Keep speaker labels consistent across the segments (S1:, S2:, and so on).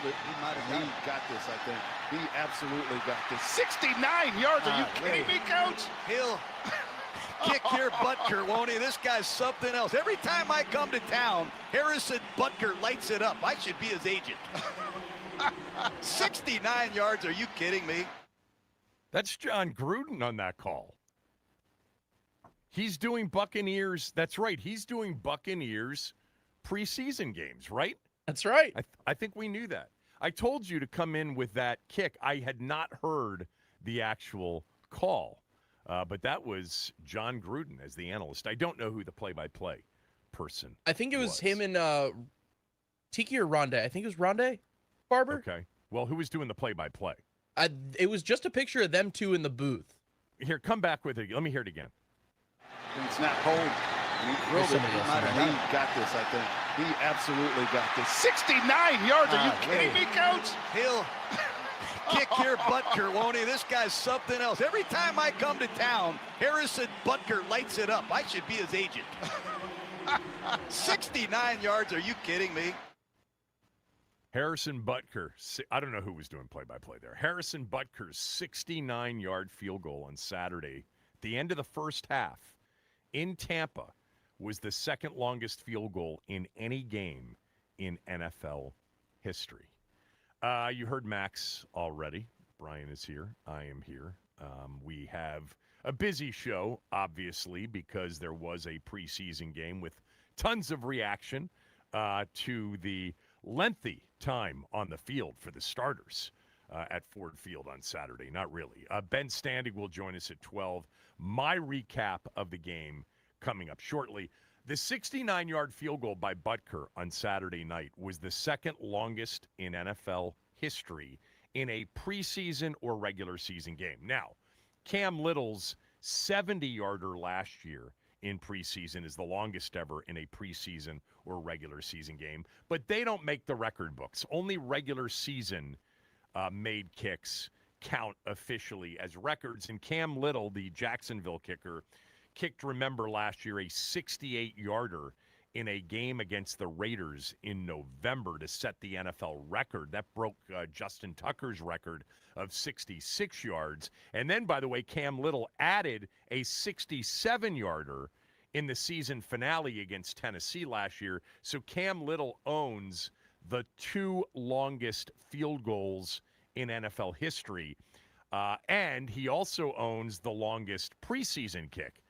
S1: drilled it. He got this, I think. He absolutely got this. 69 yards. Are you kidding me, Coach?
S2: He'll kick your Butker, won't he? This guy's something else. Every time I come to town, Harrison Butker lights it up. I should be his agent. 69 yards. Are you kidding me?
S3: That's John Gruden on that call. He's doing Buccaneers. That's right. He's doing Buccaneers preseason games, right?
S4: That's right.
S3: I think we knew that. I told you to come in with that kick. I had not heard the actual call, but that was John Gruden as the analyst. I don't know who the play-by-play person
S4: I think it was him and Tiki or Rondé. I think it was Rondé Barber.
S3: Okay. Well, who was doing the play-by-play?
S4: It was just a picture of them two in the booth.
S3: Here, come back with it. Let me hear it again.
S1: It's not home. He drilled it. He got this, I think. He absolutely got this. 69 yards. Are you kidding me, Coach?
S2: He'll kick your Butker, won't he? This guy's something else. Every time I come to town, Harrison Butker lights it up. I should be his agent. 69 yards. Are you kidding me?
S3: Harrison Butker. I don't know who was doing play-by-play there. Harrison Butker's 69-yard field goal on Saturday, the end of the first half, in Tampa, was the second longest field goal in any game in NFL history. You heard Max already. Brian is here. I am here. We have a busy show, obviously, because there was a preseason game with tons of reaction to the lengthy time on the field for the starters at Ford Field on Saturday. Not really. Ben Standig will join us at 12. My recap of the game coming up shortly. The 69-yard field goal by Butker on Saturday night was the second longest in NFL history in a preseason or regular season game. Now, Cam Little's 70-yarder last year in preseason is the longest ever in a preseason or regular season game, but they don't make the record books. Only regular season made kicks count officially as records, and Cam Little, the Jacksonville kicker, kicked, remember, last year a 68-yarder in a game against the Raiders in November to set the NFL record. That broke Justin Tucker's record of 66 yards. And then, by the way, Cam Little added a 67-yarder in the season finale against Tennessee last year. So Cam Little owns the two longest field goals in NFL history. And he also owns the longest preseason kick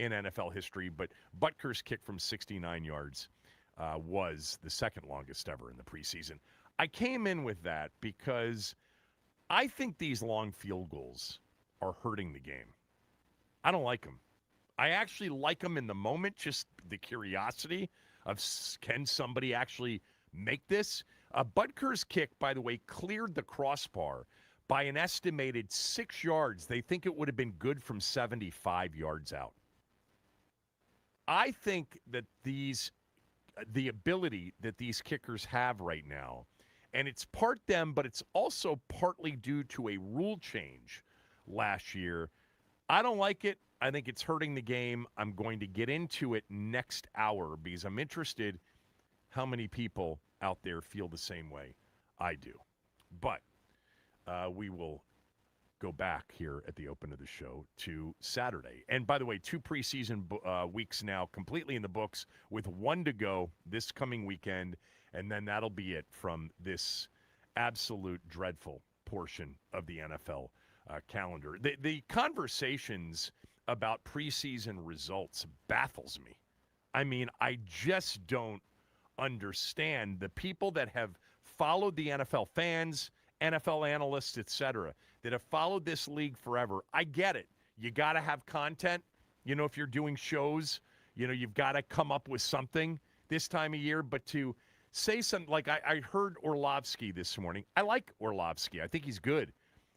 S3: in NFL history, but Butker's kick from 69 yards was the second longest ever in the preseason. I came in with that because I think these long field goals are hurting the game. I don't like them. I actually like them in the moment, just the curiosity of can somebody actually make this? Butker's kick, by the way, cleared the crossbar by an estimated 6 yards. They think it would have been good from 75 yards out. I think that the ability that these kickers have right now, and it's part them, but it's also partly due to a rule change last year. I don't like it. I think it's hurting the game. I'm going to get into it next hour because I'm interested how many people out there feel the same way I do. But we will go back here at the open of the show to Saturday. And by the way, 2 preseason weeks now completely in the books with 1 to go this coming weekend. And then that'll be it from this absolute dreadful portion of the NFL calendar. The conversations about preseason results baffles me. I mean, I just don't understand the people that have followed the NFL, fans, NFL analysts, etc., that have followed this league forever. I get it. You got to have content. You know, if you're doing shows, you know, you've got to come up with something this time of year. But to say something like I heard Orlovsky this morning. I like Orlovsky. I think he's good.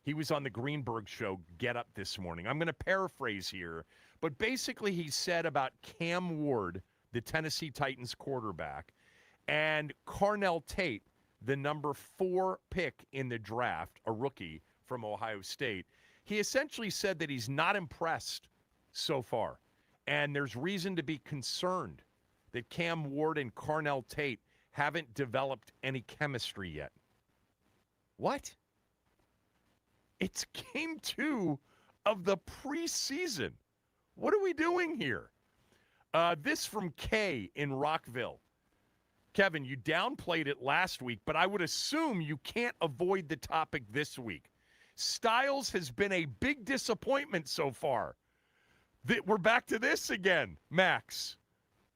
S3: He was on the Greenberg show, Get Up, this morning. I'm going to paraphrase here. But basically he said about Cam Ward, the Tennessee Titans quarterback, and Carnell Tate, the number 4 pick in the draft, a rookie from Ohio State. He essentially said that he's not impressed so far. And there's reason to be concerned that Cam Ward and Carnell Tate haven't developed any chemistry yet. What? It's game 2 of the preseason. What are we doing here? This from Kay in Rockville. Kevin, you downplayed it last week, but I would assume you can't avoid the topic this week. Styles has been a big disappointment so far. We're back to this again, Max.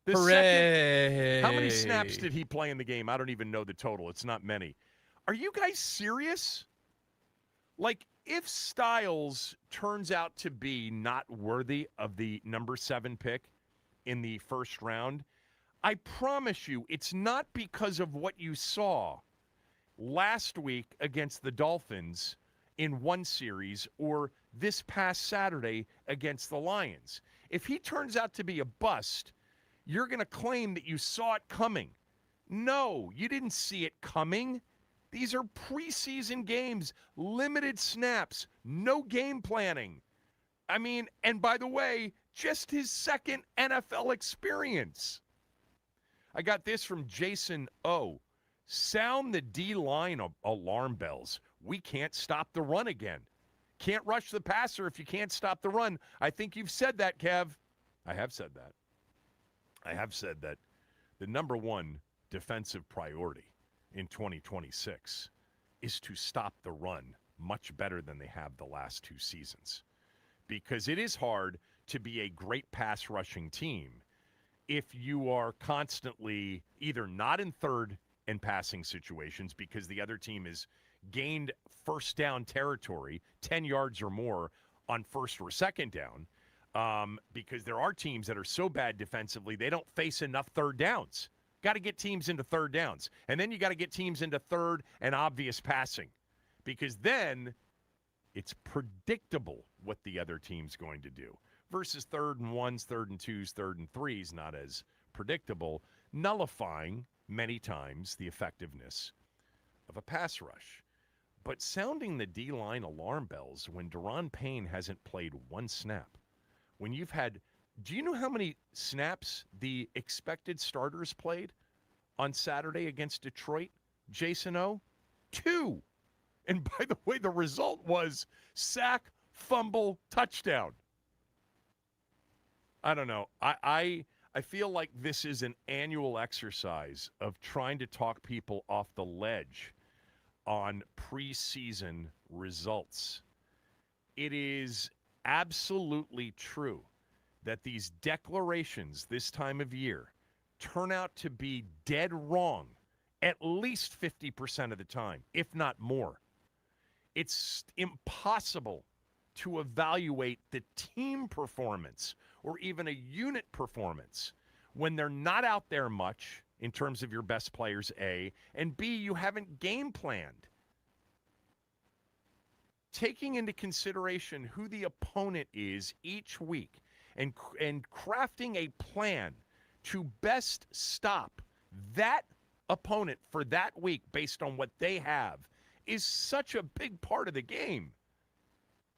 S4: Hooray!
S3: How many snaps did he play in the game? I don't even know the total. It's not many. Are you guys serious? Like, if Styles turns out to be not worthy of the number 7 pick in the first round, I promise you it's not because of what you saw last week against the Dolphins in one series or this past Saturday against the Lions. If he turns out to be a bust, you're going to claim that you saw it coming. No, you didn't see it coming. These are preseason games, limited snaps, no game planning. I mean, and by the way, just his second NFL experience. I got this from Jason O. Sound the D-line alarm bells. We can't stop the run again. Can't rush the passer if you can't stop the run. I think you've said that, Kev. I have said that. I have said that the number one defensive priority in 2026 is to stop the run much better than they have the last 2 seasons. Because it is hard to be a great pass rushing team if you are constantly either not in third and passing situations because the other team has gained first down territory, 10 yards or more on first or second down, because there are teams that are so bad defensively, they don't face enough third downs. Got to get teams into third downs. And then you got to get teams into third and obvious passing, because then it's predictable what the other team's going to do. Versus 3rd and 1s, 3rd and 2s, 3rd and 3s, not as predictable, nullifying many times the effectiveness of a pass rush. But sounding the D-line alarm bells when Daron Payne hasn't played one snap, when you've had, do you know how many snaps the expected starters played on Saturday against Detroit, Jason O? 2. And by the way, the result was sack, fumble, touchdown. I don't know. I feel like this is an annual exercise of trying to talk people off the ledge on preseason results. It is absolutely true that these declarations this time of year turn out to be dead wrong at least 50% of the time, if not more. It's impossible to evaluate the team performance or even a unit performance when they're not out there much in terms of your best players, A, and B, you haven't game planned. Taking into consideration who the opponent is each week and crafting a plan to best stop that opponent for that week based on what they have is such a big part of the game.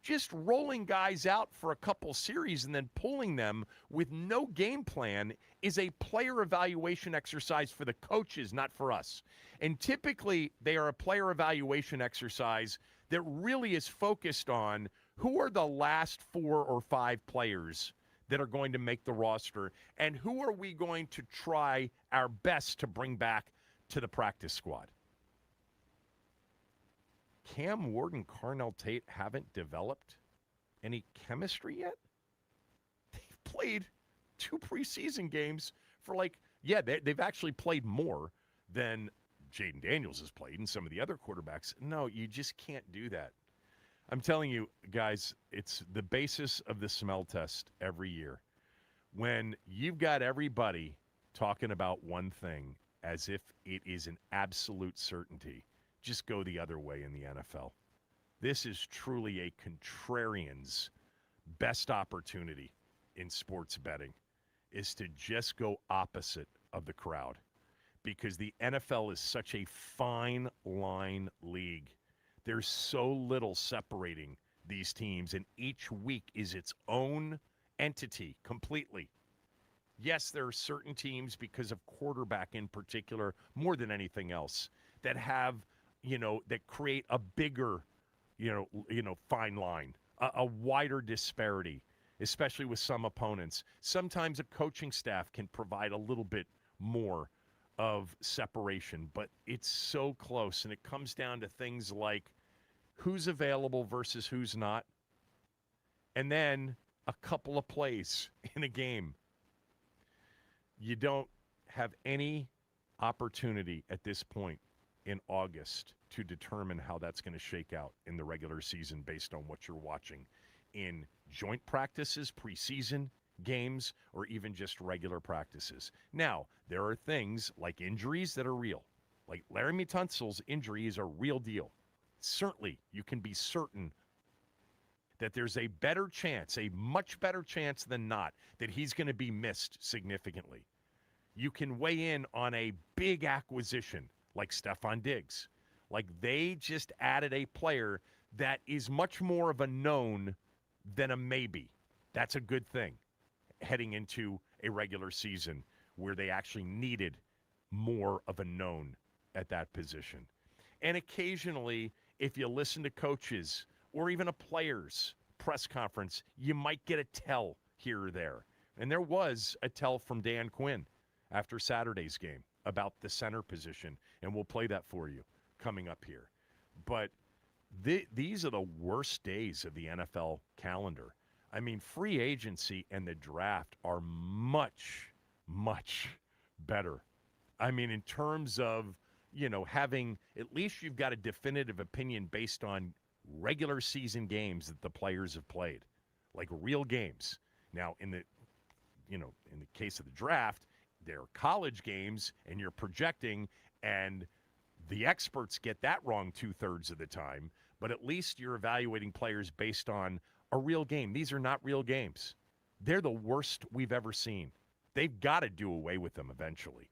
S3: Just rolling guys out for a couple series and then pulling them with no game plan is a player evaluation exercise for the coaches, not for us. And typically, they are a player evaluation exercise that really is focused on who are the last 4 or 5 players that are going to make the roster and who are we going to try our best to bring back to the practice squad. Cam Ward and Carnell Tate haven't developed any chemistry yet? They've played 2 preseason games for they've actually played more than Jaden Daniels has played and some of the other quarterbacks. No, you just can't do that. I'm telling you, guys, it's the basis of the smell test every year. When you've got everybody talking about one thing as if it is an absolute certainty, just go the other way in the NFL. This is truly a contrarian's best opportunity in sports betting, is to just go opposite of the crowd, because the NFL is such a fine line league. There's so little separating these teams, and each week is its own entity completely. Yes, there are certain teams, because of quarterback in particular, more than anything else, that have that create a bigger, fine line, a wider disparity, especially with some opponents. Sometimes a coaching staff can provide a little bit more of separation, but it's so close, and it comes down to things like who's available versus who's not, and then a couple of plays in a game. You don't have any opportunity at this point in August to determine how that's going to shake out in the regular season based on what you're watching in joint practices, preseason games, or even just regular practices. Now, there are things like injuries that are real. Like Laramie Tunsil's injury is a real deal. Certainly, you can be certain that there's a better chance, a much better chance than not, that he's going to be missed significantly. You can weigh in on a big acquisition like Stephon Diggs. Like they just added a player that is much more of a known than a maybe. That's a good thing heading into a regular season where they actually needed more of a known at that position. And occasionally, if you listen to coaches or even a player's press conference, you might get a tell here or there. And there was a tell from Dan Quinn after Saturday's game about the center position, and we'll play that for you coming up here. But these are the worst days of the NFL calendar. I mean, free agency and the draft are much, much better. I mean, in terms of, having, at least you've got a definitive opinion based on regular season games that the players have played, like real games. Now, in the case of the draft, they're college games, and you're projecting, and the experts get that wrong 2/3 of the time, but at least you're evaluating players based on a real game. These are not real games. They're the worst we've ever seen. They've got to do away with them eventually.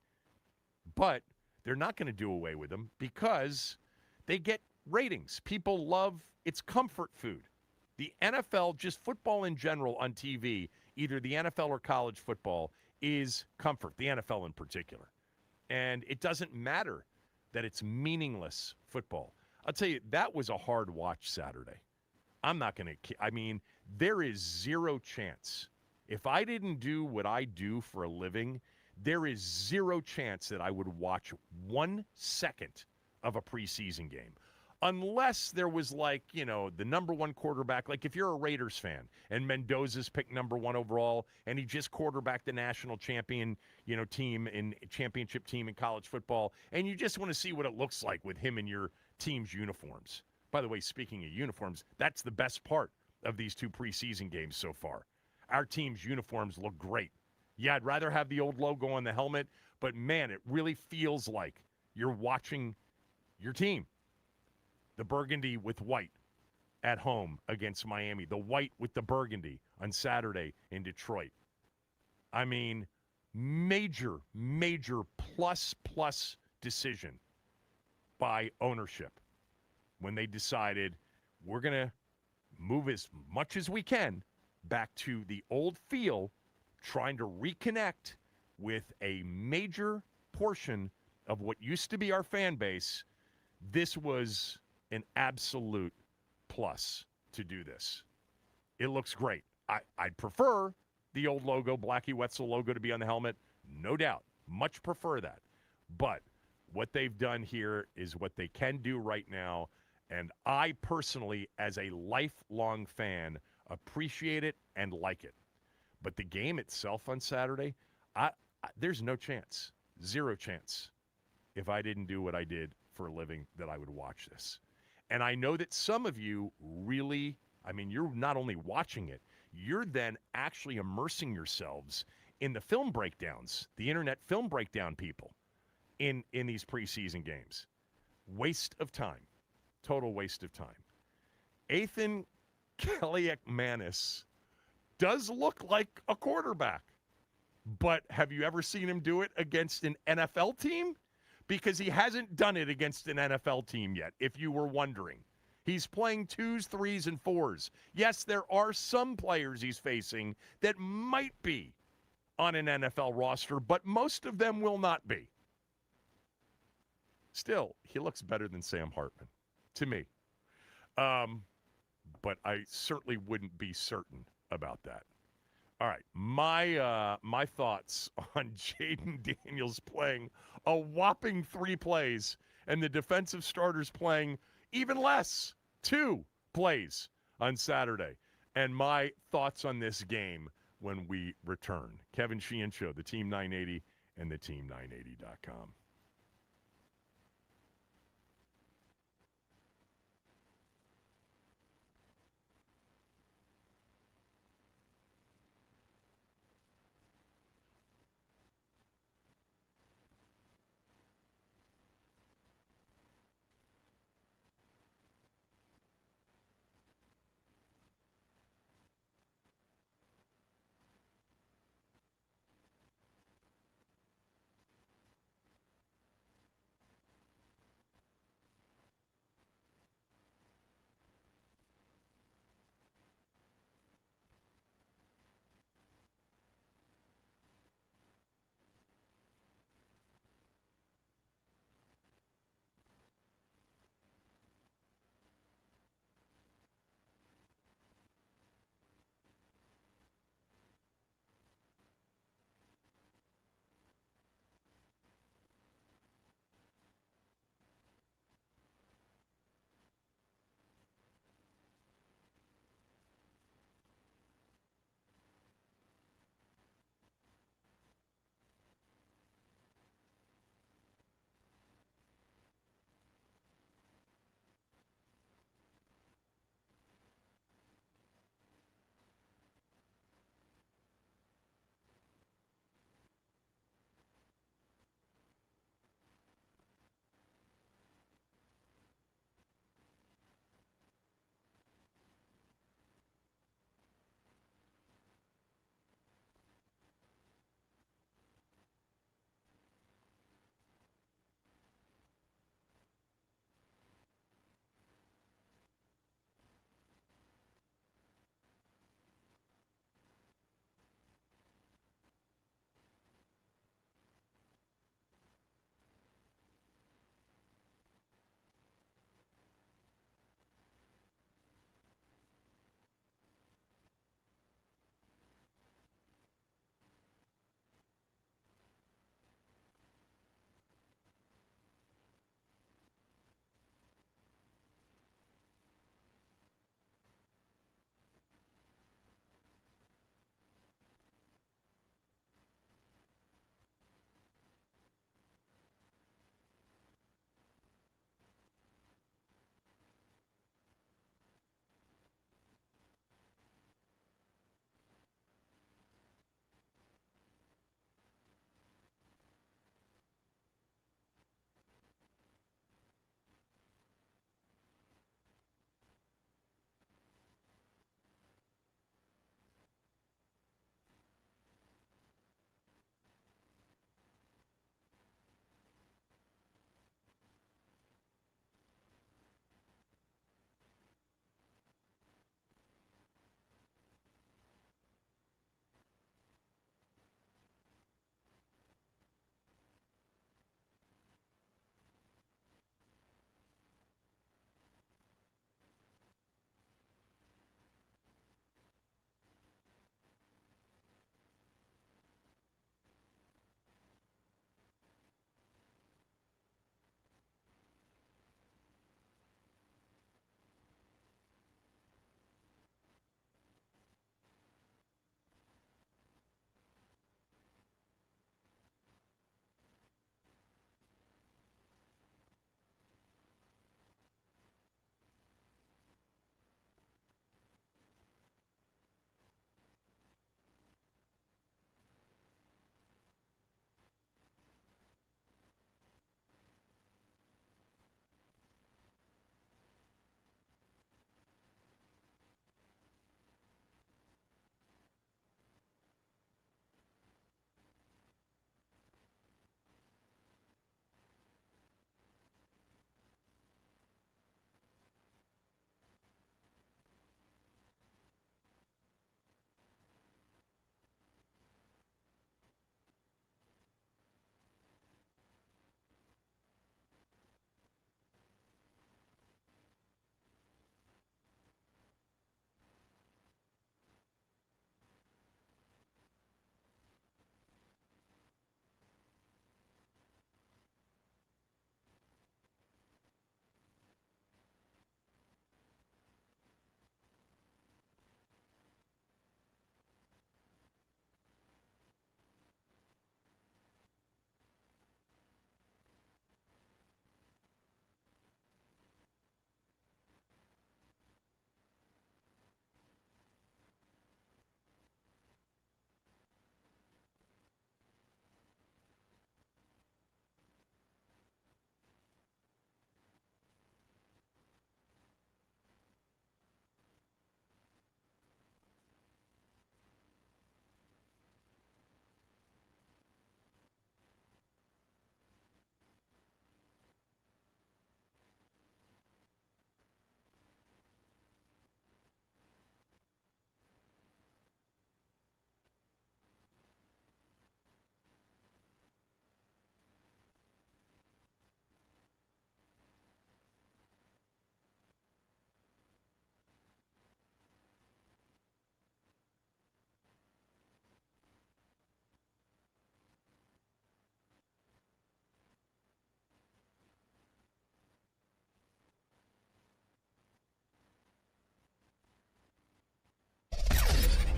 S3: But they're not going to do away with them because they get ratings. People love, it's comfort food. The NFL, just football in general on TV, either the NFL or college football, is comfort, the NFL in particular. And it doesn't matter that it's meaningless football. I'll tell you, that was a hard watch Saturday. I'm not going to, there is zero chance. If I didn't do what I do for a living, there is zero chance that I would watch 1 second of a preseason game. Unless there was the number one quarterback, like if you're a Raiders fan and Mendoza's picked number 1 overall and he just quarterbacked the national champion, team in championship team in college football, and you just want to see what it looks like with him in your team's uniforms. By the way, speaking of uniforms, that's the best part of these 2 preseason games so far. Our team's uniforms look great. Yeah, I'd rather have the old logo on the helmet, but man, it really feels like you're watching your team. The burgundy with white at home against Miami. The white with the burgundy on Saturday in Detroit. I mean, major plus decision by ownership when they decided we're going to move as much as we can back to the old feel, trying to reconnect with a major portion of what used to be our fan base. This was an absolute plus to do this. It looks great. I'd prefer the old logo, Blackie Wetzel logo, to be on the helmet. No doubt. Much prefer that. But what they've done here is what they can do right now. And I personally, as a lifelong fan, appreciate it and like it. But the game itself on Saturday, there's no chance, zero chance, if I didn't do what I did for a living, that I would watch this. And I know that some of you really, you're not only watching it, you're then actually immersing yourselves in the film breakdowns, the internet film breakdown people in these preseason games. Waste of time. Total waste of time. Ethan Kaliakmanis does look like a quarterback, but have you ever seen him do it against an NFL team? Because he hasn't done it against an NFL team yet, if you were wondering. He's playing 2s, 3s, and 4s. Yes, there are some players he's facing that might be on an NFL roster, but most of them will not be. Still, he looks better than Sam Hartman to me. But I certainly wouldn't be certain about that. All right, my thoughts on Jaden Daniels playing a whopping 3 plays and the defensive starters playing even less, 2 plays on Saturday. And my thoughts on this game when we return. Kevin Sheehan Show, the Team 980 and the Team980.com.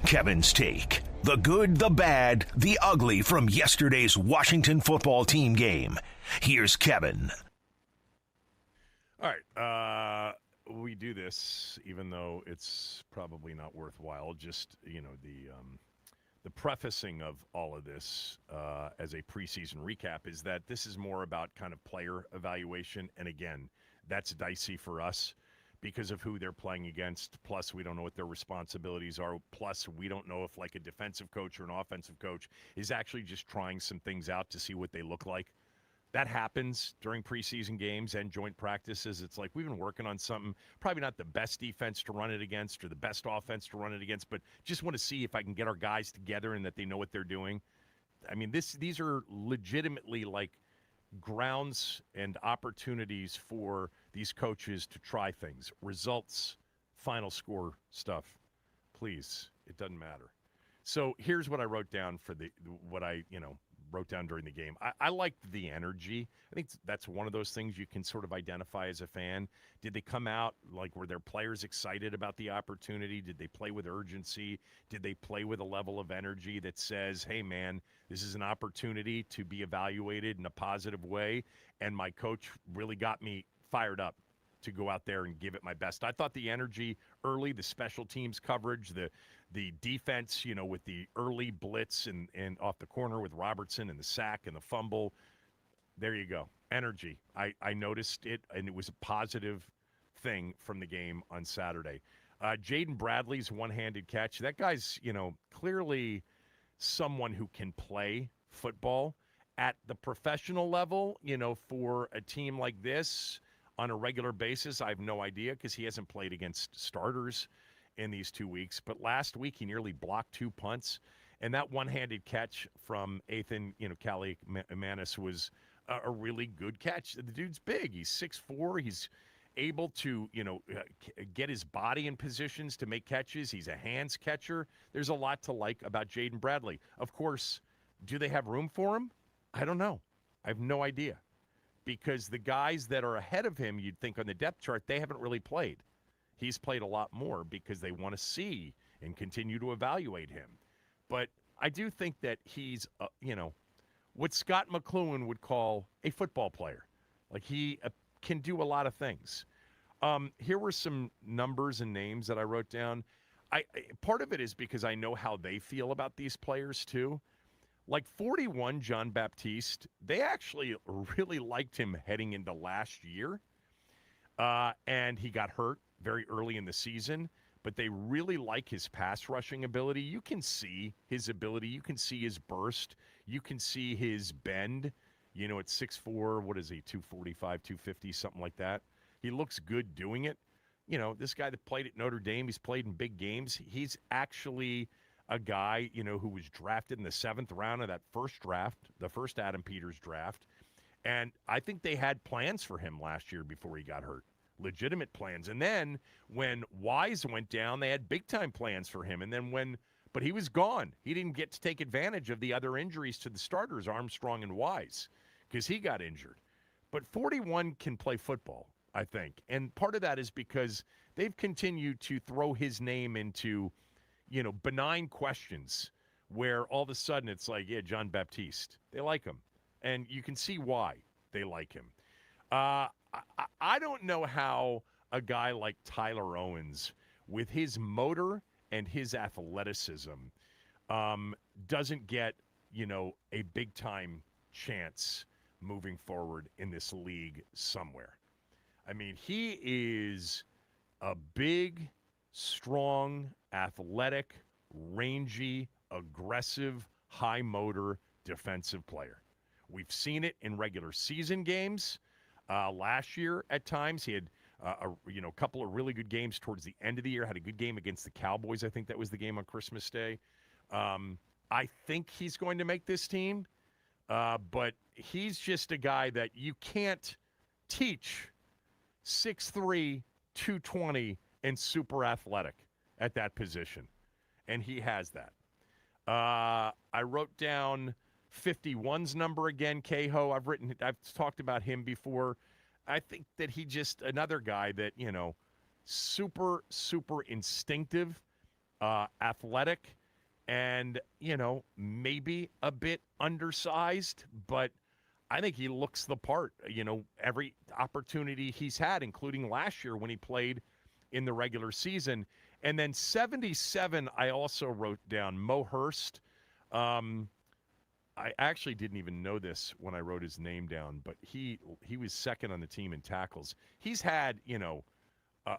S5: Kevin's Take. The good, the bad, the ugly from yesterday's Washington football team game. Here's Kevin.
S3: All right. We do this even though it's probably not worthwhile. Just, the prefacing of all of this as a preseason recap is that this is more about kind of player evaluation. And again, that's dicey for us because of who they're playing against. Plus, we don't know what their responsibilities are. Plus, we don't know if like a defensive coach or an offensive coach is actually just trying some things out to see what they look like. That happens during preseason games and joint practices. It's like we've been working on something, probably not the best defense to run it against or the best offense to run it against, but just want to see if I can get our guys together and that they know what they're doing. I mean, these are legitimately like grounds and opportunities for these coaches to try things. Results, final score stuff. Please, it doesn't matter. So here's what I wrote down for wrote down during the game. I liked the energy. I think that's one of those things you can sort of identify as a fan. Did they come out, like, were their players excited about the opportunity? Did they play with urgency? Did they play with a level of energy that says, hey, man, this is an opportunity to be evaluated in a positive way, and my coach really got me fired up to go out there and give it my best. I thought the energy early, the special teams coverage, the defense, with the early blitz and off the corner with Robertson and the sack and the fumble. There you go. Energy. I noticed it, and it was a positive thing from the game on Saturday. Jaden Bradley's one-handed catch. That guy's, clearly someone who can play football at the professional level, for a team like this on a regular basis. I have no idea because he hasn't played against starters in these 2 weeks. But last week, he nearly blocked 2 punts. And that one-handed catch from Ethan, Kaliakmanis was a really good catch. The dude's big. He's 6'4". He's able to, get his body in positions to make catches. He's a hands catcher. There's a lot to like about Jaden Bradley. Of course, do they have room for him? I don't know. I have no idea. Because the guys that are ahead of him, you'd think on the depth chart, they haven't really played. He's played a lot more because they want to see and continue to evaluate him. But I do think that he's, what Scott McLuhan would call a football player. Like he can do a lot of things. Here were some numbers and names that I wrote down. Part of it is because I know how they feel about these players too. Like 41, John Baptiste, they actually really liked him heading into last year. And he got hurt very early in the season, but they really like his pass rushing ability. You can see his ability. You can see his burst. You can see his bend. At 6'4", what is he, 245, 250, something like that. He looks good doing it. This guy that played at Notre Dame, he's played in big games. He's actually a guy, who was drafted in the 7th round of that first draft, the first Adam Peters draft. And I think they had plans for him last year before he got hurt. Legitimate plans. And then when Wise went down, they had big-time plans for him. And then but he was gone. He didn't get to take advantage of the other injuries to the starters, Armstrong and Wise, because he got injured. But 41 can play football, I think. And part of that is because they've continued to throw his name into benign questions where all of a sudden it's like, yeah, John Baptiste. They like him. And you can see why they like him. I don't know how a guy like Tyler Owens, with his motor and his athleticism, doesn't get, a big-time chance moving forward in this league somewhere. I mean, he is a big, strong, athletic, rangy, aggressive, high-motor defensive player. We've seen it in regular season games. Last year, at times, he had a couple of really good games towards the end of the year. Had a good game against the Cowboys. I think that was the game on Christmas Day. I think he's going to make this team, but he's just a guy that you can't teach 6'3", 220, and super athletic at that position, and he has that. I wrote down 51's number again, Cahoe. I've talked about him before. I think that he just another guy that, super, super instinctive. athletic, and, maybe a bit undersized, but I think he looks the part, every opportunity he's had, including last year when he played in the regular season. And then 77, I also wrote down Mo Hurst. I actually didn't even know this when I wrote his name down, but he was second on the team in tackles. He's had,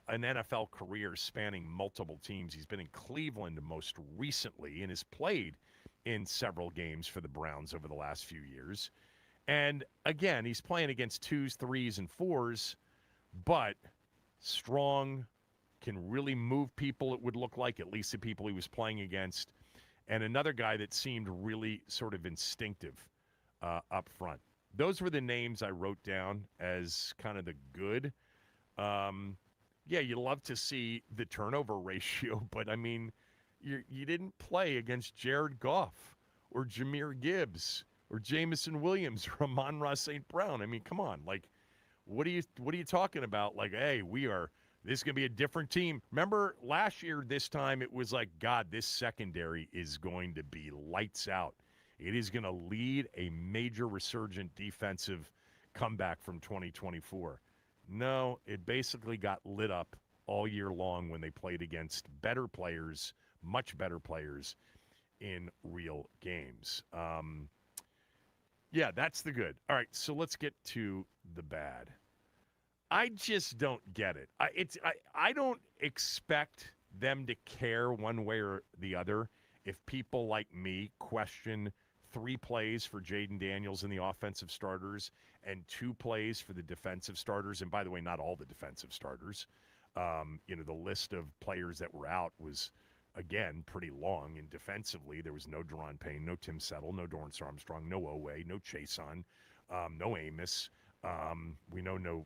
S3: an NFL career spanning multiple teams. He's been in Cleveland most recently and has played in several games for the Browns over the last few years. And again, he's playing against 2s, 3s, and 4s, but strong, can really move people, it would look like, at least the people he was playing against. And another guy that seemed really sort of instinctive up front. Those were the names I wrote down as kind of the good. Yeah, you love to see the turnover ratio, but, I mean, you didn't play against Jared Goff or Jahmyr Gibbs or Jamison Williams or Amon-Ra St. Brown. I mean, come on. Like, what are you talking about? Like, hey, this is going to be a different team. Remember last year, this time, it was like, God, this secondary is going to be lights out. It is going to lead a major resurgent defensive comeback from 2024. No, it basically got lit up all year long when they played against better players, much better players in real games. Yeah, that's the good. All right, so let's get to the bad. I just don't get it. I don't expect them to care one way or the other if people like me question 3 plays for Jaden Daniels and the offensive starters and 2 plays for the defensive starters. And by the way, not all the defensive starters. The list of players that were out was, again, pretty long. And defensively, there was no Deron Payne, no Tim Settle, no Dorrance Armstrong, no Owe, no Chason, no Amos. We know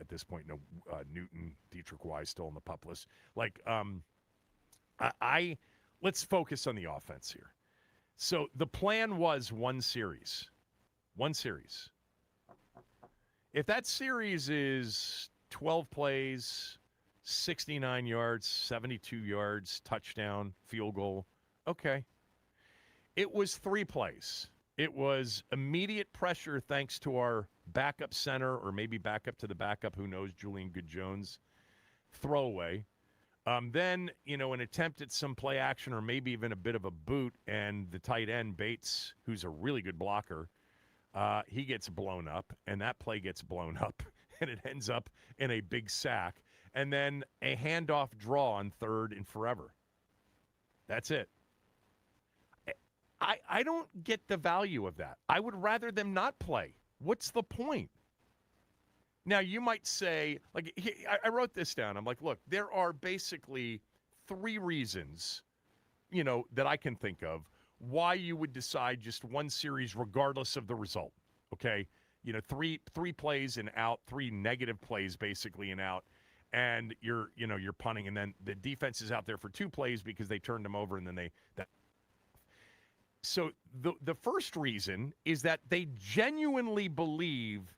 S3: at this point, no Newton, Dietrich Wise still on the pup list. Like, let's focus on the offense here. So the plan was one series. If that series is 12 plays, 69 yards, 72 yards, touchdown, field goal, okay. It was 3 plays. It was immediate pressure thanks to our backup center, or maybe backup to the backup, who knows, Julian Good-Jones, throwaway. Then, an attempt at some play action or maybe even a bit of a boot, and the tight end, Bates, who's a really good blocker, he gets blown up, and that play gets blown up, and it ends up in a big sack, and then a handoff draw on 3rd and forever. That's it. I don't get the value of that. I would rather them not play. What's the point? Now, you might say, like, I wrote this down. I'm like, look, there are basically 3 reasons, that I can think of why you would decide just one series regardless of the result, okay? 3 plays and out, 3 negative plays basically and out, and you're punting, and then the defense is out there for 2 plays because they turned them over, and then So the first reason is that they genuinely believe,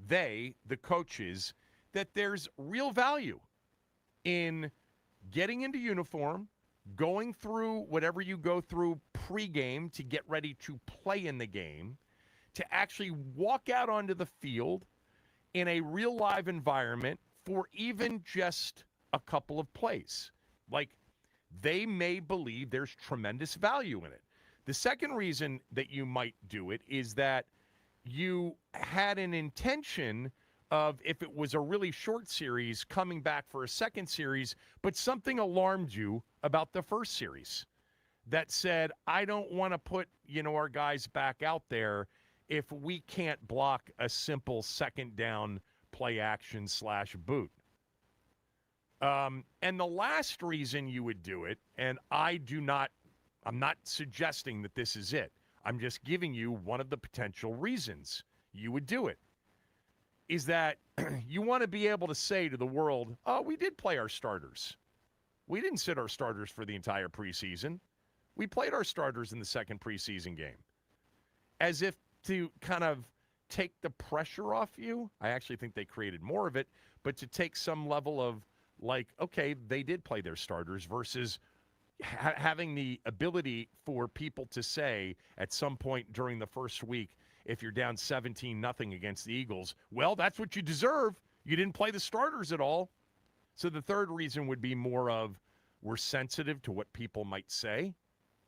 S3: the coaches, that there's real value in getting into uniform, going through whatever you go through pregame to get ready to play in the game, to actually walk out onto the field in a real live environment for even just a couple of plays. Like, they may believe there's tremendous value in it. The second reason that you might do it is that you had an intention of, if it was a really short series, coming back for a second series, but something alarmed you about the first series that said, I don't want to put, our guys back out there if we can't block a simple second down play action / boot. And the last reason you would do it, and I'm not suggesting that this is it, I'm just giving you one of the potential reasons you would do it, is that you want to be able to say to the world, oh, we did play our starters. We didn't sit our starters for the entire preseason. We played our starters in the second preseason game. As if to kind of take the pressure off you. I actually think they created more of it, but to take some level of like, okay, they did play their starters versus having the ability for people to say at some point during the first week, if you're down 17-0 against the Eagles, well, that's what you deserve. You didn't play the starters at all. So the third reason would be more of we're sensitive to what people might say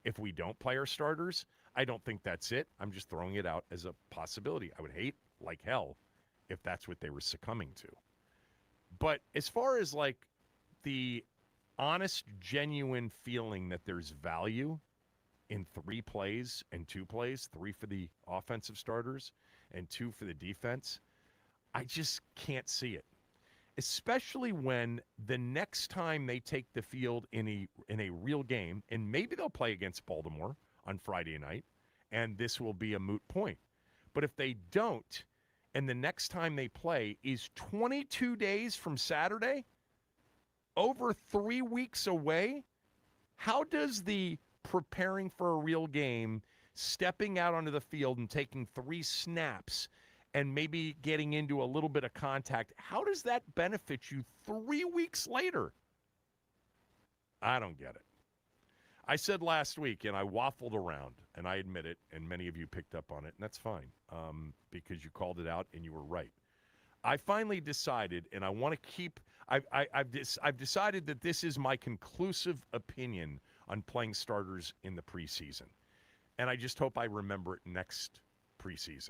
S3: if we don't play our starters. I don't think that's it. I'm just throwing it out as a possibility. I would hate like hell if that's what they were succumbing to. But as far as like the honest, genuine feeling that there's value in 3 plays and 2 plays, 3 for the offensive starters and 2 for the defense, I just can't see it. Especially when the next time they take the field in a real game, and maybe they'll play against Baltimore on Friday night, and this will be a moot point. But if they don't, and the next time they play is 22 days from Saturday, over 3 weeks away, how does the preparing for a real game, stepping out onto the field and taking 3 snaps and maybe getting into a little bit of contact, how does that benefit you 3 weeks later? I don't get it. I said last week, and I waffled around, and I admit it, and many of you picked up on it, and that's fine, because you called it out and you were right. I finally decided, and I want to keep I've decided that this is my conclusive opinion on playing starters in the preseason. And I just hope I remember it next preseason.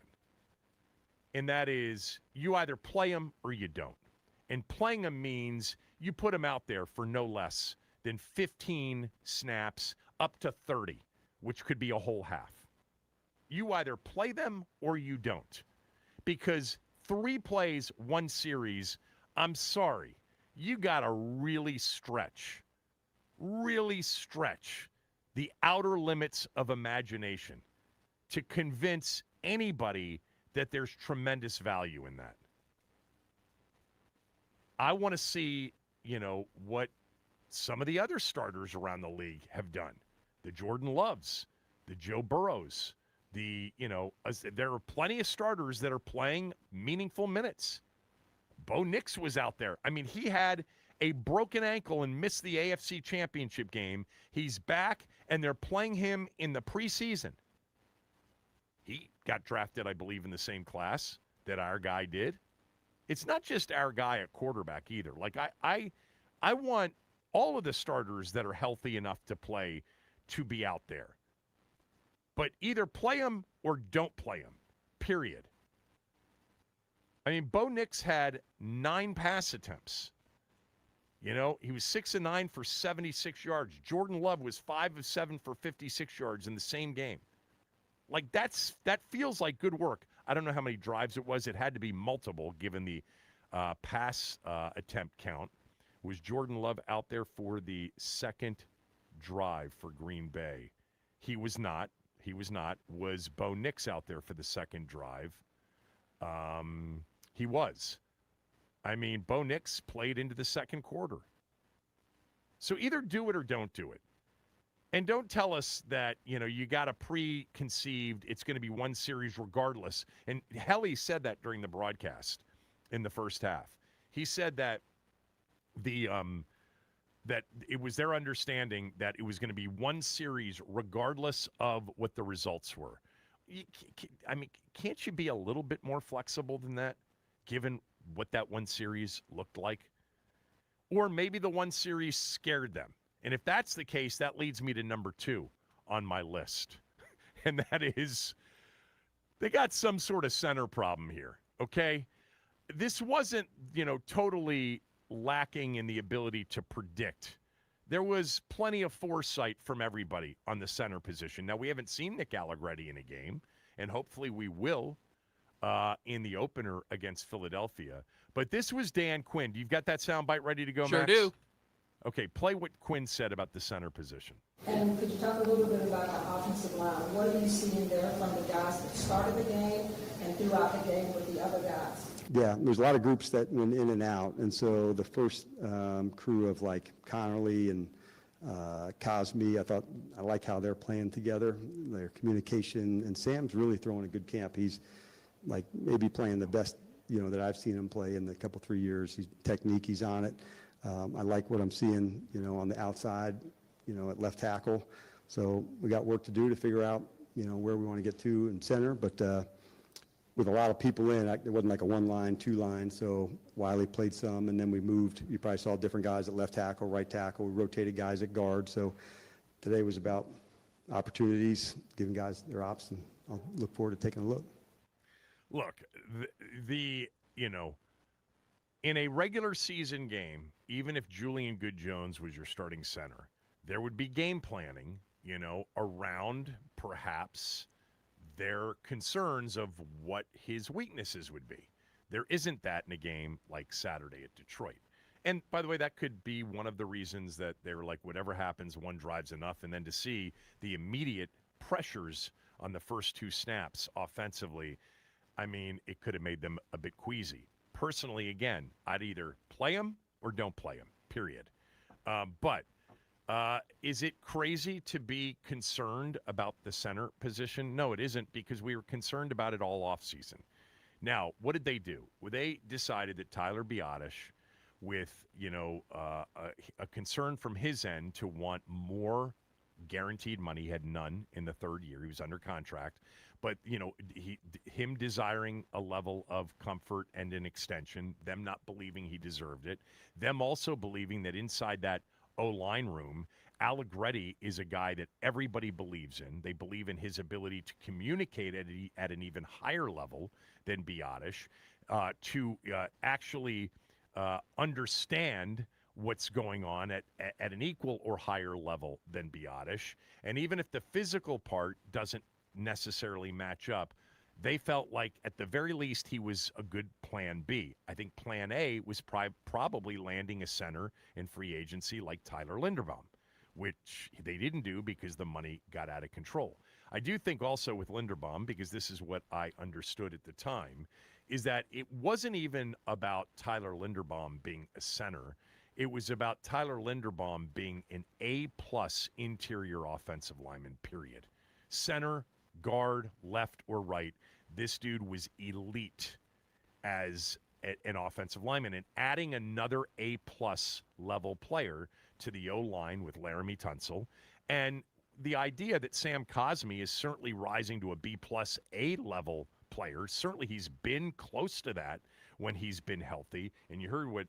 S3: And that is, you either play them or you don't. And playing them means you put them out there for no less than 15 snaps up to 30, which could be a whole half. You either play them or you don't. Because 3 plays, 1 series, I'm sorry, you got to really stretch the outer limits of imagination to convince anybody that there's tremendous value in that. I want to see, what some of the other starters around the league have done. The Jordan Loves, the Joe Burrows, there are plenty of starters that are playing meaningful minutes. Bo Nix was out there. I mean, he had a broken ankle and missed the AFC Championship game. He's back, and they're playing him in the preseason. He got drafted, I believe, in the same class that our guy did. It's not just our guy at quarterback either. Like, I want all of the starters that are healthy enough to play to be out there. But either play them or don't play them, period. I mean, Bo Nix had 9 pass attempts. He was 6 of 9 for 76 yards. Jordan Love was 5 of 7 for 56 yards in the same game. Like, that feels like good work. I don't know how many drives it was. It had to be multiple given the pass attempt count. Was Jordan Love out there for the second drive for Green Bay? He was not. Was Bo Nix out there for the second drive? He was. I mean, Bo Nix played into the second quarter. So either do it or don't do it. And don't tell us that, you got a preconceived, it's going to be 1 series regardless. And Helly said that during the broadcast in the first half. He said that that it was their understanding that it was going to be 1 series regardless of what the results were. Can't you be a little bit more flexible than that, given what that 1 series looked like? Or maybe the 1 series scared them. And if that's the case, that leads me to number 2 on my list. And that is, they got some sort of center problem here, okay? This wasn't, totally lacking in the ability to predict. There was plenty of foresight from everybody on the center position. Now, we haven't seen Nick Allegretti in a game, and hopefully we will in the opener against Philadelphia. But this was Dan Quinn. You've got that soundbite ready to go,
S4: Sure
S3: Max?
S4: do.
S3: Okay, play what Quinn said about the center position.
S6: And could you talk a little bit about the offensive line? What are you seeing there from the guys that started the game and throughout the game with the other guys?
S7: Yeah, there's a lot of groups that went in and out. And so the first crew of like Connerly and Cosme, I like how they're playing together, their communication. And Sam's really throwing a good camp. He's like maybe playing the best, that I've seen him play in the couple, 3 years. He's on it. I like what I'm seeing, on the outside, at left tackle. So we got work to do to figure out, where we want to get to in center. But with a lot of people in, it wasn't like a one line, two line. So Wiley played some, and then we moved. You probably saw different guys at left tackle, right tackle. We rotated guys at guard. So today was about opportunities, giving guys their ops, and I'll look forward to taking a look.
S3: Look, in a regular season game, even if Julian Good-Jones was your starting center, there would be game planning, around perhaps their concerns of what his weaknesses would be. There isn't that in a game like Saturday at Detroit. And by the way, that could be one of the reasons that they're like, whatever happens, one drive's enough. And then to see the immediate pressures on the first two snaps offensively, I mean, it could have made them a bit queasy. Personally, again, I'd either play him or don't play him, period. But is it crazy to be concerned about the center position? No, it isn't, because we were concerned about it all offseason. Now, what did they do? Well, they decided that Tyler Biadasz, with, a concern from his end to want more guaranteed money. He had none in the third year. He was under contract. But, him desiring a level of comfort and an extension, them not believing he deserved it, them also believing that inside that O-line room, Allegretti is a guy that everybody believes in. They believe in his ability to communicate at an even higher level than Biadasz, to actually understand what's going on at an equal or higher level than Biadasz. And even if the physical part doesn't necessarily match up, they felt like at the very least he was a good plan B. I think plan A was probably landing a center in free agency like Tyler Linderbaum, which they didn't do because the money got out of control. I do think also with Linderbaum, because this is what I understood at the time, is that it wasn't even about Tyler Linderbaum being a center. It was about Tyler Linderbaum being an A-plus interior offensive lineman, period. Center, guard, left or right, this dude was elite as an offensive lineman. And adding another A-plus level player to the O-line with Laramie Tunsil, and the idea that Sam Cosmi is certainly rising to a B-plus A-level player. Certainly he's been close to that when he's been healthy. And you heard what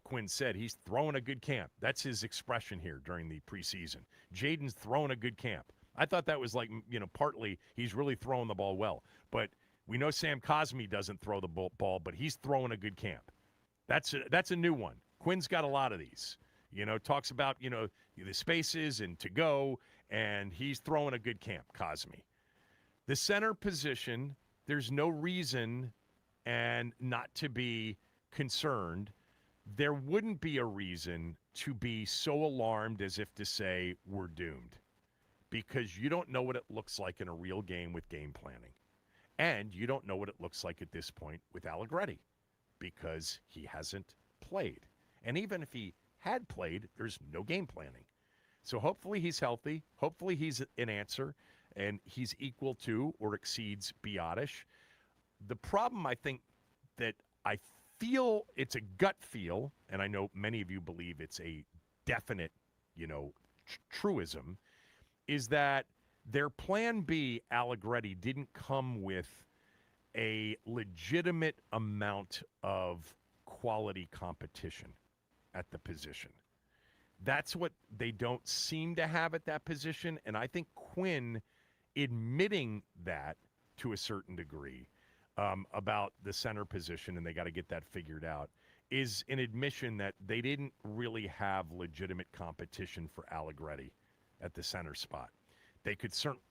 S3: Quinn said. He's throwing a good camp. That's his expression here during the preseason. Jaden's throwing a good camp. I thought that was like, partly he's really throwing the ball well. But we know Sam Cosmi doesn't throw the ball, but he's throwing a good camp. That's a new one. Quinn's got a lot of these. Talks about, the spaces and to go, and he's throwing a good camp, Cosmi. The center position, there's no reason and not to be concerned. There wouldn't be a reason to be so alarmed as if to say we're doomed, because you don't know what it looks like in a real game with game planning. And you don't know what it looks like at this point with Allegretti, because he hasn't played. And even if he had played, there's no game planning. So hopefully he's healthy. Hopefully he's an answer, and he's equal to or exceeds Biadasz. The problem, I think, that I feel, it's a gut feel, and I know many of you believe it's a definite, truism, is that their plan B, Allegretti, didn't come with a legitimate amount of quality competition at the position. That's what they don't seem to have at that position. And I think Quinn admitting that to a certain degree about the center position, and they got to get that figured out, is an admission that they didn't really have legitimate competition for Allegretti at the center spot. They could certainly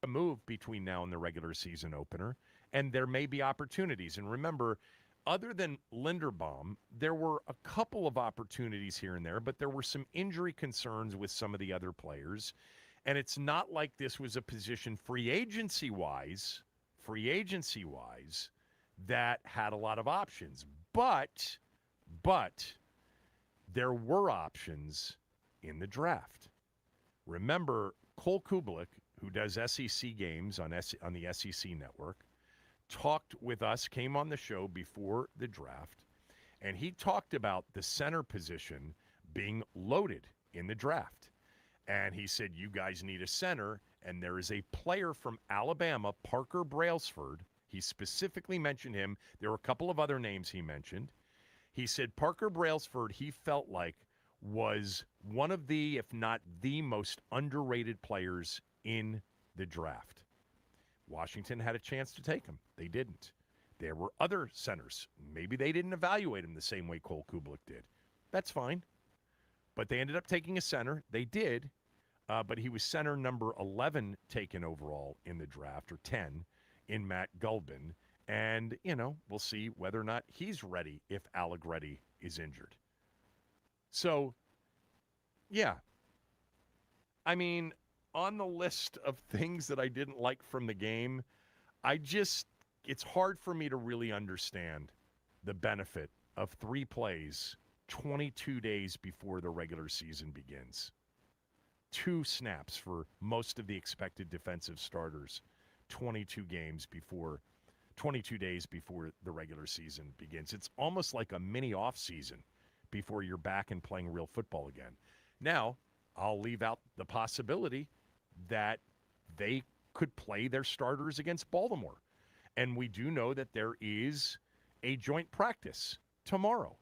S3: move between now and the regular season opener, and there may be opportunities. And remember, other than Linderbaum, there were a couple of opportunities here and there, but there were some injury concerns with some of the other players. And it's not like this was a position free agency-wise, that had a lot of options. But there were options in the draft. Remember, Cole Kublik, who does SEC games on the SEC network, talked with us, came on the show before the draft, And he talked about the center position being loaded in the draft. And he said, you guys need a center. And there is a player from Alabama, Parker Brailsford. He specifically mentioned him. There were a couple of other names he mentioned. He said Parker Brailsford, he felt like, was one of the, if not the most underrated players in the draft. Washington had a chance to take him. They didn't. There were other centers. Maybe they didn't evaluate him the same way Cole Kublik did. That's fine. But they ended up taking a center. They did. But he was center number 11 taken overall in the draft, or 10, in Matt Gulbin. And, we'll see whether or not he's ready if Allegretti is injured. So, yeah. I mean, on the list of things that I didn't like from the game, it's hard for me to really understand the benefit of 3 plays 22 days before the regular season begins. 2 snaps for most of the expected defensive starters 22 days before the regular season begins. It's almost like a mini off season before you're back and playing real football again. Now, I'll leave out the possibility that they could play their starters against Baltimore. And we do know that there is a joint practice tomorrow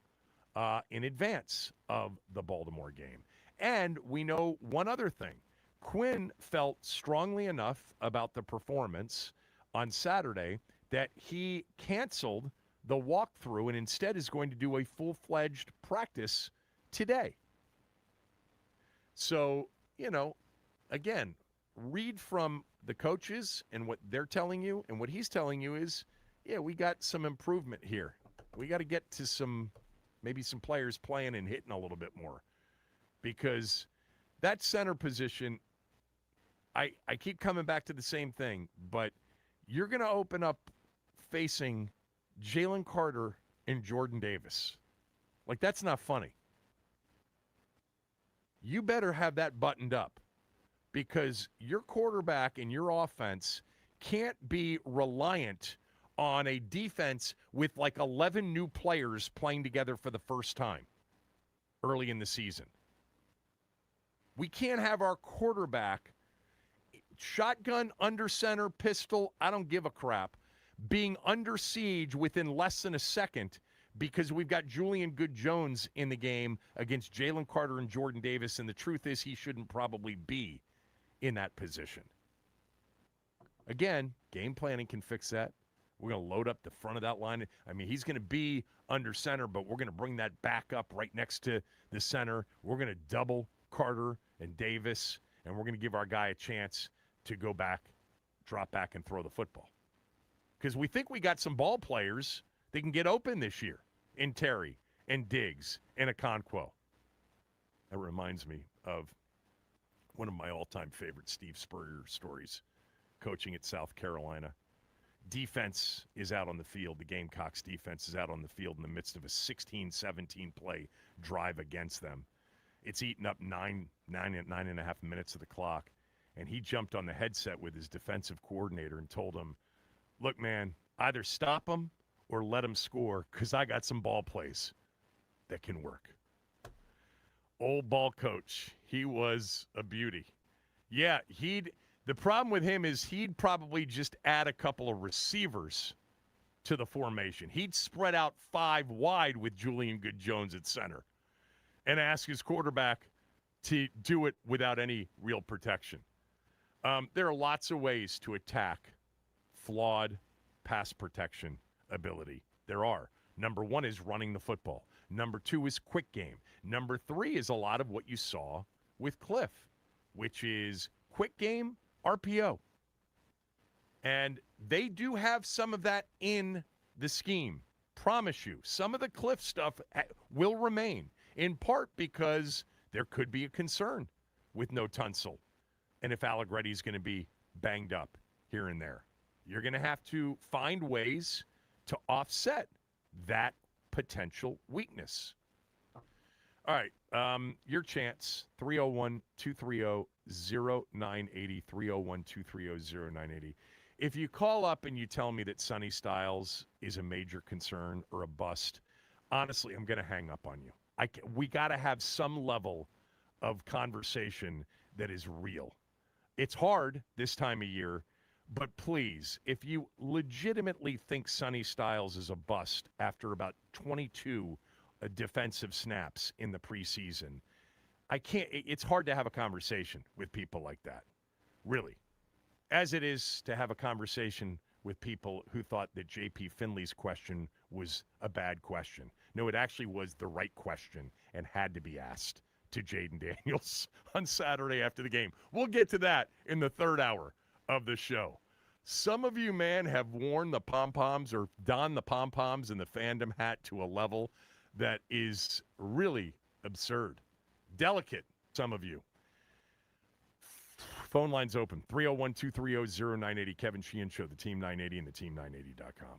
S3: in advance of the Baltimore game. And we know one other thing. Quinn felt strongly enough about the performance on Saturday that he canceled the walkthrough and instead is going to do a full-fledged practice today. So, again, read from the coaches and what they're telling you, and what he's telling you is, yeah, we got some improvement here. We got to get to maybe some players playing and hitting a little bit more. Because that center position, I keep coming back to the same thing, but you're going to open up facing Jalen Carter and Jordan Davis. Like, that's not funny. You better have that buttoned up, because your quarterback and your offense can't be reliant on a defense with like 11 new players playing together for the first time early in the season. We can't have our quarterback shotgun, under center, pistol, I don't give a crap, being under siege within less than a second because we've got Julian Good-Jones in the game against Jalen Carter and Jordan Davis, and the truth is he shouldn't probably be in that position. Again, game planning can fix that. We're going to load up the front of that line. I mean, he's going to be under center, but we're going to bring that back up right next to the center. We're going to double Carter and Davis, and we're going to give our guy a chance to go back, drop back, and throw the football. Because we think we got some ball players that can get open this year in Terry and Diggs and Okonkwo. That reminds me of one of my all-time favorite Steve Spurrier stories, coaching at South Carolina. Defense is out on the field. The Gamecocks defense is out on the field in the midst of a 16-17 play drive against them. It's eaten up nine and a half minutes of the clock. And he jumped on the headset with his defensive coordinator and told him, look, man, either stop him or let him score, because I got some ball plays that can work. Old ball coach. He was a beauty. Yeah, the problem with him is he'd probably just add a couple of receivers to the formation. He'd spread out 5 wide with Julian Good-Jones at center and ask his quarterback to do it without any real protection. There are lots of ways to attack flawed pass protection ability. There are. Number 1 is running the football. Number 2 is quick game. Number 3 is a lot of what you saw with Cliff, which is quick game, RPO. And they do have some of that in the scheme. Promise you. Some of the Cliff stuff will remain, in part because there could be a concern with no Tunsil. And if Allegretti is going to be banged up here and there, you're going to have to find ways to offset that potential weakness. All right, your chance, 301-230-0980, 301-230-0980. If you call up and you tell me that Sonny Styles is a major concern or a bust, honestly, I'm going to hang up on you. We got to have some level of conversation that is real. It's hard this time of year, but please, if you legitimately think Sonny Styles is a bust after about 22 defensive snaps in the preseason, it's hard to have a conversation with people like that, really. As it is to have a conversation with people who thought that J.P. Finley's question was a bad question. No, it actually was the right question and had to be asked to Jaden Daniels on Saturday after the game. We'll get to that in the third hour of the show. Some of you, man, have worn the pom-poms or donned the pom-poms and the fandom hat to a level that is really absurd. Delicate, some of you. Phone lines open, 301-230-0980. Kevin Sheehan Show, the Team 980 and the team980.com.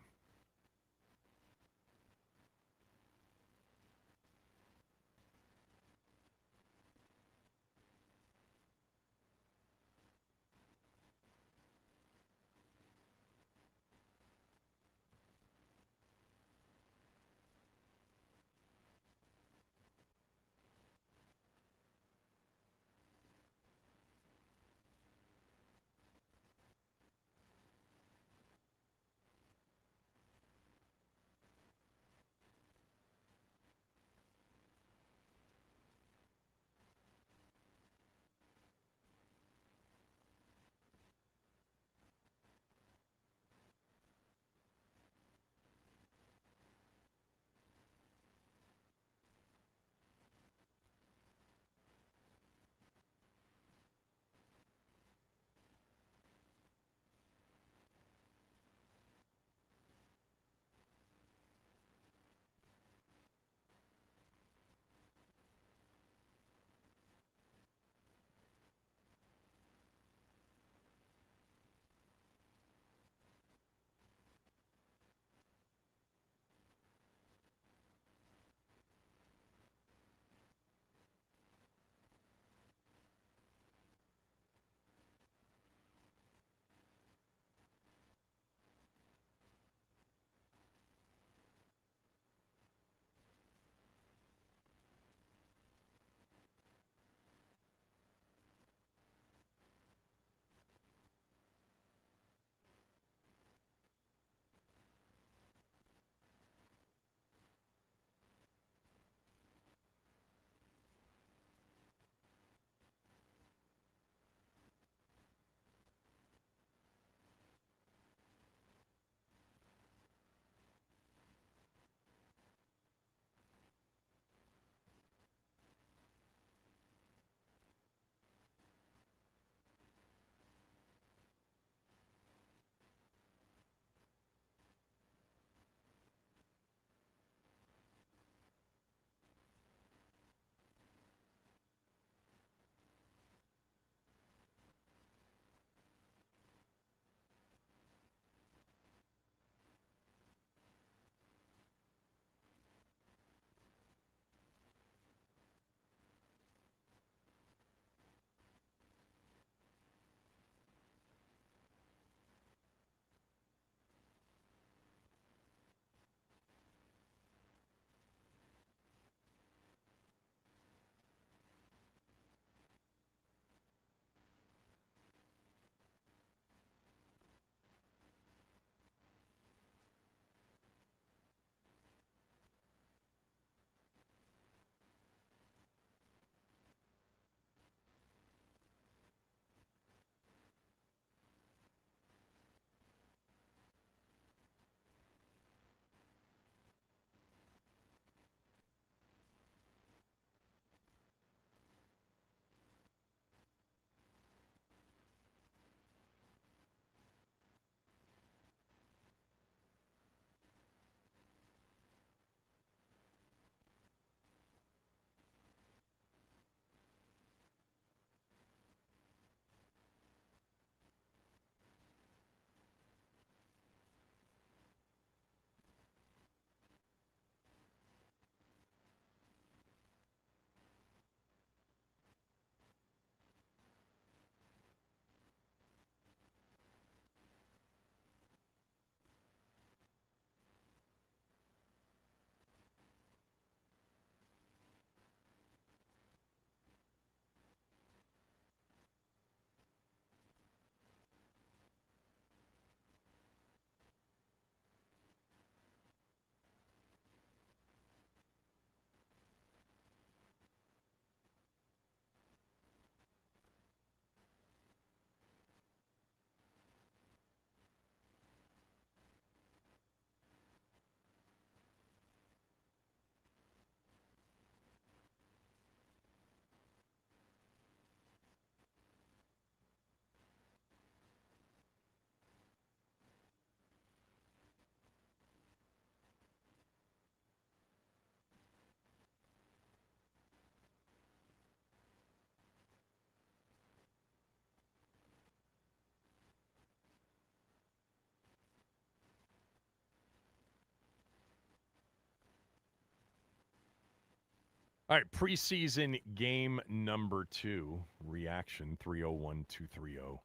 S3: All right, preseason game number 2, reaction 301-230-0980.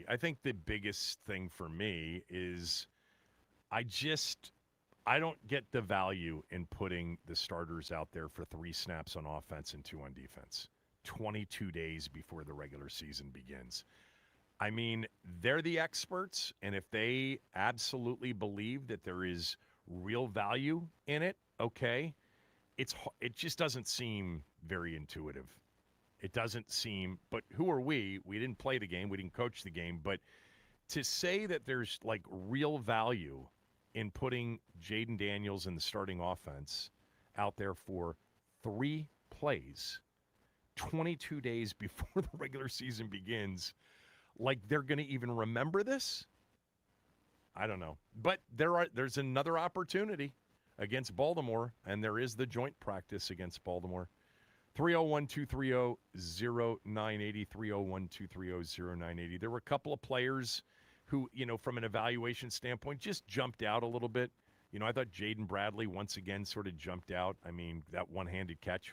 S3: I think the biggest thing for me is I don't get the value in putting the starters out there for 3 snaps on offense and 2 on defense 22 days before the regular season begins. I mean, they're the experts, and if they absolutely believe that there is real value in it, okay. It just doesn't seem very intuitive. It doesn't seem, but who are we? We didn't play the game. We didn't coach the game. But to say that there's like real value in putting Jaden Daniels in the starting offense out there for 3 plays 22 days before the regular season begins, like they're going to even remember this? I don't know. But there's another opportunity against Baltimore, and there is the joint practice against Baltimore. 301-230-0980, 301-230-0980. There were a couple of players who, from an evaluation standpoint, just jumped out a little bit. I thought Jaden Bradley once again sort of jumped out. I mean, that one-handed catch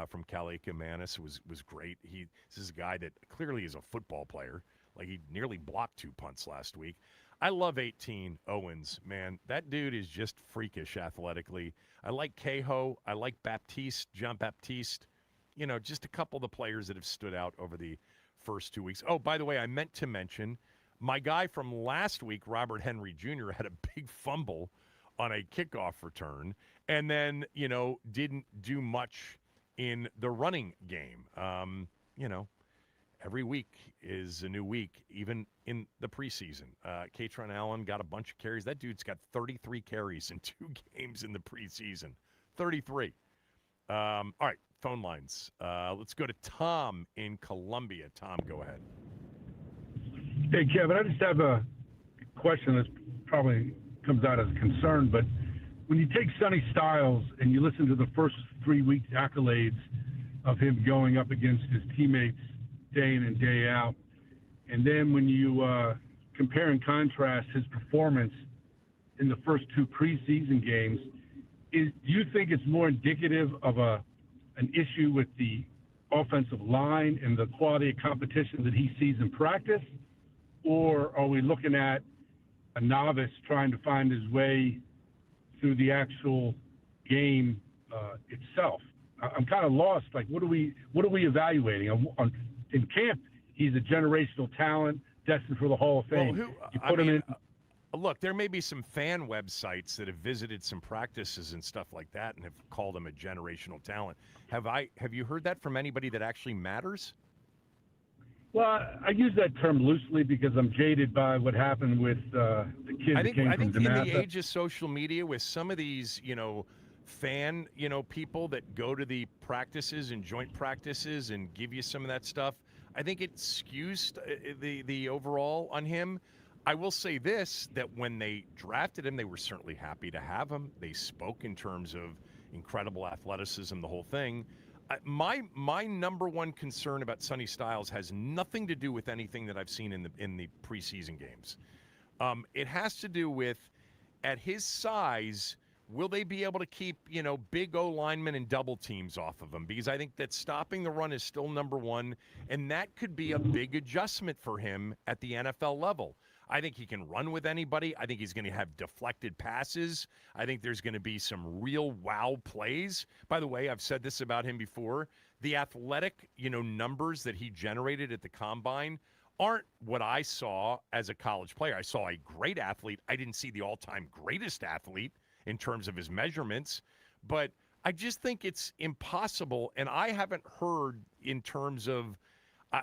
S3: from Kalika Manis was great. This is a guy that clearly is a football player. Like, he nearly blocked 2 punts last week. I love 18 Owens, man. That dude is just freakish athletically. I like Cahoe. I like Baptiste, Jean Baptiste. Just a couple of the players that have stood out over the first 2 weeks. Oh, by the way, I meant to mention my guy from last week, Robert Henry Jr., had a big fumble on a kickoff return and then, didn't do much in the running game. Every week is a new week, even in the preseason. Katron Allen got a bunch of carries. That dude's got 33 carries in 2 games in the preseason. 33. All right, phone lines. Let's go to Tom in Columbia. Tom, go ahead.
S8: Hey, Kevin, I just have a question that probably comes out as a concern, but when you take Sonny Styles and you listen to the first 3 weeks accolades of him going up against his teammates day in and day out, and then when you compare and contrast his performance in the first 2 preseason games, do you think it's more indicative of an issue with the offensive line and the quality of competition that he sees in practice, or are we looking at a novice trying to find his way through the actual game itself? I'm kind of lost. Like, what are we evaluating? In camp, he's a generational talent destined for the Hall of Fame.
S3: Look, there may be some fan websites that have visited some practices and stuff like that and have called him a generational talent. Have you heard that from anybody that actually matters?
S8: Well, I use that term loosely because I'm jaded by what happened with the kid that came from
S3: in
S8: DeMatha.
S3: the age of social media, with some of these, fan, people that go to the practices and joint practices and give you some of that stuff, I think it skews the overall on him. I will say this, that when they drafted him, they were certainly happy to have him. They spoke in terms of incredible athleticism, the whole thing. My number one concern about Sonny Styles has nothing to do with anything that I've seen in the preseason games. It has to do with, at his size, will they be able to keep, big O linemen and double teams off of him? Because I think that stopping the run is still number one, and that could be a big adjustment for him at the NFL level. I think he can run with anybody. I think he's going to have deflected passes. I think there's going to be some real wow plays. By the way, I've said this about him before. The athletic, numbers that he generated at the combine aren't what I saw as a college player. I saw a great athlete. I didn't see the all-time greatest athlete in terms of his measurements, but I just think it's impossible. And I haven't heard in terms of,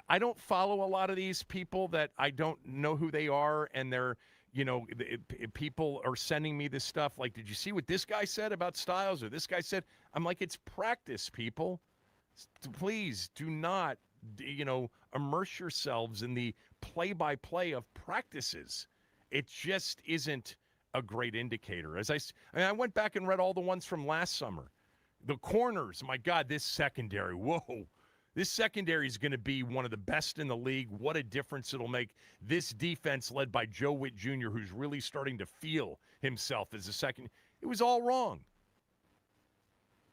S3: I don't follow a lot of these people that I don't know who they are, and they're, people are sending me this stuff like, did you see what this guy said about Styles, or this guy said? I'm like, it's practice, people. Please do not, immerse yourselves in the play-by-play of practices. It just isn't a great indicator. I went back and read all the ones from last summer. The corners, my God, this secondary, whoa. This secondary is going to be one of the best in the league. What a difference it'll make. This defense led by Joe Witt Jr., who's really starting to feel himself as a second. It was all wrong.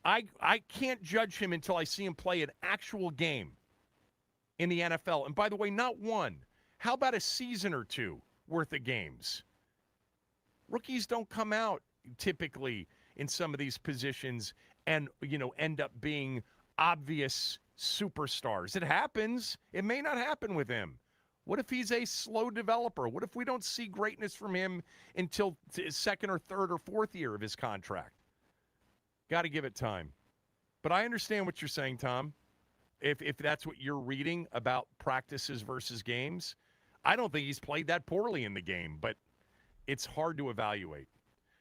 S3: I can't judge him until I see him play an actual game in the NFL. And by the way, not one. How about a season or two worth of games? Rookies don't come out typically in some of these positions and, end up being obvious superstars. It happens. It may not happen with him. What if he's a slow developer? What if we don't see greatness from him until his second or third or fourth year of his contract? Got to give it time. But I understand what you're saying, Tom. If that's what you're reading about practices versus games, I don't think he's played that poorly in the game, but it's hard to evaluate.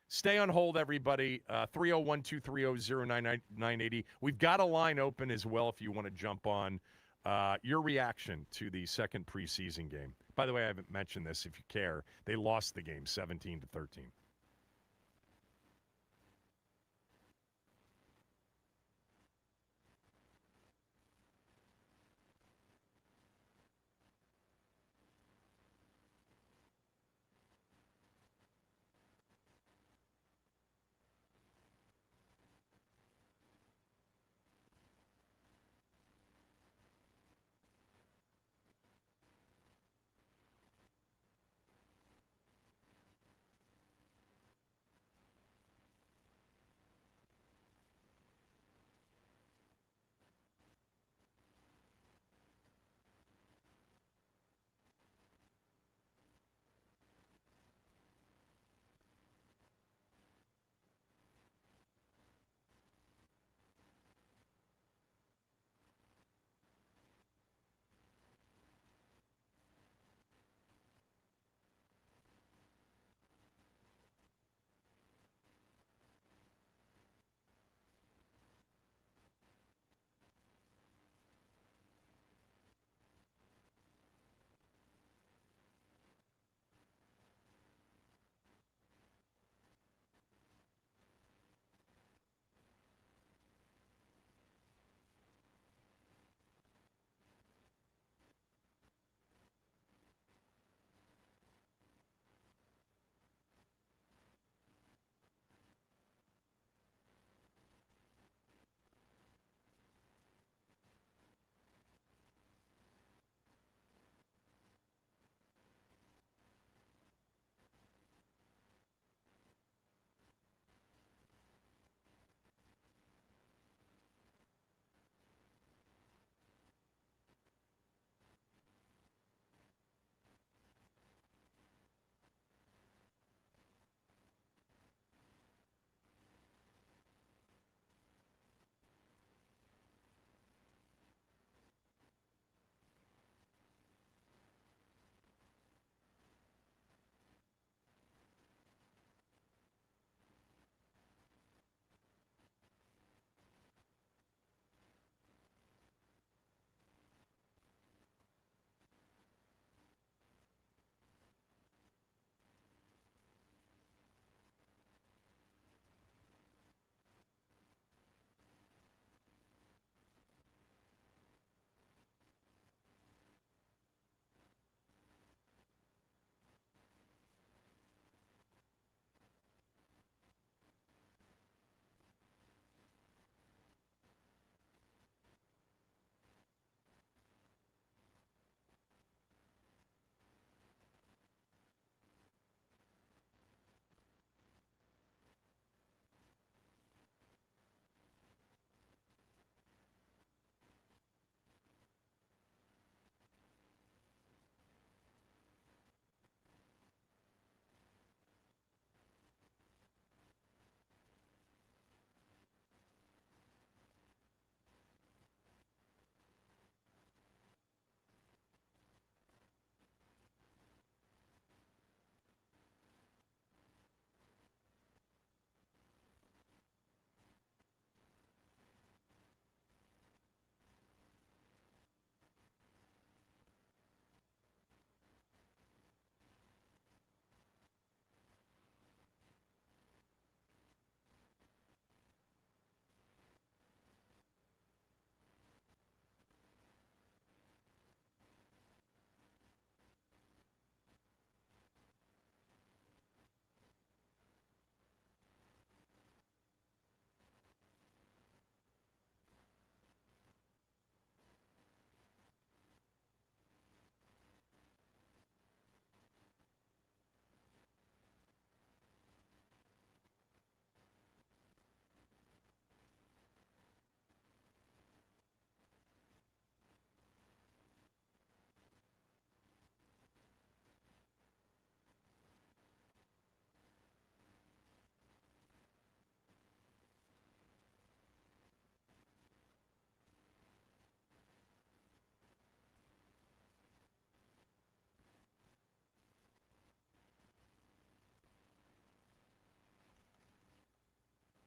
S3: Stay on hold, everybody. 301-230-0980. We've got a line open as well if you want to jump on. Your reaction to the second preseason game. By the way, I haven't mentioned this if you care. They lost the game 17-13.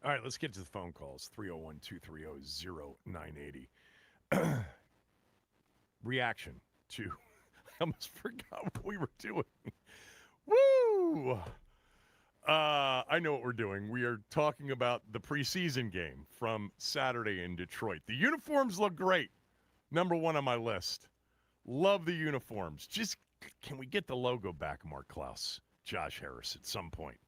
S3: All right, let's get to the phone calls. 301-230-0980. Reaction to, I almost forgot what we were doing. Woo! I know what we're doing. We are talking about the preseason game from Saturday in Detroit. The uniforms look great. Number one on my list. Love the uniforms. Just, can we get the logo back, Mark Klaus, Josh Harris, at some point?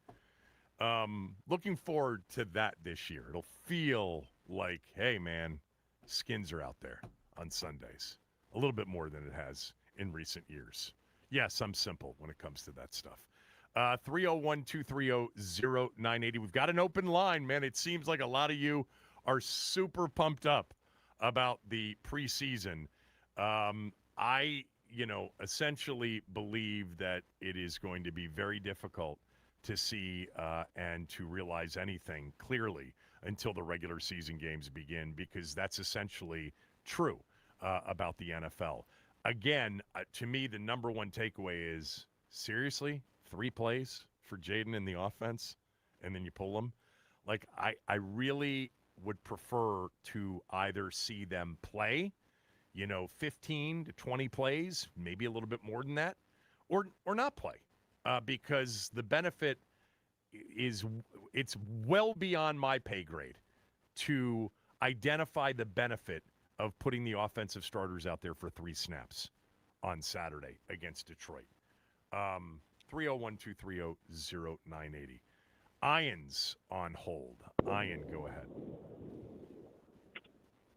S3: Looking forward to that this year. It'll feel like, hey, man, skins are out there on Sundays. A little bit more than it has in recent years. Yes, I'm simple when it comes to that stuff. 301-230-0980. We've got an open line, man. It seems like a lot of you are super pumped up about the preseason. I essentially believe that it is going to be very difficult to see and to realize anything clearly until the regular season games begin, because that's essentially true about the NFL. Again, to me, the number one takeaway is, seriously, 3 plays for Jaden in the offense, and then you pull them? Like, I really would prefer to either see them play, 15 to 20 plays, maybe a little bit more than that, or not play. Because the benefit is, it's well beyond my pay grade to identify the benefit of putting the offensive starters out there for 3 snaps on Saturday against Detroit. 301-230-0980. Ian's on hold. Ian, go ahead.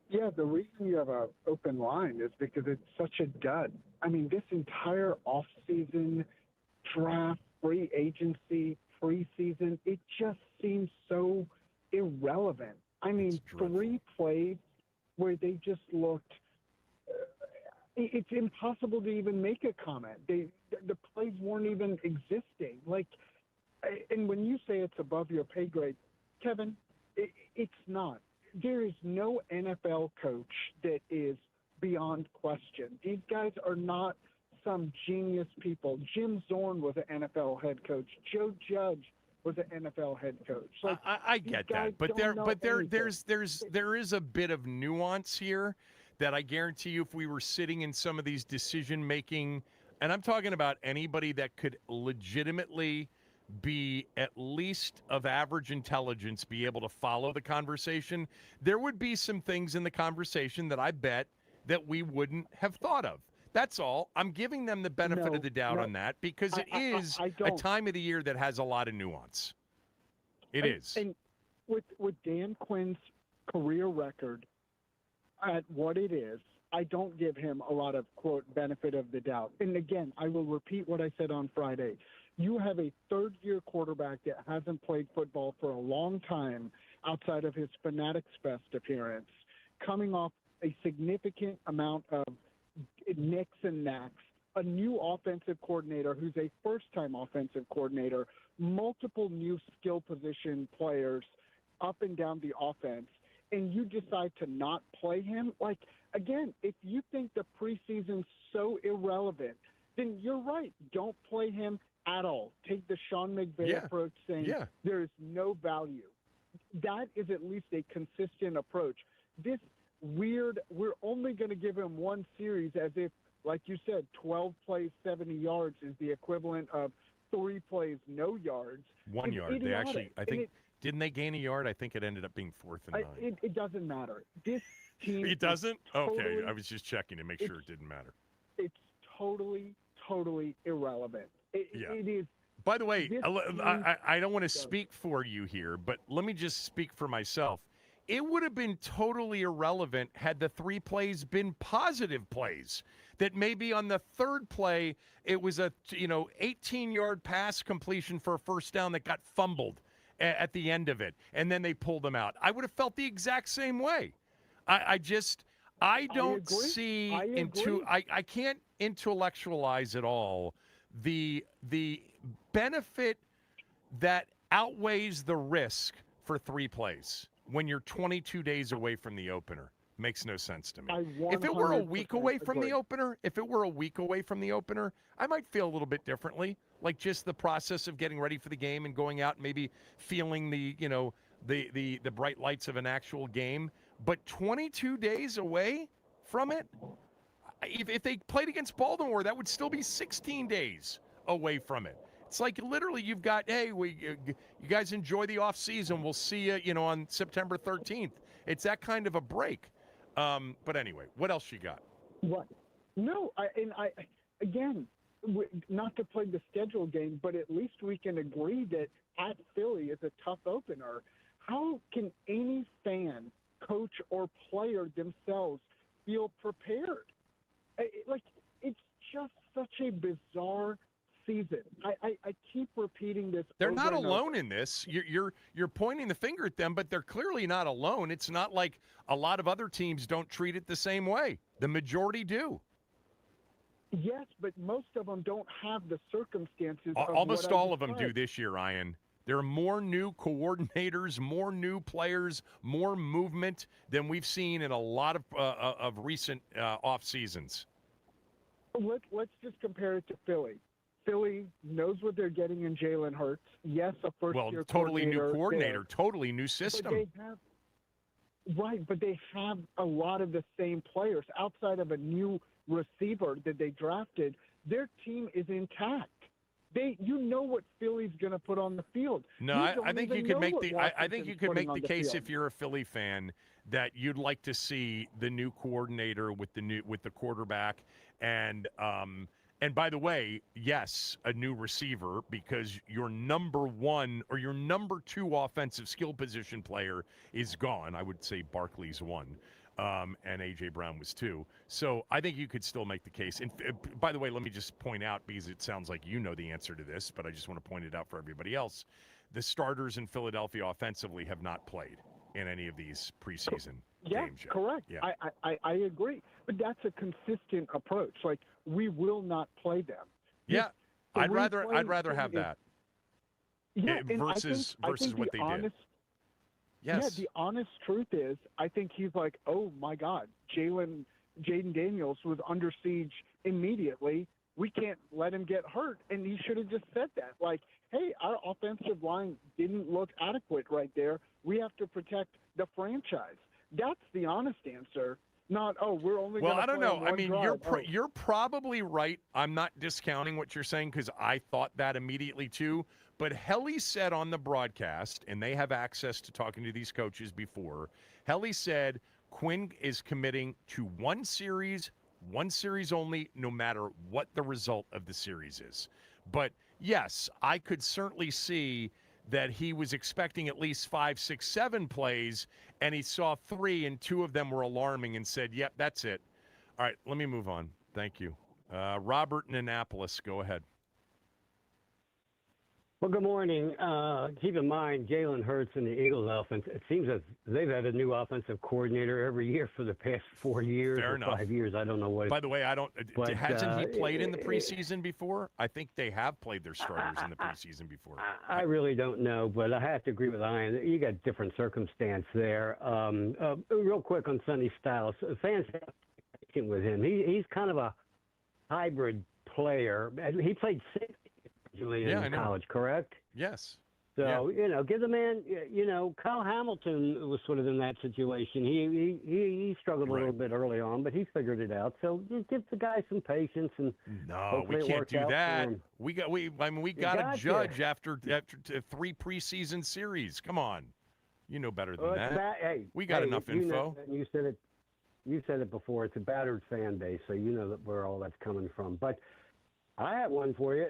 S9: Yeah, the reason you have an open line is because it's such a dud. I mean, this entire offseason, draft, free agency, preseason, it just seems so irrelevant. I mean, 3 plays where they just looked it's impossible to even make a comment. The plays weren't even existing. And when you say it's above your pay grade, Kevin, it's not. There is no NFL coach that is beyond question. These guys are not some genius people. Jim Zorn was an NFL head coach. Joe Judge was an NFL head coach.
S3: I get that, but there is a bit of nuance here that I guarantee you, if we were sitting in some of these decision making, and I'm talking about anybody that could legitimately be at least of average intelligence, be able to follow the conversation, there would be some things in the conversation that I bet that we wouldn't have thought of. That's all. I'm giving them the benefit of the doubt on that, because it is a time of the year that has a lot of nuance. It is.
S9: And with Dan Quinn's career record at what it is, I don't give him a lot of, quote, benefit of the doubt. And again, I will repeat what I said on Friday. You have a third-year quarterback that hasn't played football for a long time outside of his Fanatics Fest appearance, coming off a significant amount of nicks and knacks, a new offensive coordinator who's a first-time offensive coordinator, multiple new skill position players up and down the offense, and you decide to not play him. Again, if you think the preseason's so irrelevant, then you're right. Don't play him at all. Take the Sean McVay approach, saying there is no value. That is at least a consistent approach. This weird, we're only going to give him one series, as if, like you said, 12 plays, 70 yards is the equivalent of 3 plays, no yards.
S3: 1 yard.
S9: Idiotic.
S3: They actually, I think, didn't they gain a yard? I think it ended up being 4th and 9.
S9: It doesn't matter. This team.
S3: It doesn't?
S9: Totally,
S3: okay. I was just checking to make sure it didn't matter.
S9: It's totally irrelevant. It is.
S3: By the way, I don't want to speak for you here, but let me just speak for myself. It would have been totally irrelevant had the 3 plays been positive plays. That maybe on the 3rd play, it was a 18-yard pass completion for a first down that got fumbled at the end of it, and then they pulled them out. I would have felt the exact same way. I can't intellectualize at all the benefit that outweighs the risk for 3 plays when you're 22 days away from the opener. Makes no sense to me. If it were a week away from the opener, I might feel a little bit differently. Like just the process of getting ready for the game and going out and maybe feeling the the bright lights of an actual game, but 22 days away from it. If they played against Baltimore, that would still be 16 days away from it. It's like literally you've got, hey, you guys enjoy the off season. We'll see you, on September 13th. It's that kind of a break. But anyway, what else you got?
S9: What? No, again, not to play the schedule game, but at least we can agree that at Philly is a tough opener. How can any fan, coach, or player themselves feel prepared? It's just such a bizarre season. I keep repeating this.
S3: They're not alone in this. You're pointing the finger at them, but they're clearly not alone. It's not like a lot of other teams don't treat it the same way. The majority do.
S9: Yes, but most of them don't have the circumstances.
S3: Almost all of them do this year, Ian. There are more new coordinators, more new players, more movement than we've seen in a lot of recent off seasons.
S9: Let's just compare it to Philly. Philly knows what they're getting in Jalen Hurts. Yes, a first-year
S3: totally new coordinator, totally new system.
S9: But they have a lot of the same players. Outside of a new receiver that they drafted, their team is intact. You know what Philly's going to put on the field.
S3: No, I think you could make I think you could make the case if you're a Philly fan that you'd like to see the new coordinator with the quarterback and by the way, yes, a new receiver, because your number one or your number two offensive skill position player is gone. I would say Barkley's one. And A.J. Brown was two. So I think you could still make the case. And by the way, let me just point out, because it sounds like you know the answer to this, but I just want to point it out for everybody else. The starters in Philadelphia offensively have not played in any of these preseason games yet.
S9: Correct.
S3: Yeah,
S9: I agree. But that's a consistent approach. Like, we will not play them.
S3: Yeah, I'd rather have that.
S9: Yeah,
S3: versus what they did. Yes.
S9: Yeah, the honest truth is, I think he's like, oh, my God, Jaden Daniels was under siege immediately. We can't let him get hurt. And he should have just said that. Like, hey, our offensive line didn't look adequate right there. We have to protect the franchise. That's the honest answer. Not, we're only going to play. Well, I don't know.
S3: I mean, you're probably right. I'm not discounting what you're saying because I thought that immediately too. But Helly said on the broadcast, and they have access to talking to these coaches before, Helly said Quinn is committing to one series only, no matter what the result of the series is. But, yes, I could certainly see that he was expecting at least 5, 6, 7 plays, and he saw 3, and 2 of them were alarming and said, yep, that's it. All right, let me move on. Thank you. Robert in Annapolis, go ahead.
S10: Well, good morning. Keep in mind, Jalen Hurts and the Eagles offense, it seems that they've had a new offensive coordinator every year for the past 4 years or 5 years. I don't know what.
S3: By the way, hasn't he played in the preseason before? I think they have played their starters in the preseason before.
S10: I really don't know, but I have to agree with Ian. You got different circumstance there. Real quick on Sonny Styles. Fans have been with him. He's kind of a hybrid player. He played 6 in college, correct?
S3: Yes.
S10: So, give the man, Kyle Hamilton was sort of in that situation. He struggled a little bit early on, but he figured it out. So just give the guy some patience and
S3: no, we can't do that. We got to judge after 3 preseason series. Come on. You know better than that. We got enough info.
S10: You said it before. It's a battered fan base, so you know where all that's coming from. But I have one for you.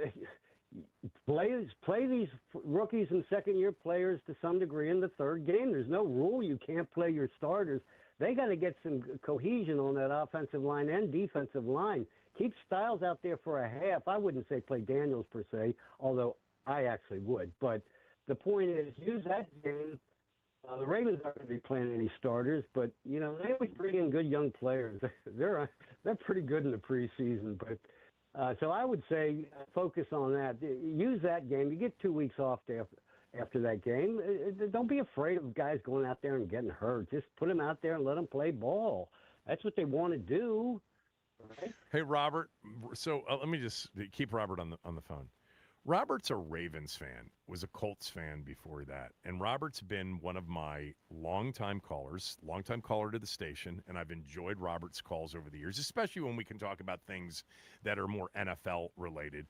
S10: Play these rookies and second-year players to some degree in the third game. There's no rule you can't play your starters. They got to get some cohesion on that offensive line and defensive line. Keep Styles out there for a half. I wouldn't say play Daniels per se, although I actually would. But the point is, use that game. The Ravens aren't going to be playing any starters, but, they always bring in good young players. They're pretty good in the preseason, but so I would say focus on that. Use that game. You get 2 weeks off after that game. Don't be afraid of guys going out there and getting hurt. Just put them out there and let them play ball. That's what they want to do. Right?
S3: Hey, Robert. So let me just keep Robert on the phone. Robert's a Ravens fan, was a Colts fan before that. And Robert's been one of my longtime caller to the station, and I've enjoyed Robert's calls over the years, especially when we can talk about things that are more NFL related.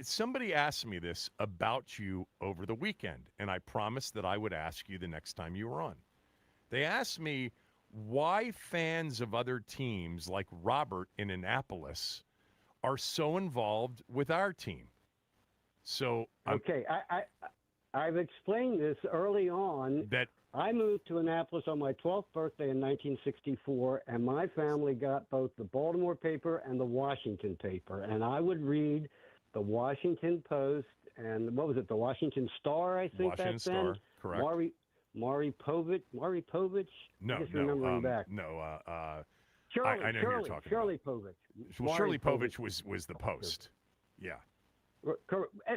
S3: Somebody asked me this about you over the weekend, and I promised that I would ask you the next time you were on. They asked me why fans of other teams like Robert in Annapolis are so involved with our team. So
S10: okay, I've explained this early on.
S3: That
S10: I moved to Annapolis on my 12th birthday in 1964, and my family got both the Baltimore paper and the Washington paper. And I would read the Washington Post and what was it, the Washington Star, I think
S3: Washington
S10: back
S3: Star,
S10: then.
S3: correct.
S10: Maury Povich?
S3: No,
S10: just remembering back.
S3: I know who you're talking
S10: Shirley
S3: about.
S10: Povich.
S3: Well, Shirley Povich was the Post. Yeah.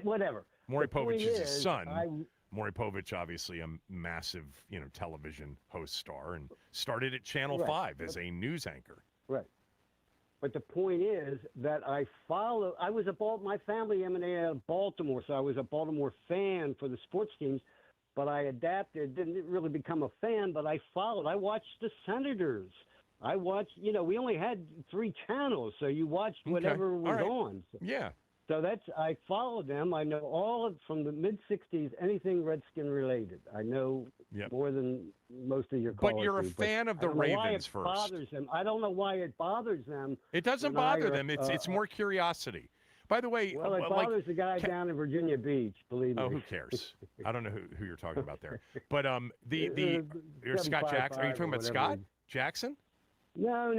S10: Whatever.
S3: Maury Povich is his son.
S10: I
S3: Maury Povich, obviously a massive, television host star, and started at Channel 5 as a news anchor.
S10: Right. But the point is that my family emanated out of Baltimore, so I was a Baltimore fan for the sports teams, but I adapted, didn't really become a fan, but I followed. I watched the Senators. I watched, we only had 3 channels, so you watched whatever was on. So,
S3: yeah.
S10: So I followed them. I know from the mid-'60s, anything Redskin related. I know more than most of your callers.
S3: But you're a fan of the Ravens first.
S10: Bothers them. I don't know why it bothers them.
S3: It doesn't bother them. It's more curiosity. By the way,
S10: well, it bothers the guy down in Virginia Beach. Believe me.
S3: Oh, who cares? I don't know who you're talking about there. But you're Scott Jackson. Are you talking about Scott Jackson?
S10: No.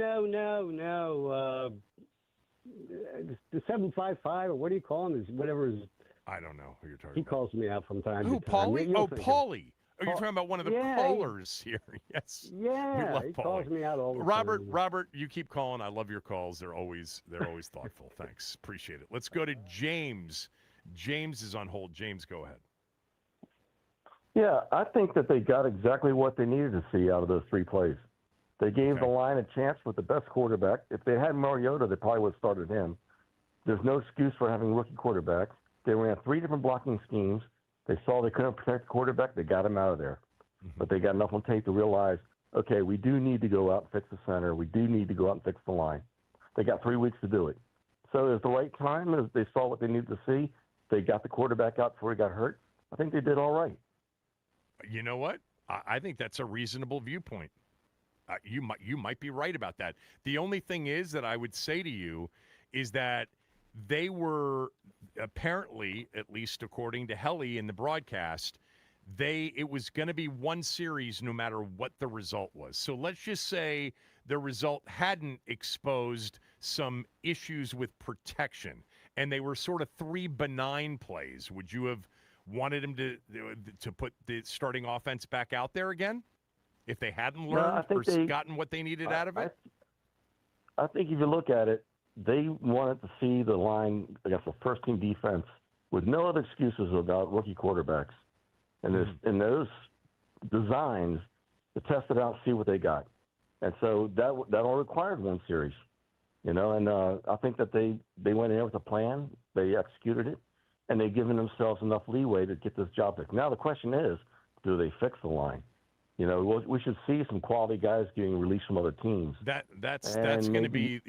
S10: The 755, or what do you call him? Is whatever is.
S3: I don't know who you're talking about.
S10: He calls me out from time to time.
S3: Paulie? Oh, Paulie. Oh, you're talking about one of the callers here. Yes.
S10: Yeah, he calls me out all the
S3: time.
S10: time.
S3: Robert, you keep calling. I love your calls. They're always thoughtful. Thanks. Appreciate it. Let's go to James. James is on hold. James, go ahead.
S11: Yeah, I think that they got exactly what they needed to see out of those 3 plays. They gave the line a chance with the best quarterback. If they had Mariota, they probably would have started him. There's no excuse for having rookie quarterbacks. They ran 3 different blocking schemes. They saw they couldn't protect the quarterback. They got him out of there. Mm-hmm. But they got enough on tape to realize, okay, we do need to go out and fix the center. We do need to go out and fix the line. They got 3 weeks to do it. So it was the right time. As they saw what they needed to see. They got the quarterback out before he got hurt. I think they did all right.
S3: You know what? I think that's a reasonable viewpoint. You might be right about that. The only thing is that I would say to you is that they were apparently, at least according to Helly in the broadcast, it was going to be one series no matter what the result was. So let's just say the result hadn't exposed some issues with protection, and they were sort of 3 benign plays. Would you have wanted him to put the starting offense back out there again? If they hadn't learned gotten what they needed out of it?
S11: I think if you look at it, they wanted to see the line against the first-team defense with no other excuses about rookie quarterbacks. And in those designs, to test it out, see what they got. And so that all required one series. And I think that they went in there with a plan, they executed it, and they've given themselves enough leeway to get this job fixed. Now the question is, do they fix the line? We should see some quality guys getting released from other teams.
S3: That's going to be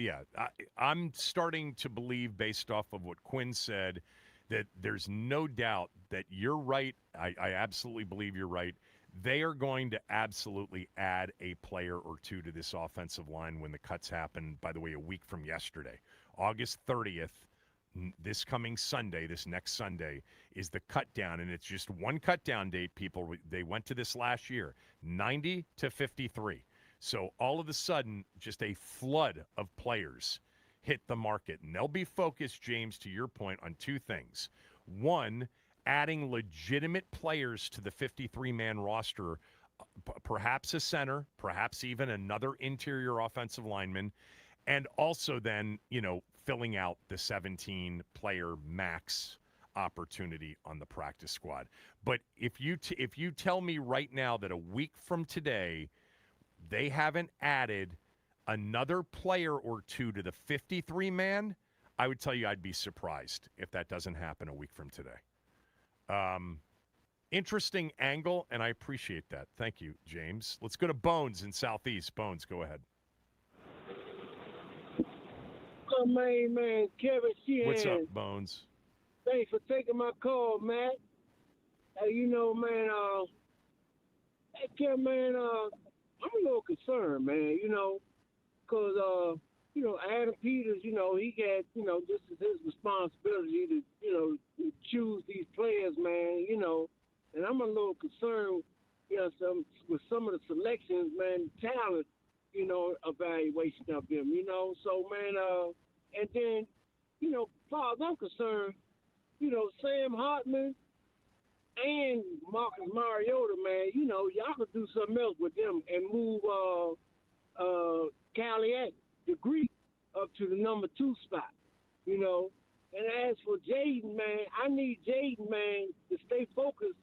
S3: I'm starting to believe, based off of what Quinn said, that there's no doubt that you're right. I absolutely believe you're right. They are going to absolutely add a player or 2 to this offensive line when the cuts happen. By the way, a week from yesterday, August 30th. This coming Sunday, this next Sunday, is the cut down, and it's just one cut down date, people. They went to this last year, 90 to 53. So all of a sudden, just a flood of players hit the market, and they'll be focused, James, to your point, on 2 things. One, adding legitimate players to the 53-man roster, perhaps a center, perhaps even another interior offensive lineman, and also then, filling out the 17-player max opportunity on the practice squad. But if you tell me right now that a week from today they haven't added another player or 2 to the 53-man, I would tell you I'd be surprised if that doesn't happen a week from today. Interesting angle, and I appreciate that. Thank you, James. Let's go to Bones in Southeast. Bones, go ahead.
S12: Oh, man, Kevin Sheehan.
S3: What's up, Bones?
S12: Thanks for taking my call, Matt. You know, man, hey, Kevin, man, I'm a little concerned, man, you know, because, you know, Adam Peters, you know, he got, you know, this is his responsibility to, you know, choose these players, man, you know, and I'm a little concerned, you know, with some of the selections, man, talent, you know, evaluation of them, you know. So, man, and then, you know, as far as I'm concerned, you know, Sam Hartman and Marcus Mariota, man, you know, y'all could do something else with them and move Caliat, the Greek, up to the number 2 spot, you know. And as for Jaden, man, I need Jaden, man, to stay focused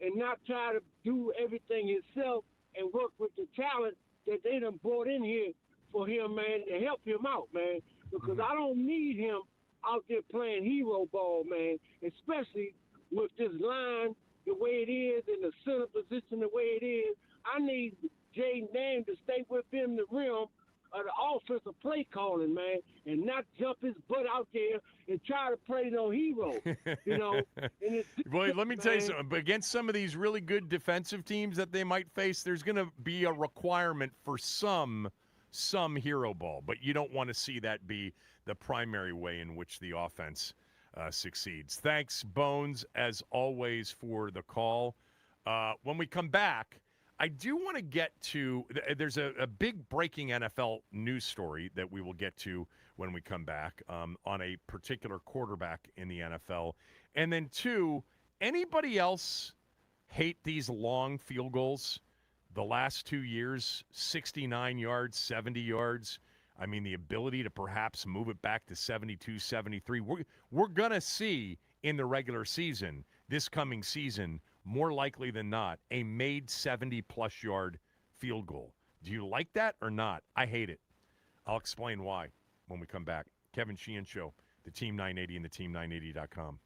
S12: and not try to do everything himself and work with the talent that they done brought in here for him, man, to help him out, man. Because I don't need him out there playing hero ball, man, especially with this line the way it is and the center position the way it is. I need Jaden Daniels to stay within the realm of the offensive play calling, man, and not jump his butt out there and try to play no hero, you know. And
S3: Boy, let me tell you something. But against some of these really good defensive teams that they might face, there's going to be a requirement for some hero ball. But you don't want to see that be the primary way in which the offense succeeds. Thanks, Bones, as always, for the call. When we come back, I do want to get to there's a big breaking NFL news story that we will get to when we come back on a particular quarterback in the NFL. And then, two, anybody else hate these long field goals? The last 2 years, 69 yards, 70 yards. I mean, the ability to perhaps move it back to 72, 73. We're going to see in the regular season, this coming season, more likely than not, a made 70-plus yard field goal. Do you like that or not? I hate it. I'll explain why when we come back. Kevin Sheehan Show, the Team 980 and the Team980.com.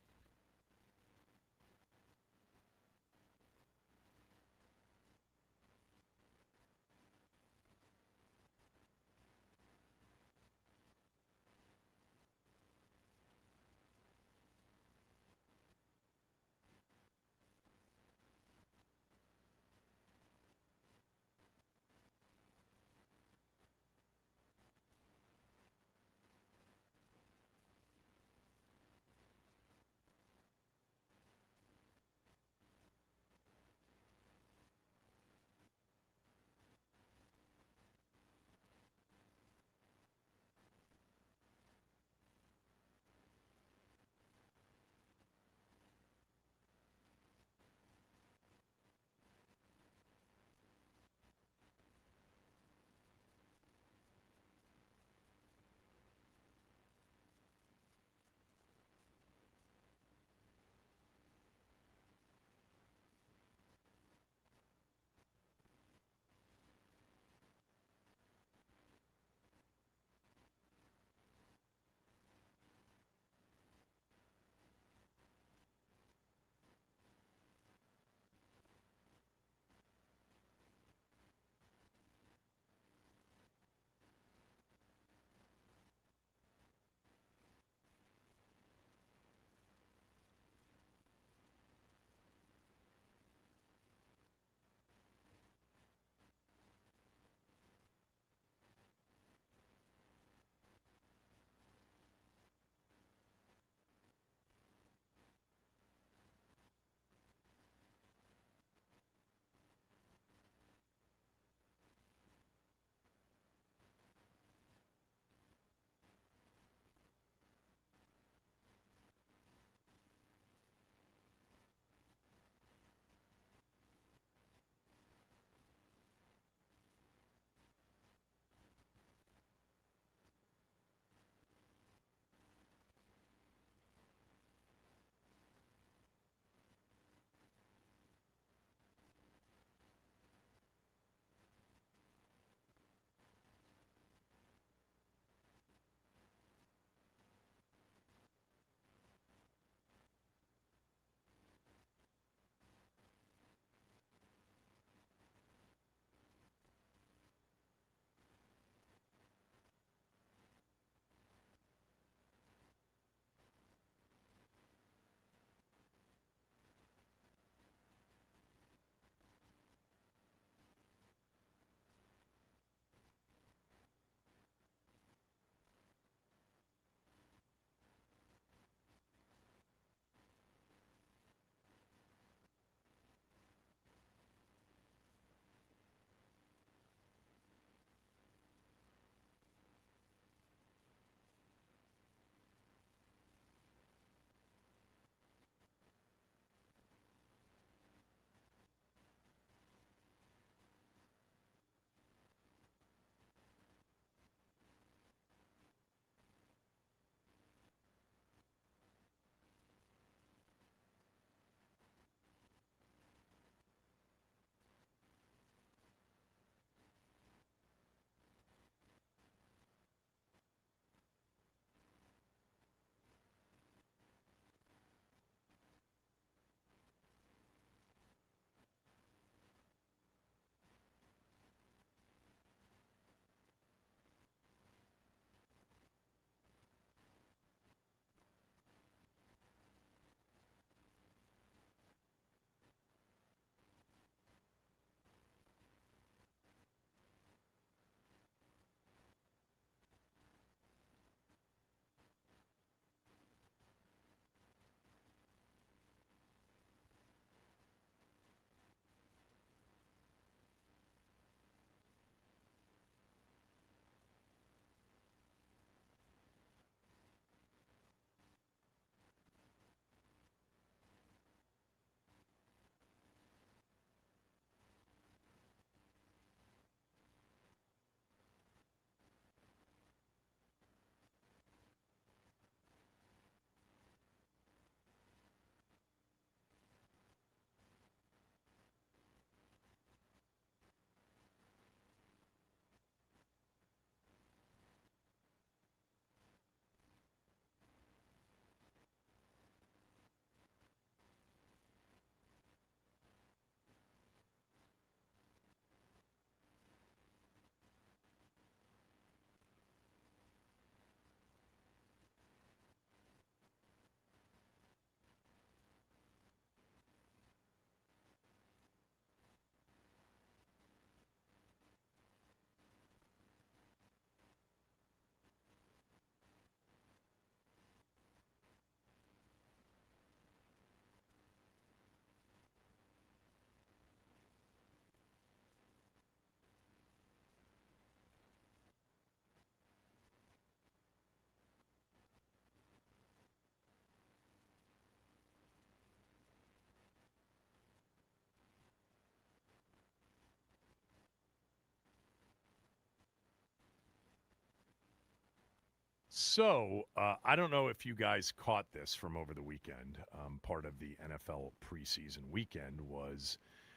S3: So, I don't know if you guys caught this from over the weekend. Part of the NFL preseason weekend was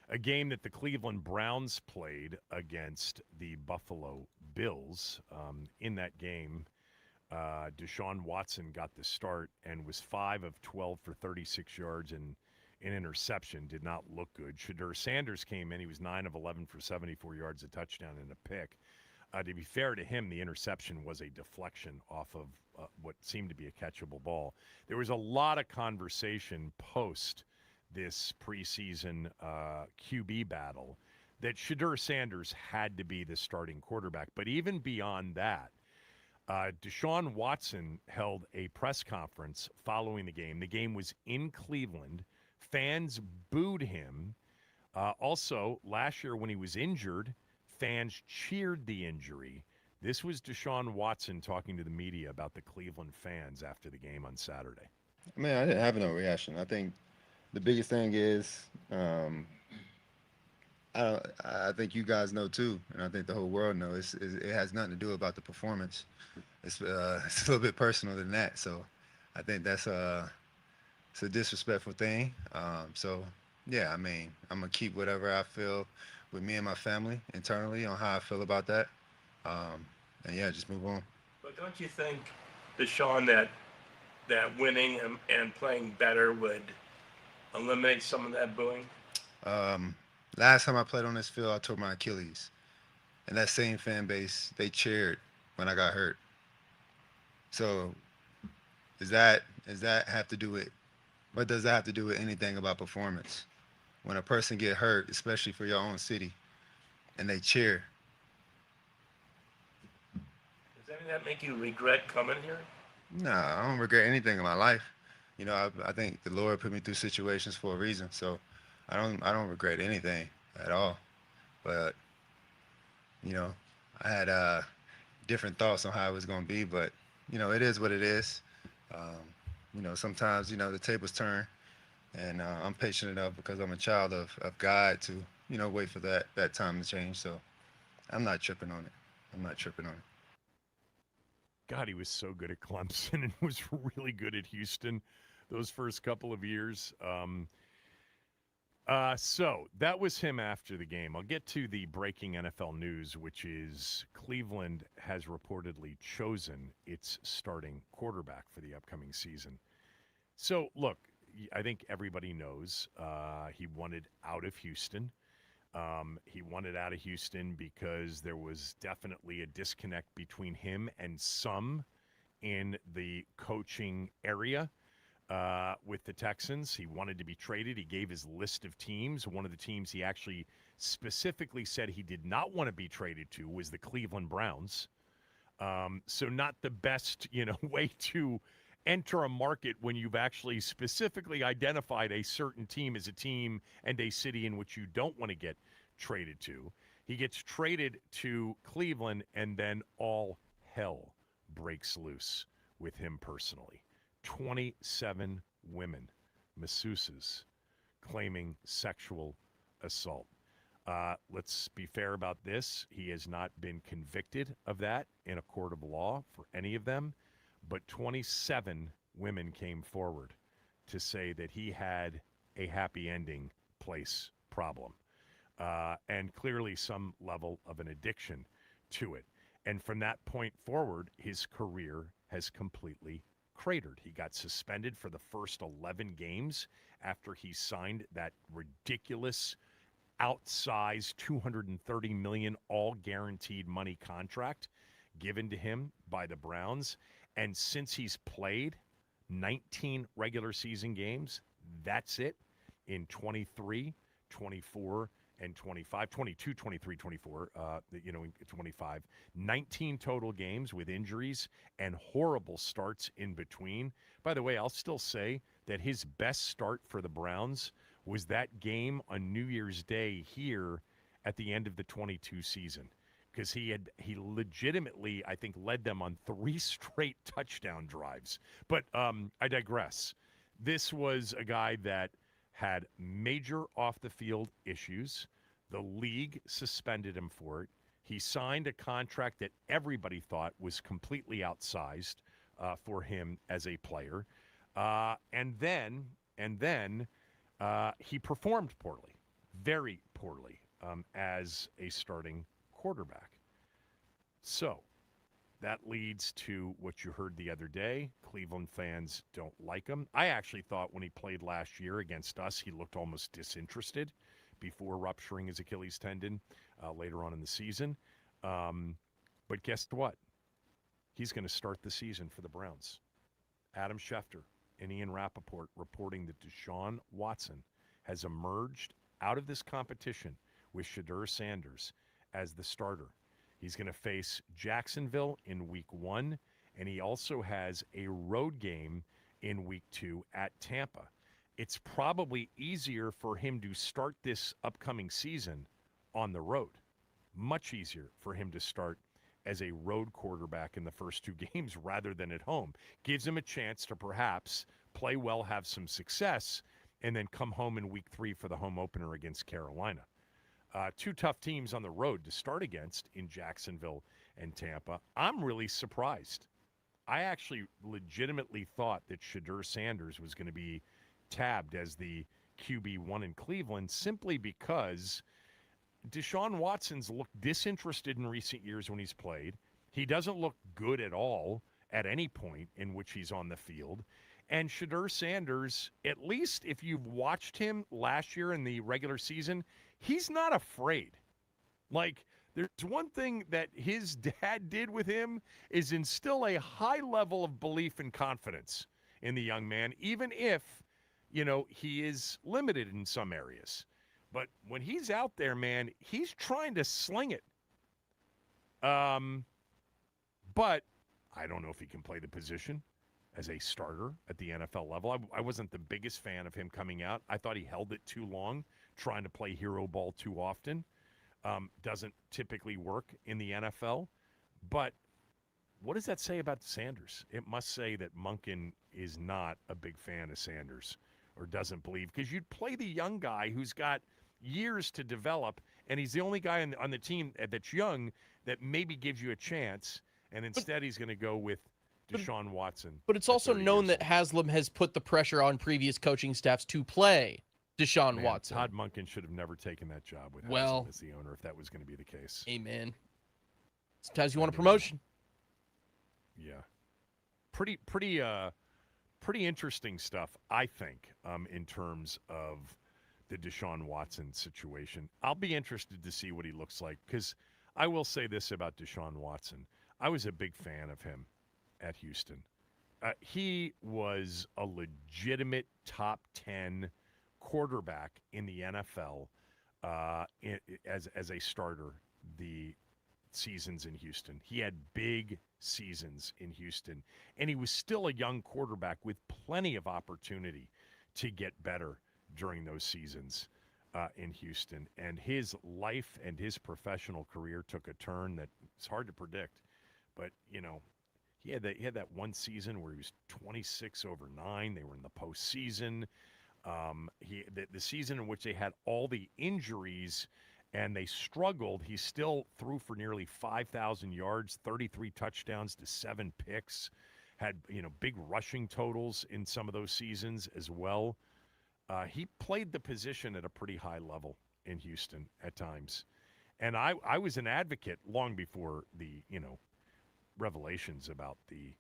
S3: a game that the Cleveland Browns played against the Buffalo Bills. In that game, Deshaun Watson got the start and was 5 of 12 for 36 yards and an interception. Did not look good. Shedeur Sanders came in. He was 9 of 11 for 74 yards, a touchdown, and a pick. To be fair to him, the interception was a deflection off of what seemed to be a catchable ball. There was a lot of conversation post this preseason QB battle that Shedeur Sanders had to be the starting quarterback. But even beyond that, Deshaun Watson held a press conference following the game. The game was in Cleveland. Fans booed him. Also, last year when he was injured, fans cheered the injury. This was Deshaun Watson talking to the media about the Cleveland fans after the game on Saturday.
S13: Man, I didn't have no reaction. I think the biggest thing is, I think you guys know too, and I think the whole world knows. It has nothing to do about the performance. It's a little bit personal than that. So, I think it's a disrespectful thing. So, yeah, I mean, I'm gonna keep whatever I feel with me and my family internally on how I feel about that. And yeah, just move on.
S14: But don't you think, Deshaun, that winning and playing better would eliminate some of that booing?
S13: Last time I played on this field, I tore my Achilles. And that same fan base, they cheered when I got hurt. So does that have to do with, what does that have to do with anything about performance? When a person get hurt, especially for your own city, and they cheer.
S14: Does any of that make you regret coming here?
S13: No, I don't regret anything in my life. You know, I think the Lord put me through situations for a reason, so I don't regret anything at all. But you know, I had different thoughts on how it was going to be, but you know, it is what it is. You know, sometimes the tables turn. And I'm patient enough because I'm a child of God to, wait for that time to change. So I'm not tripping on it.
S3: God, he was so good at Clemson and was really good at Houston those first couple of years. So that was him after the game. I'll get to the breaking NFL news, which is Cleveland has reportedly chosen its starting quarterback for the upcoming season. So, look, I think everybody knows he wanted out of Houston. He wanted out of Houston because there was definitely a disconnect between him and some in the coaching area with the Texans. He wanted to be traded. He gave his list of teams. One of the teams he actually specifically said he did not want to be traded to was the Cleveland Browns. So not the best, way to enter a market when you've actually specifically identified a certain team as a team and a city in which you don't want to get traded to. He gets traded to Cleveland, and then all hell breaks loose with him personally. 27 women, masseuses, claiming sexual assault. Let's be fair about this. He has not been convicted of that in a court of law for any of them. But 27 women came forward to say that he had a happy ending place problem and clearly some level of an addiction to it. And from that point forward, his career has completely cratered. He got suspended for the first 11 games after he signed that ridiculous outsized $230 million all guaranteed money contract given to him by the Browns. And since he's played 19 regular season games, that's it in 23, 24, and 25, 22, 23, 24, 25, 19 total games with injuries and horrible starts in between. By the way, I'll still say that his best start for the Browns was that game on New Year's Day here at the end of the 22 season. Because he legitimately, I think, led them on 3 straight touchdown drives. But I digress. This was a guy that had major off-the-field issues. The league suspended him for it. He signed a contract that everybody thought was completely outsized for him as a player. And then he performed poorly, very poorly, as a starting quarterback. So that leads to what you heard the other day. Cleveland fans don't like him. I actually thought when he played last year against us, he looked almost disinterested before rupturing his Achilles tendon later on in the season. But guess what? He's going to start the season for the Browns. Adam Schefter and Ian Rappaport reporting that Deshaun Watson has emerged out of this competition with Shedeur Sanders as the starter. He's going to face Jacksonville in week 1, and he also has a road game in week 2 at Tampa. It's probably easier for him to start this upcoming season on the road. Much easier for him to start as a road quarterback in the first 2 games rather than at home. Gives him a chance to perhaps play well, have some success, and then come home in week 3 for the home opener against Carolina. 2 tough teams on the road to start against in Jacksonville and Tampa. I'm really surprised. I actually legitimately thought that Shedeur Sanders was going to be tabbed as the QB1 in Cleveland simply because Deshaun Watson's looked disinterested in recent years when he's played. He doesn't look good at all at any point in which he's on the field. And Shedeur Sanders, at least if you've watched him last year in the regular season, he's not afraid. Like, there's one thing that his dad did with him is instill a high level of belief and confidence in the young man, even if, he is limited in some areas. But when he's out there, man, he's trying to sling it. But I don't know if he can play the position as a starter at the NFL level. I wasn't the biggest fan of him coming out. I thought he held it too long, trying to play hero ball too often. Doesn't typically work in the NFL. But what does that say about Sanders? It must say that Monken is not a big fan of Sanders or doesn't believe, because you'd play the young guy who's got years to develop, and he's the only guy on the team that's young that maybe gives you a chance, and instead he's going to go with Deshaun Watson.
S4: But it's also known that Haslam has put the pressure on previous coaching staffs to play Deshaun Watson.
S3: Todd Monken should have never taken that job with Haslam as the owner if that was going to be the case.
S4: Amen. Sometimes you want a promotion.
S3: Yeah. Pretty interesting stuff, I think, in terms of the Deshaun Watson situation. I'll be interested to see what he looks like, because I will say this about Deshaun Watson. I was a big fan of him at Houston. He was a legitimate top 10 quarterback in the NFL as a starter the seasons in Houston. He had big seasons in Houston, and he was still a young quarterback with plenty of opportunity to get better during those seasons in Houston. And his life and his professional career took a turn that it's hard to predict. But, he had that one season where he was 26/9. They were in the postseason. The season in which they had all the injuries and they struggled, he still threw for nearly 5,000 yards, 33 touchdowns to 7 picks, had, big rushing totals in some of those seasons as well. He played the position at a pretty high level in Houston at times. And I was an advocate long before the, revelations about the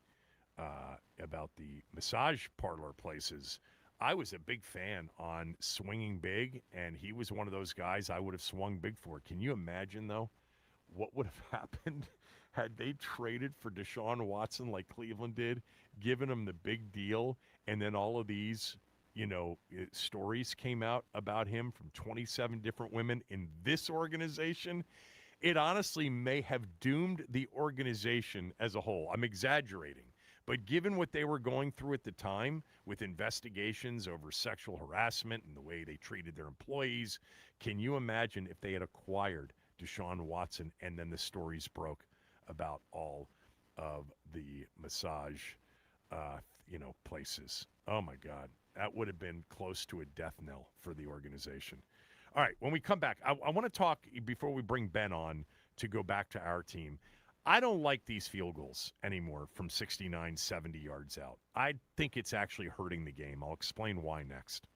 S3: massage parlor places. I was a big fan on swinging big, and he was one of those guys I would have swung big for. Can you imagine, though, what would have happened had they traded for Deshaun Watson like Cleveland did, given him the big deal, and then all of these, stories came out about him from 27 different women in this organization? It honestly may have doomed the organization as a whole. I'm exaggerating. But given what they were going through at the time with investigations over sexual harassment and the way they treated their employees, can you imagine if they had acquired Deshaun Watson and then the stories broke about all of the massage, places? Oh, my God. That would have been close to a death knell for the organization. All right, when we come back, I want to talk, before we bring Ben on, to go back to our team. I don't like these field goals anymore from 69, 70 yards out. I think it's actually hurting the game. I'll explain why next.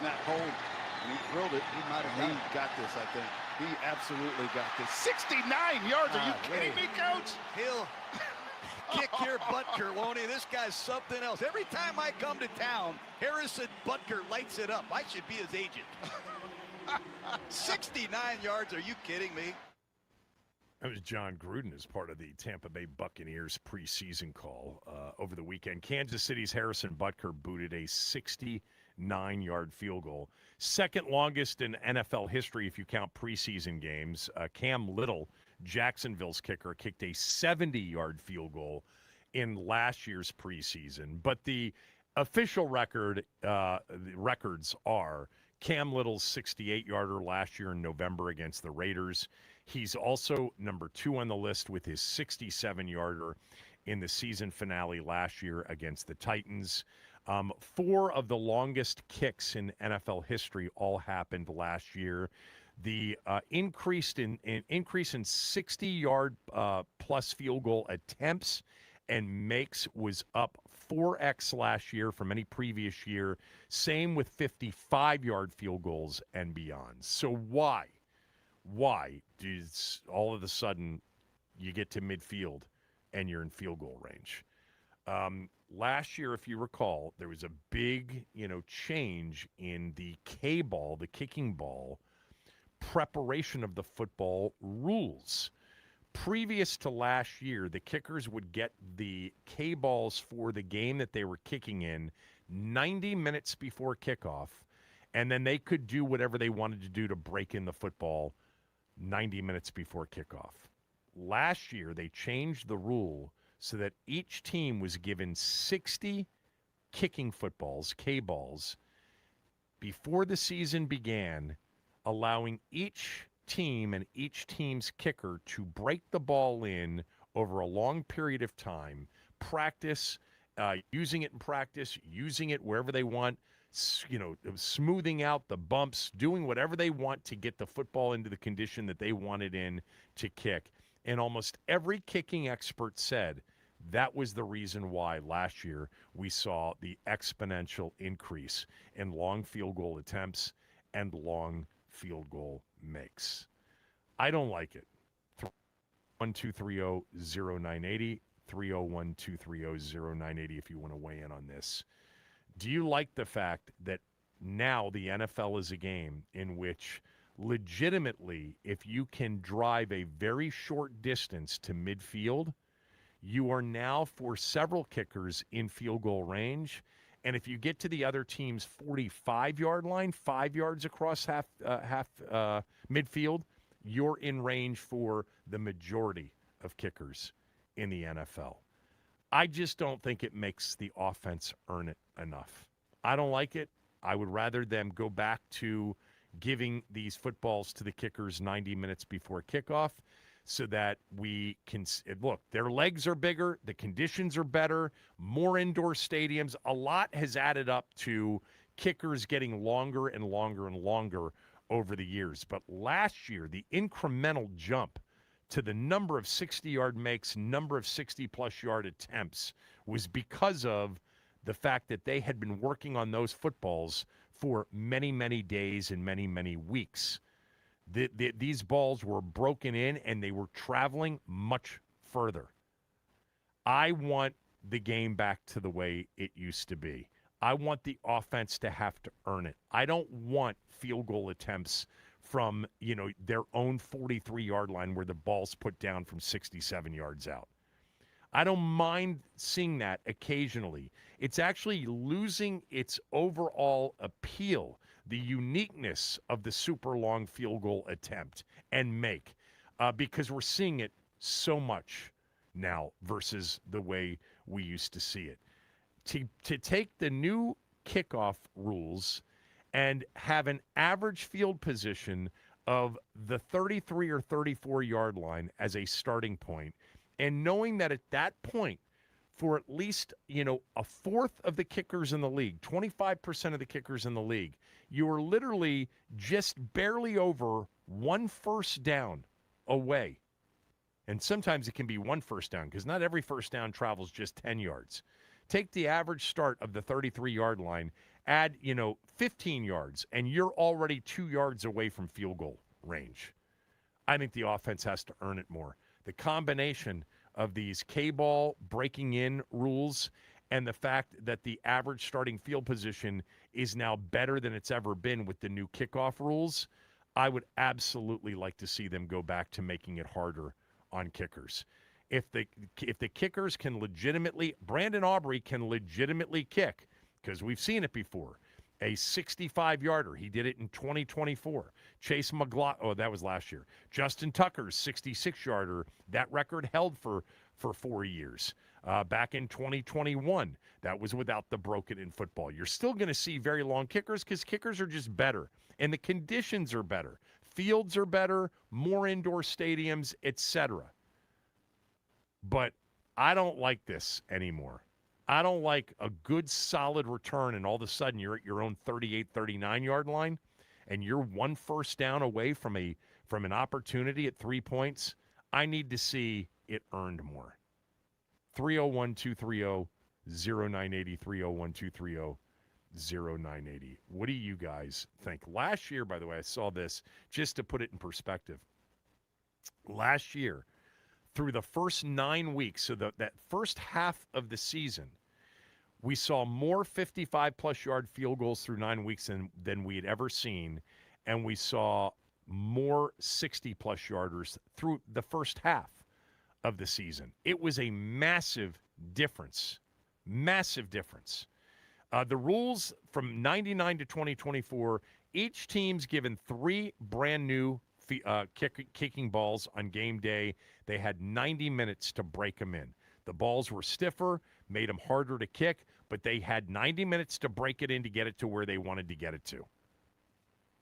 S1: It's not cold. And he drilled it. He might have got this, I think. He absolutely got this. 69 yards. Are you kidding me, Coach?
S2: He'll kick your Butker, won't he? This guy's something else. Every time I come to town, Harrison Butker lights it up. I should be his agent. 69 yards. Are you kidding me?
S3: That was John Gruden as part of the Tampa Bay Buccaneers preseason call over the weekend. Kansas City's Harrison Butker booted a 69-yard field goal. Second longest in NFL history if you count preseason games. Cam Little, Jacksonville's kicker, kicked a 70-yard field goal in last year's preseason. But the official records are Cam Little's 68-yarder last year in November against the Raiders. He's also number 2 on the list with his 67-yarder in the season finale last year against the Titans. 4 of the longest kicks in NFL history all happened last year. The increase in 60-yard plus field goal attempts and makes was up 4x last year from any previous year. Same with 55-yard field goals and beyond. So why does all of a sudden you get to midfield and you're in field goal range? Last year, if you recall, there was a big, change in the K-ball, the kicking ball, preparation of the football rules. Previous to last year, the kickers would get the K-balls for the game that they were kicking in 90 minutes before kickoff, and then they could do whatever they wanted to do to break in the football 90 minutes before kickoff. Last year, they changed the rule so that each team was given 60 kicking footballs, K-balls, before the season began, allowing each team and each team's kicker to break the ball in over a long period of time, practice, using it in practice, using it wherever they want, smoothing out the bumps, doing whatever they want to get the football into the condition that they wanted in to kick. And almost every kicking expert said that was the reason why last year we saw the exponential increase in long field goal attempts and long field goal makes. I don't like it. 301-230-0980, 301-230-0980 if you want to weigh in on this. Do you like the fact that now the NFL is a game in which legitimately, if you can drive a very short distance to midfield, you are now, for several kickers, in field goal range. And if you get to the other team's 45-yard line, 5 yards across half midfield, you're in range for the majority of kickers in the NFL. I just don't think it makes the offense earn it enough. I don't like it. I would rather them go back to giving these footballs to the kickers 90 minutes before kickoff so that we can look, their legs are bigger, the conditions are better, more indoor stadiums. A lot has added up to kickers getting longer and longer and longer over the years. But last year, the incremental jump to the number of 60-yard makes, number of 60-plus yard attempts was because of the fact that they had been working on those footballs for many, many days and many, many weeks. These balls were broken in, and they were traveling much further. I want the game back to the way it used to be. I want the offense to have to earn it. I don't want field goal attempts from, their own 43-yard line where the ball's put down from 67 yards out. I don't mind seeing that occasionally. It's actually losing its overall appeal, the uniqueness of the super long field goal attempt and make, because we're seeing it so much now versus the way we used to see it. To take the new kickoff rules and have an average field position of the 33 or 34-yard line as a starting point, and knowing that at that point, for at least, a fourth of the kickers in the league, 25% of the kickers in the league, you are literally just barely over one first down away. And sometimes it can be one first down because not every first down travels just 10 yards. Take the average start of the 33-yard line add, 15 yards, and you're already 2 yards away from field goal range. I think the offense has to earn it more. The combination of these K-ball breaking in rules and the fact that the average starting field position is now better than it's ever been with the new kickoff rules, I would absolutely like to see them go back to making it harder on kickers. If the kickers can legitimately, Brandon Aubrey can legitimately kick, because we've seen it before, a 65-yarder. He did it in 2024. Chase McLaughlin, that was last year. Justin Tucker's 66-yarder, that record held for 4 years. Back in 2021, that was without the broken in football. You're still going to see very long kickers because kickers are just better, and the conditions are better. Fields are better, more indoor stadiums, etc. But I don't like this anymore. I don't like a good, solid return, and all of a sudden you're at your own 38, 39-yard line, and you're 1 first down away from an opportunity at 3 points. I need to see it earned more. 301-230-0980, 301-230-0980. What do you guys think? Last year, by the way, I saw this just to put it in perspective. Last year, through the first 9 weeks, so that first half of the season, we saw more 55-plus yard field goals through 9 weeks than we had ever seen, and we saw more 60-plus yarders through the first half of the season. It was a massive difference. Massive difference. The rules from 99 to 2024, each team's given 3 brand new kicking balls on game day. They had 90 minutes to break them in. The balls were stiffer, made them harder to kick, but they had 90 minutes to break it in to get it to where they wanted to get it to.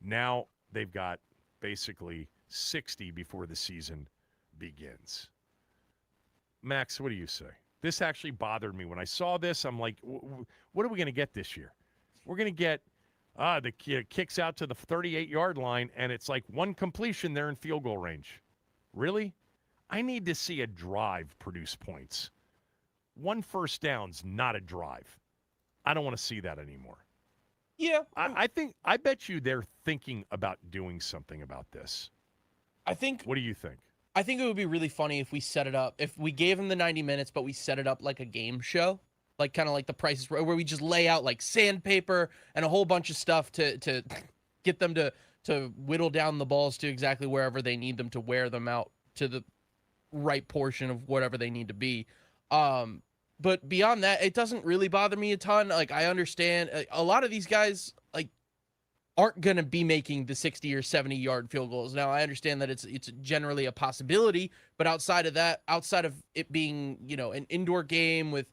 S3: Now they've got basically 60 before the season begins. Max, what do you say? This actually bothered me. When I saw this, I'm like, what are we going to get this year? We're going to get the kicks out to the 38-yard line, and it's like 1 completion there in field goal range. Really? I need to see a drive produce points. 1 first down's not a drive. I don't want to see that anymore.
S4: Yeah.
S3: I bet you they're thinking about doing something about this. What do you think?
S4: I think it would be really funny if we set it up, if we gave them the 90 minutes, but we set it up like a game show, like kind of like The Price is Right, where we just lay out like sandpaper and a whole bunch of stuff to get them to whittle down the balls to exactly wherever they need them to wear them out to the right portion of whatever they need to be. But beyond that, it doesn't really bother me a ton. Like, I understand a lot of these guys aren't going to be making the 60 or 70-yard field goals. Now, I understand that it's generally a possibility, but outside of that, outside of it being, an indoor game with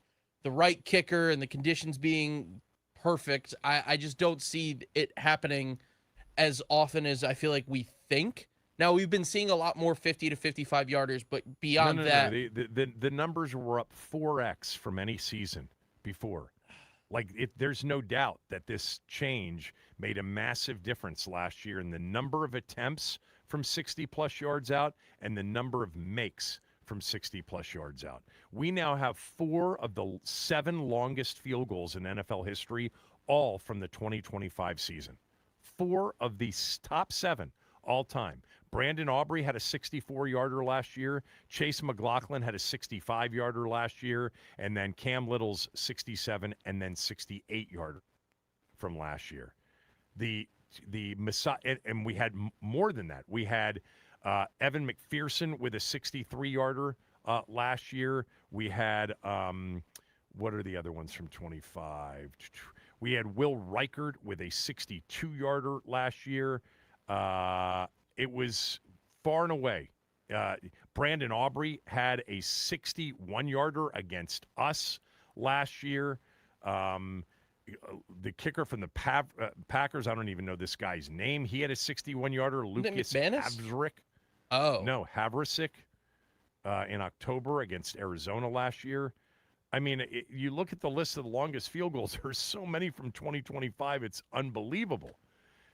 S4: the right kicker and the conditions being perfect, I just don't see it happening as often as I feel like we think. Now, we've been seeing a lot more 50 to 55-yarders, but beyond that...
S3: No. The numbers were up 4x from any season before. There's no doubt that this change made a massive difference last year in the number of attempts from 60-plus yards out and the number of makes from 60-plus yards out. We now have 4 of the 7 longest field goals in NFL history, all from the 2025 season. 4 of the top 7 all time. Brandon Aubrey had a 64-yarder last year. Chase McLaughlin had a 65-yarder last year. And then Cam Little's 67 and then 68-yarder from last year. And we had more than that. We had Evan McPherson with a 63-yarder last year. We had, what are the other ones from 25? We had Will Reichert with a 62-yarder last year. It was far and away. Brandon Aubrey had a 61-yarder against us last year. The kicker from the Packers, I don't even know this guy's name. He had a 61-yarder. Lucas Havrick.
S4: Oh.
S3: No, Havrasik in October against Arizona last year. I mean, you look at the list of the longest field goals. There's so many from 2025. It's unbelievable.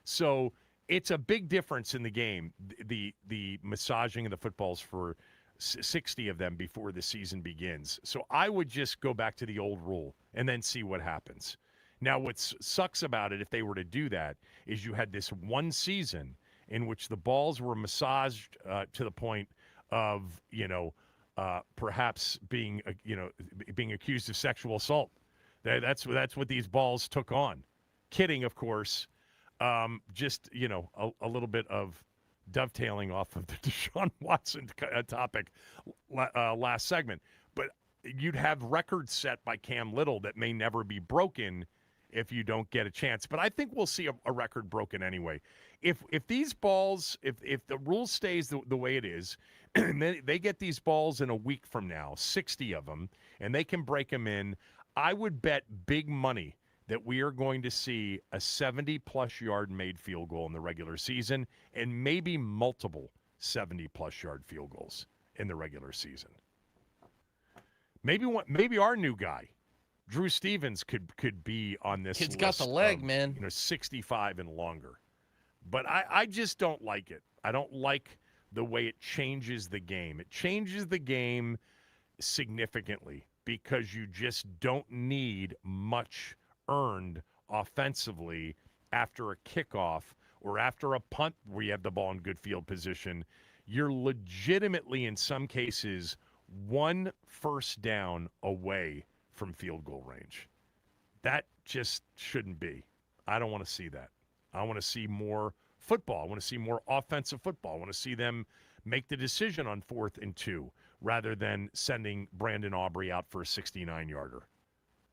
S3: So it's a big difference in the game, the massaging of the footballs for 60 of them before the season begins. So I would just go back to the old rule and then see what happens. Now, what sucks about it, if they were to do that, is you had this one season in which the balls were massaged to the point of, perhaps being accused of sexual assault. That's what these balls took on. Kidding, of course. Just, a little bit of dovetailing off of the Deshaun Watson topic last segment. But you'd have records set by Cam Little that may never be broken if you don't get a chance. But I think we'll see a record broken anyway. If these balls, if the rule stays the way it is, and they get these balls in a week from now, 60 of them, and they can break them in, I would bet big money that we are going to see a 70-plus yard made field goal in the regular season and maybe multiple 70-plus yard field goals in the regular season. Maybe our new guy, Drew Stevens, could be on this
S4: Kid's
S3: list
S4: got the leg,
S3: of,
S4: man.
S3: 65 and longer. But I just don't like it. I don't like the way it changes the game. It changes the game significantly because you just don't need much earned offensively after a kickoff or after a punt where you have the ball in good field position. You're legitimately, in some cases, one first down away from field goal range. That just shouldn't be. I don't want to see that. I want to see more football. I want to see more offensive football. I want to see them make the decision on 4th and 2 rather than sending Brandon Aubrey out for a 69-yarder,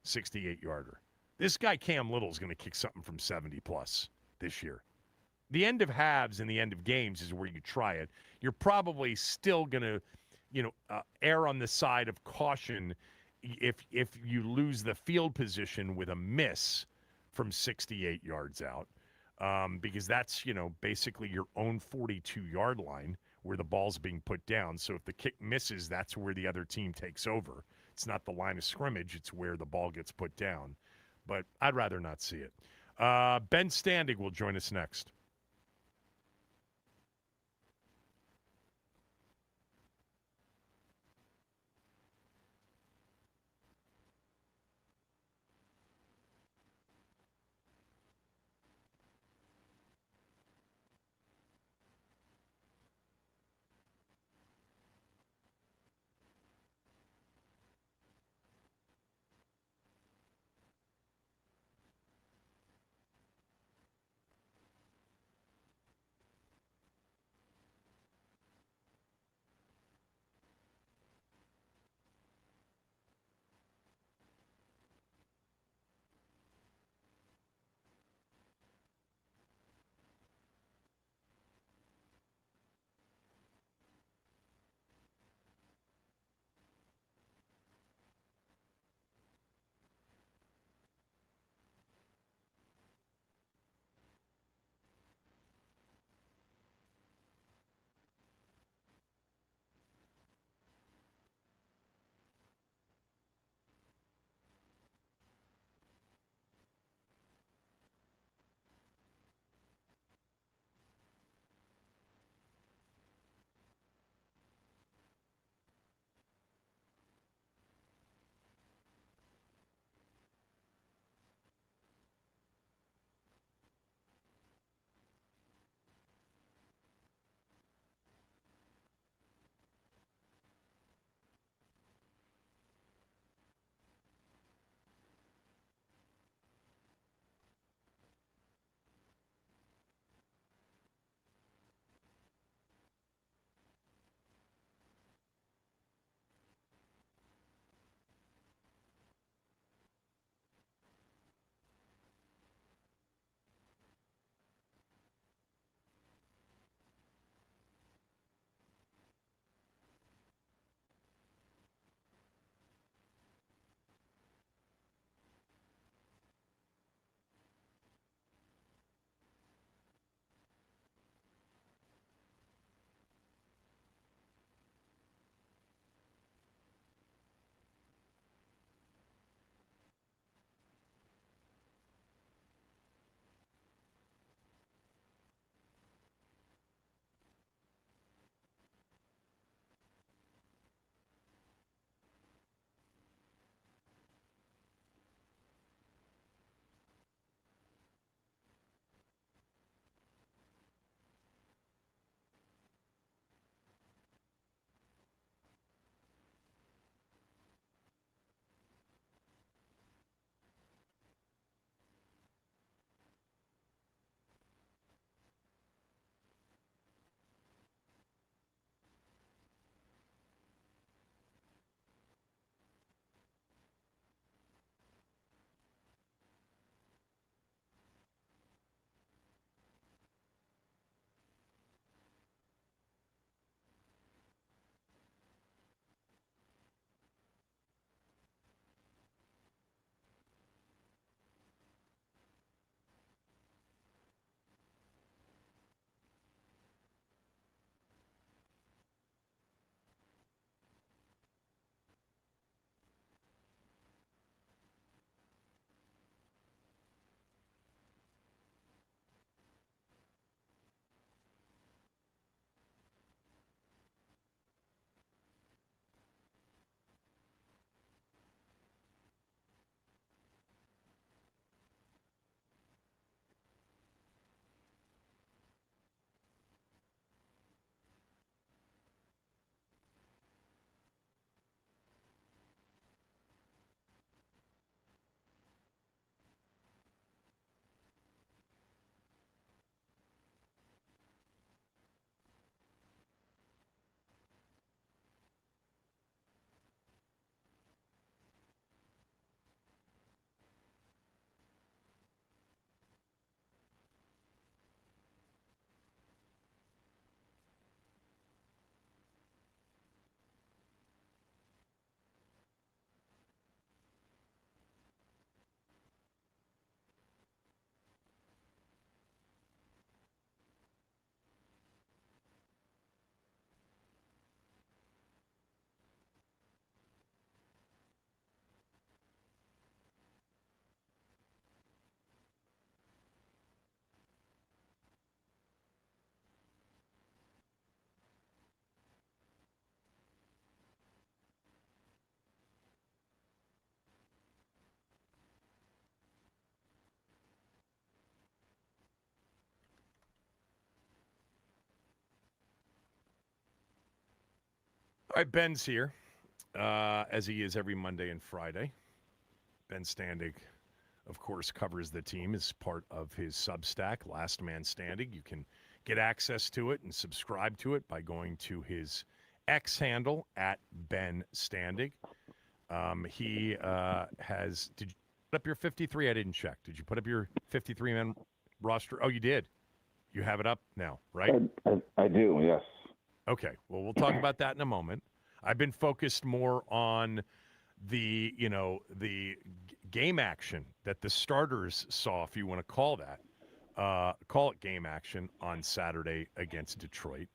S3: 68-yarder. This guy Cam Little is going to kick something from 70-plus this year. The end of halves and the end of games is where you try it. You're probably still going to, err on the side of caution if you lose the field position with a miss from 68 yards out, because that's, basically your own 42-yard line where the ball's being put down. So if the kick misses, that's where the other team takes over. It's not the line of scrimmage. It's where the ball gets put down. But I'd rather not see it. Ben Standig will join us next. All right, Ben's here, as he is every Monday and Friday. Ben Standig, of course, covers the team as part of his Substack, Last Man Standing. You can get access to it and subscribe to it by going to his X handle at Ben Standig. He has. Did you put up your 53? I didn't check. Did you put up your 53-man roster? Oh, you did. You have it up now, right?
S11: I do, yes.
S3: Okay. Well, we'll talk about that in a moment. I've been focused more on the game action that the starters saw, if you want to call that. Call it game action on Saturday against Detroit.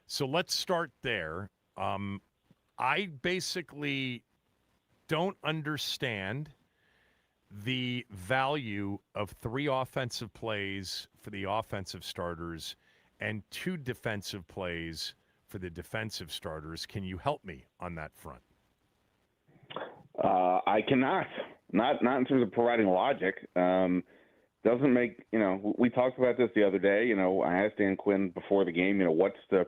S3: So let's start there. I basically don't understand the value of 3 offensive plays for the offensive starters and 2 defensive plays for the defensive starters. Can you help me on that front?
S11: I cannot. Not in terms of providing logic. Doesn't make, we talked about this the other day. I asked Dan Quinn before the game, what's the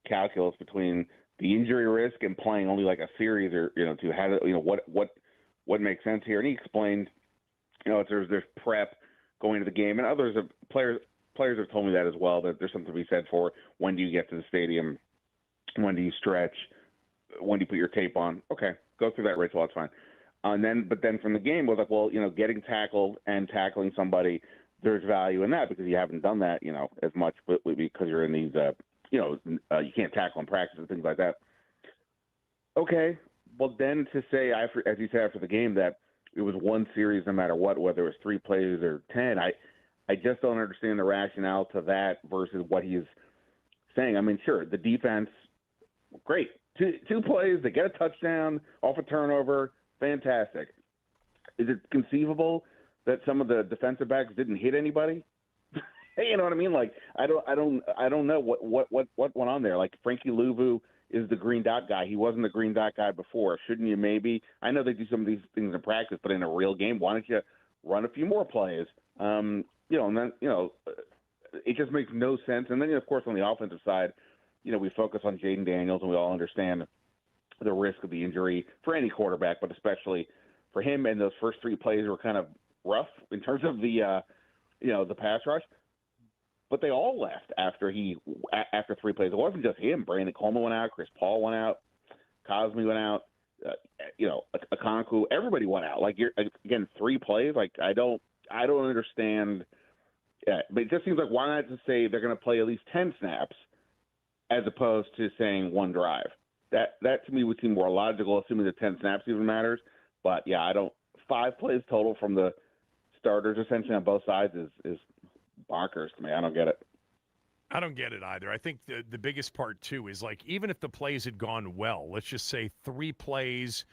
S11: calculus between the injury risk and playing only like a series, or, to have it, what makes sense here. And he explained, there's prep going to the game, and players have told me that as well, that there's something to be said for when do you get to the stadium, when do you stretch, when do you put your tape on? Okay, go through that ritual, that's fine. But then from the game, was like, well, getting tackled and tackling somebody, there's value in that because you haven't done that, as much because you're in these, you can't tackle in practice and things like that. Okay, well then to say, as you said after the game, that it was one series no matter what, whether it was 3 plays or 10, I just don't understand the rationale to that versus what he's saying. I mean, sure, the defense, great. Two plays, they get a touchdown off a turnover, fantastic. Is it conceivable that some of the defensive backs didn't hit anybody? You know what I mean? Like, I don't know what went on there. Like, Frankie Louvu is the green dot guy. He wasn't the green dot guy before. Shouldn't you maybe? I know they do some of these things in practice, but in a real game, why don't you run a few more plays? And then, it just makes no sense. And then, of course, on the offensive side, we focus on Jaden Daniels, and we all understand the risk of the injury for any quarterback, but especially for him. And those first 3 plays were kind of rough in terms of the pass rush. But they all left after 3 plays. It wasn't just him. Brandon Coleman went out. Chris Paul went out. Cosme went out. Okonkwo. Everybody went out. Like, again, 3 plays. Like, I don't understand. But it just seems like, why not just say they're going to play at least 10 snaps as opposed to saying 1 drive? That to me would seem more logical, assuming the 10 snaps even matters. But yeah, 5 plays total from the starters essentially on both sides is bonkers to me. I don't get it.
S3: I don't get it either. I think the biggest part, too, is like, even if the plays had gone well, let's just say 3 plays,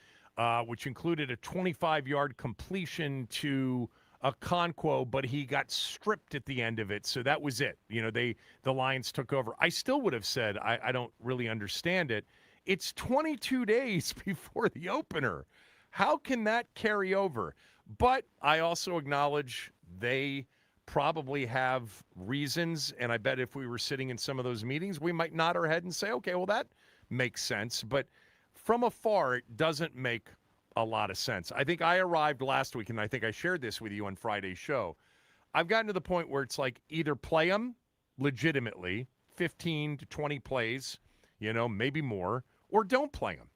S3: which included a 25-yard completion to Okonkwo, but he got stripped at the end of it, so that was it. The Lions took over. I still would have said I don't really understand it. It's 22 days before the opener. How can that carry over? But I also acknowledge they probably have reasons, and I bet if we were sitting in some of those meetings, we might nod our head and say, okay, well, that makes sense. But from afar, it doesn't make a lot of sense. I think I arrived last week, and I think I shared this with you on Friday's show. I've gotten to the point where it's like, either play them legitimately, 15 to 20 plays, maybe more, or don't play them.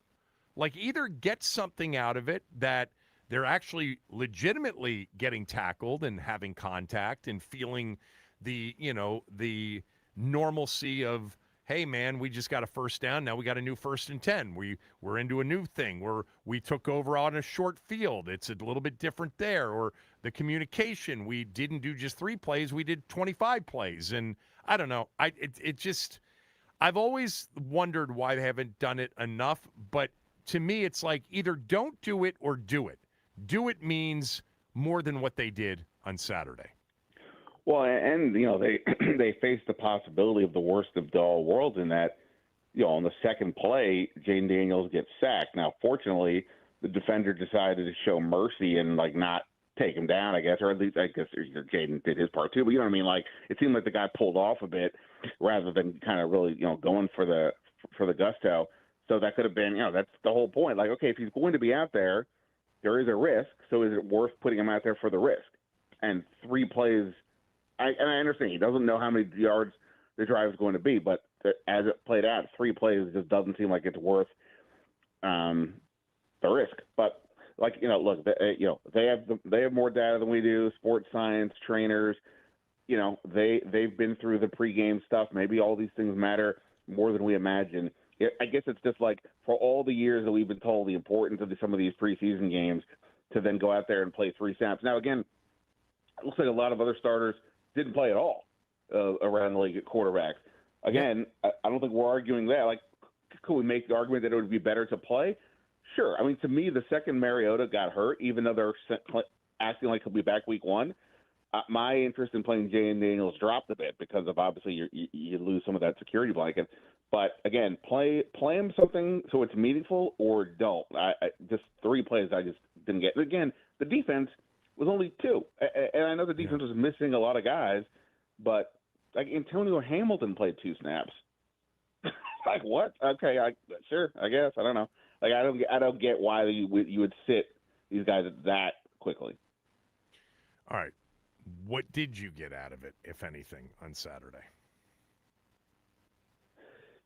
S3: Like, either get something out of it that they're actually legitimately getting tackled and having contact and feeling the normalcy of, hey, man, we just got a first down. Now we got a new 1st and 10. We're into a new thing where we took over on a short field. It's a little bit different there. Or the communication, we didn't do just 3 plays. We did 25 plays. And I don't know. I've always wondered why they haven't done it enough. But to me, it's like, either don't do it or do it. Do it means more than what they did on Saturday.
S11: Well, and they face the possibility of the worst of all worlds in that, on the second play, Jaden Daniels gets sacked. Now, fortunately, the defender decided to show mercy and not take him down, I guess, or at least I guess Jaden did his part too. But you know what I mean? Like, it seemed like the guy pulled off a bit rather than kind of really going for the gusto.
S15: So that could have been, that's the whole point. Like, okay, if he's going to be out there, there is a risk. So is it worth putting him out there for the risk? And 3 plays, I understand he doesn't know how many yards the drive is going to be, but as it played out, 3 plays just doesn't seem like it's worth the risk. But look, they have more data than we do. Sports science trainers, they've been through the pregame stuff. Maybe all these things matter more than we imagine. I guess it's just like for all the years that we've been told the importance of some of these preseason games to then go out there and play 3 snaps. Now, again, it looks like a lot of other starters didn't play at all around the league at quarterbacks. Again, I don't think we're arguing that. Like, could we make the argument that it would be better to play? Sure. I mean, to me, the second Mariota got hurt, even though they're acting like he'll be back week 1, my interest in playing Jay Daniels dropped a bit because of obviously you lose some of that security blanket. But again, play him something so it's meaningful or don't. I just 3 plays I just didn't get. Again, the defense was only 2, and I know the defense was missing a lot of guys, but like Antonio Hamilton played 2 snaps. Like what? Okay, sure, I guess I don't know. Like I don't get why you would sit these guys that quickly.
S3: All right, what did you get out of it, if anything, on Saturday?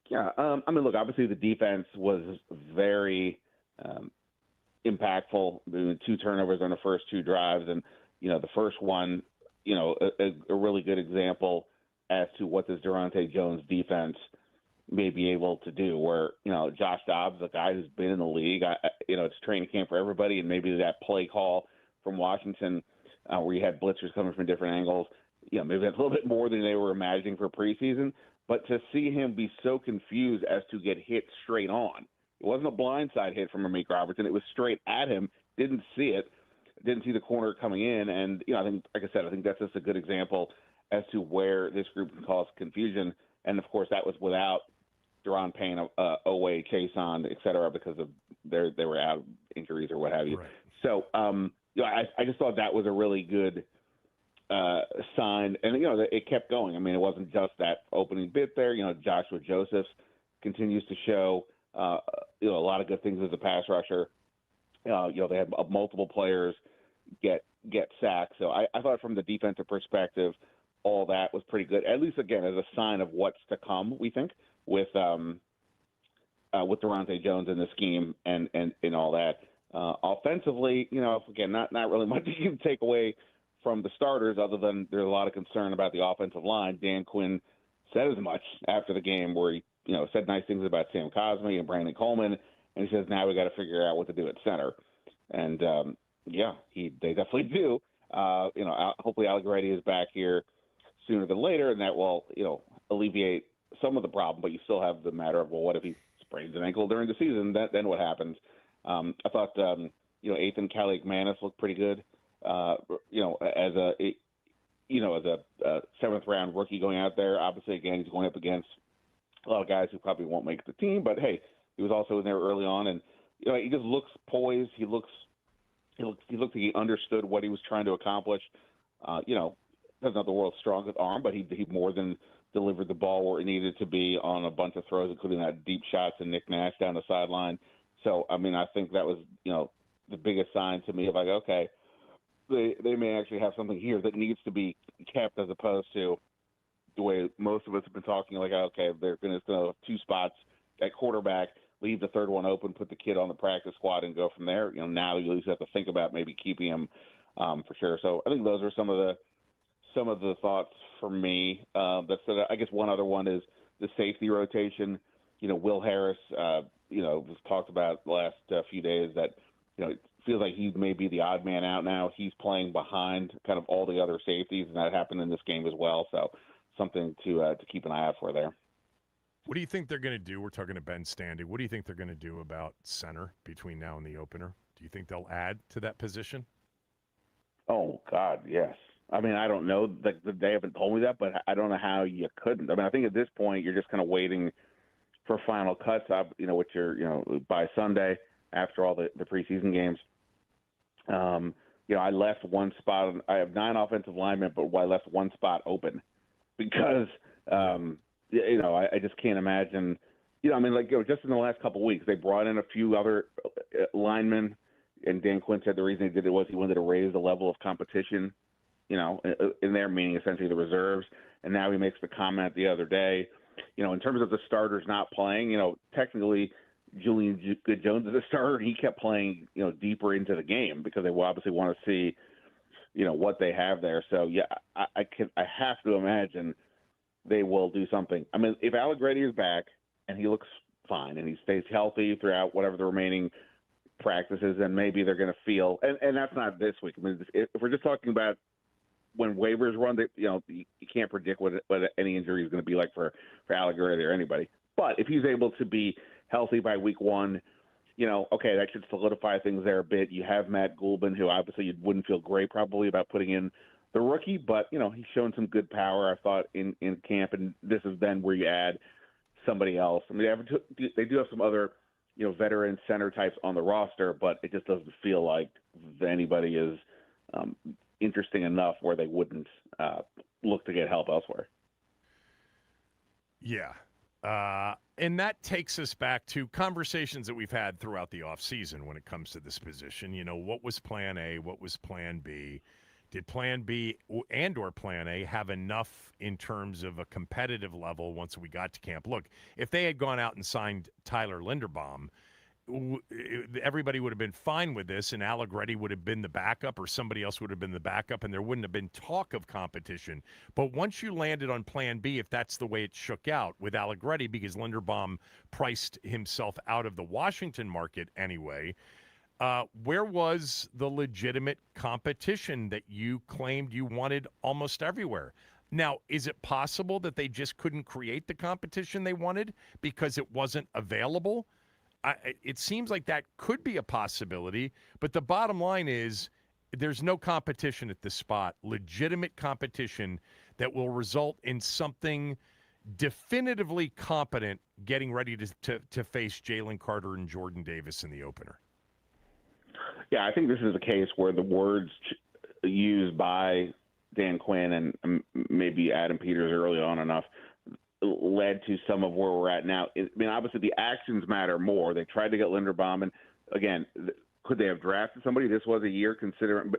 S15: Yeah, I mean, look, obviously the defense was very impactful. The 2 turnovers on the first 2 drives, and the first one, a really good example as to what this Durante Jones defense may be able to do. Where Josh Dobbs, a guy who's been in the league, it's training camp for everybody, and maybe that play call from Washington where you had blitzers coming from different angles, maybe that's a little bit more than they were imagining for preseason. But to see him be so confused as to get hit straight on, it wasn't a blindside hit from Amik Robertson. It was straight at him. Didn't see it. Didn't see the corner coming in. And, I think, like I said, I think that's just a good example as to where this group can cause confusion. And, of course, that was without Deron Payne, Owe, Chason, et cetera, because of they were out of injuries or what have you.
S3: Right.
S15: So, I just thought that was a really good sign, and it kept going. I mean, it wasn't just that opening bit there. Joshua Josephs continues to show a lot of good things as a pass rusher. They had multiple players get sacked. So I thought from the defensive perspective, all that was pretty good. At least again as a sign of what's to come. We think with Durante Jones in the scheme and all that. Offensively, again, not really much you can take away from the starters, other than there's a lot of concern about the offensive line. Dan Quinn said as much after the game, where he, said nice things about Sam Cosmi and Brandon Coleman, and he says now we got to figure out what to do at center. And they definitely do. Hopefully Allegretti is back here sooner than later, and that will alleviate some of the problem. But you still have the matter of, well, what if he sprains an ankle during the season? Then what happens? I thought Ethan Kaliakmanis looked pretty good. As a 7th round rookie going out there. Obviously, again, he's going up against a lot of guys who probably won't make the team, but hey, he was also in there early on, and he just looks poised. He looked like he understood what he was trying to accomplish. Doesn't have the world's strongest arm, but he more than delivered the ball where it needed to be on a bunch of throws, including that deep shot to Nick Nash down the sideline. So, I mean, I think that was the biggest sign to me of like, okay, they may actually have something here that needs to be kept, as opposed to the way most of us have been talking, like, okay, they're going to have 2 spots at quarterback, leave the 3rd one open, put the kid on the practice squad, and go from there. Now you at least have to think about maybe keeping him for sure. So I think those are some of the thoughts for me. I guess one other one is the safety rotation. Will Harris, was talked about the last few days that, it feels like he may be the odd man out now. He's playing behind kind of all the other safeties, and that happened in this game as well. So something to keep an eye out for there.
S3: What do you think they're going to do? We're talking to Ben Standing. What do you think they're going to do about center between now and the opener? Do you think they'll add to that position?
S15: Oh, God, yes. I mean, I don't know. They haven't told me that, but I don't know how you couldn't. I mean, I think at this point you're just kind of waiting for final cuts, which are, by Sunday after all the preseason games. I left one spot. I have 9 offensive linemen, but I left one spot open because, I just can't imagine I mean, like, just in the last couple of weeks, they brought in a few other linemen, and Dan Quinn said the reason he did it was he wanted to raise the level of competition, in there, meaning essentially the reserves. And now he makes the comment the other day, in terms of the starters not playing, technically Julian Good-Jones is a starter. He kept playing, deeper into the game because they obviously want to see, what they have there. So, yeah, I have to imagine they will do something. I mean, if Allegretti is back and he looks fine and he stays healthy throughout whatever the remaining practices, then maybe they're going to feel – and that's not this week. I mean, if we're just talking about when waivers run, you can't predict what any injury is going to be like for Allegretti or anybody. But if he's able to be healthy by week one, okay, that should solidify things there a bit. You have Matt Gulbin, who obviously you wouldn't feel great probably about putting in the rookie, but, he's shown some good power, I thought, in camp, and this is then where you add somebody else. I mean, they do have some other, veteran center types on the roster, but it just doesn't feel like anybody is interesting enough where they wouldn't look to get help elsewhere.
S3: Yeah. And that takes us back to conversations that we've had throughout the offseason when it comes to this position. What was plan A? What was plan B? Did plan B and or plan A have enough in terms of a competitive level once we got to camp? Look, if they had gone out and signed Tyler Linderbaum, everybody would have been fine with this, and Allegretti would have been the backup or somebody else would have been the backup, and there wouldn't have been talk of competition. But once you landed on plan B, if that's the way it shook out with Allegretti, because Linderbaum priced himself out of the Washington market anyway, where was the legitimate competition that you claimed you wanted almost everywhere? Now, is it possible that they just couldn't create the competition they wanted because it wasn't available? It seems like that could be a possibility, but the bottom line is there's no competition at this spot, legitimate competition that will result in something definitively competent getting ready to face Jalen Carter and Jordan Davis in the opener.
S15: Yeah, I think this is a case where the words used by Dan Quinn and maybe Adam Peters early on enough led to some of where we're at now. I mean, obviously the actions matter more. They tried to get Linderbaum, and again, could they have drafted somebody? This was a year considering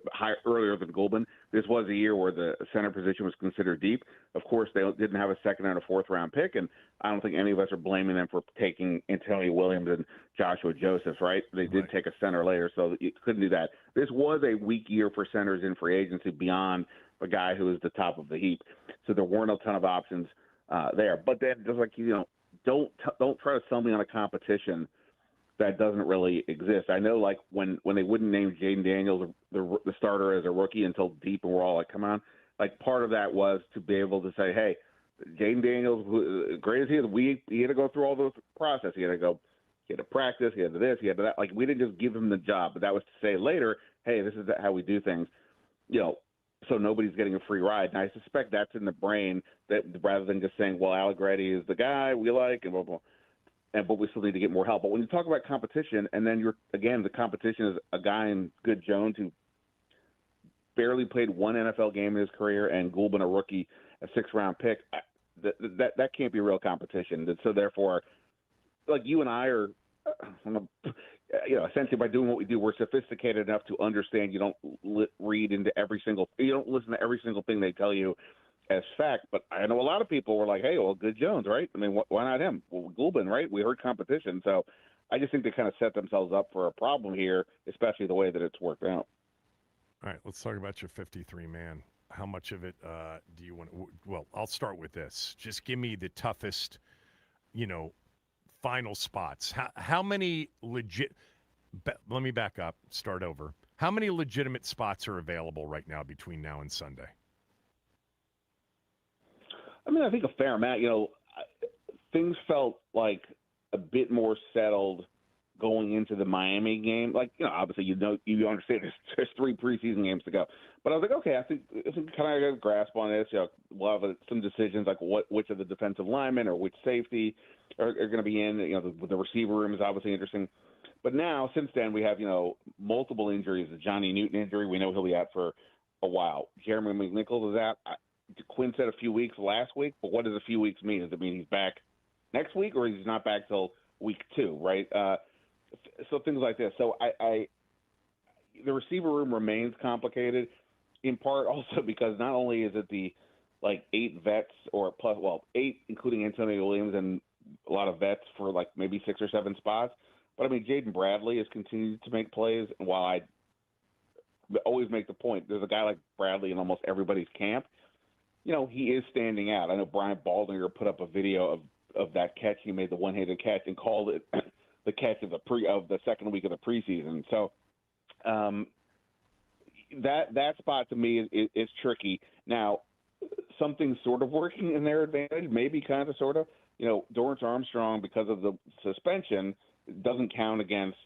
S15: earlier than Gulbin. This was a year where the center position was considered deep. Of course, they didn't have a second and a fourth round pick, and I don't think any of us are blaming them for taking Antonio Williams and Joshua Joseph, right? They did take a center later, so you couldn't do that. This was a weak year for centers in free agency beyond a guy who was the top of the heap. So there weren't a ton of options there. But then, just like, don't try to sell me on a competition that doesn't really exist. I know, like, when they wouldn't name Jaden Daniels the starter as a rookie until deep, and we're all like, come on. Like, part of that was to be able to say, hey, Jaden Daniels, great as he is, he had to go through all those process. He had to practice, he had to this, he had to that. Like, we didn't just give him the job, but that was to say later, hey, this is how we do things. So nobody's getting a free ride. And I suspect that's in the brain, that rather than just saying, well, Allegretti is the guy we like, and blah, blah, but we still need to get more help. But when you talk about competition, and then the competition is a guy in Good-Jones who barely played one NFL game in his career, and Gulbin, a rookie, a sixth-round pick, that can't be real competition. And so therefore, like, you and I are, essentially by doing what we do, we're sophisticated enough to understand you don't you don't listen to every single thing they tell you as fact. But I know a lot of people were like, hey, well, Good-Jones, right? I mean, why not him? Well, Gulbin, right? We heard competition. So I just think they kind of set themselves up for a problem here, especially the way that it's worked out.
S3: All right, let's talk about your 53-man. How much of it do you want to – well, I'll start with this. Just give me the toughest, final spots. How many legit – let me back up, start over. How many legitimate spots are available right now between now and Sunday?
S15: I mean, I think a fair amount. Things felt like a bit more settled going into the Miami game. Like, obviously, you understand there's 3 preseason games to go. But I was like, okay, I think kind of got a grasp on this. We'll have some decisions like which of the defensive linemen or which safety are going to be in. The receiver room is obviously interesting. But now, since then, we have, multiple injuries. The Johnny Newton injury, we know he'll be out for a while. Jeremy McNichols is out. Quinn said a few weeks last week, but what does a few weeks mean? Does it mean he's back next week, or he's not back till week 2, right? So things like this. So the receiver room remains complicated, in part also because not only is it the 8 vets or plus, 8 including Antonio Williams and a lot of vets for maybe 6 or 7 spots. But I mean, Jaden Bradley has continued to make plays. And while I always make the point, there's a guy like Bradley in almost everybody's camp. He is standing out. I know Brian Baldinger put up a video of that catch. He made the one-handed catch and called it the catch of the second week of the preseason. So that spot to me is tricky. Now, something's sort of working in their advantage, maybe kind of, sort of. Dorrance Armstrong, because of the suspension, doesn't count against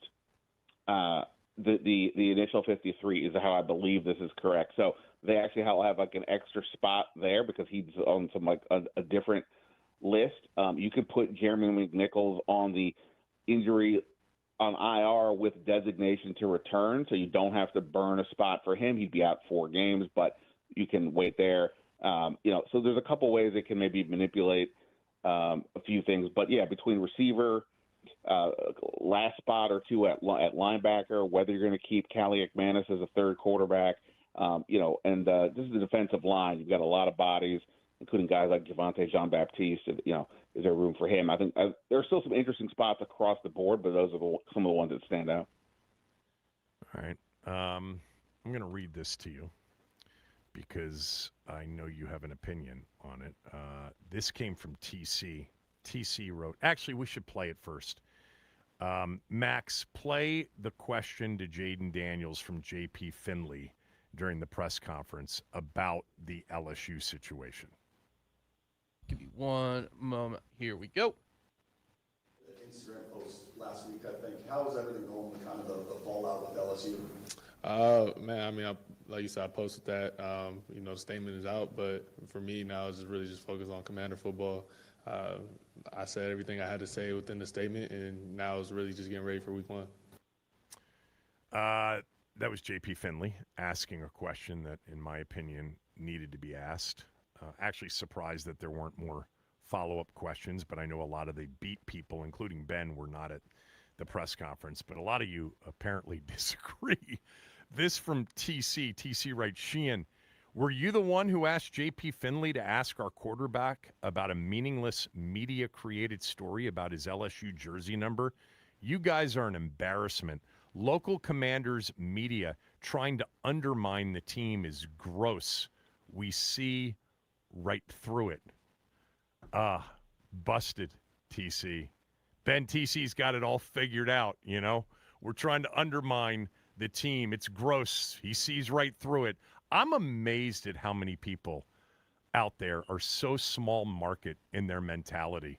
S15: the initial 53 is how I believe this is correct. So they actually have an extra spot there because he's on some a different list. You could put Jeremy McNichols on the injury on IR with designation to return, so you don't have to burn a spot for him. He'd be out 4 games, but you can wait there. So there's a couple ways it can maybe manipulate a few things. But, yeah, between receiver, last spot or 2 at linebacker, whether you're going to keep Callie McManus as a third quarterback, and this is the defensive line. You've got a lot of bodies, including guys like Javonte Jean-Baptiste. Is there room for him? I think there are still some interesting spots across the board, but those are some of the ones that stand out.
S3: All right. I'm going to read this to you because I know you have an opinion on it. This came from TC. TC wrote, actually, we should play it first. Max, play the question to Jaden Daniels from J.P. Finley during the press conference about the LSU situation.
S4: Give me one moment. Here we go.
S16: Instagram post last week, I think. How is everything going with kind of the fallout with LSU?
S17: Man, I mean, like you said, I posted that. The statement is out, but for me now, it's really just focused on Commander football. I said everything I had to say within the statement, and now it's really just getting ready for week 1.
S3: That was J.P. Finley asking a question that, in my opinion, needed to be asked. Actually surprised that there weren't more follow-up questions, but I know a lot of the beat people, including Ben, were not at the press conference. But a lot of you apparently disagree. This from TC. TC writes, Sheehan, were you the one who asked J.P. Finley to ask our quarterback about a meaningless media-created story about his LSU jersey number? You guys are an embarrassment. Local Commanders media trying to undermine the team is gross. We see right through it. Busted, TC. Ben, TC's got it all figured out, We're trying to undermine the team. It's gross. He sees right through it. I'm amazed at how many people out there are so small market in their mentality.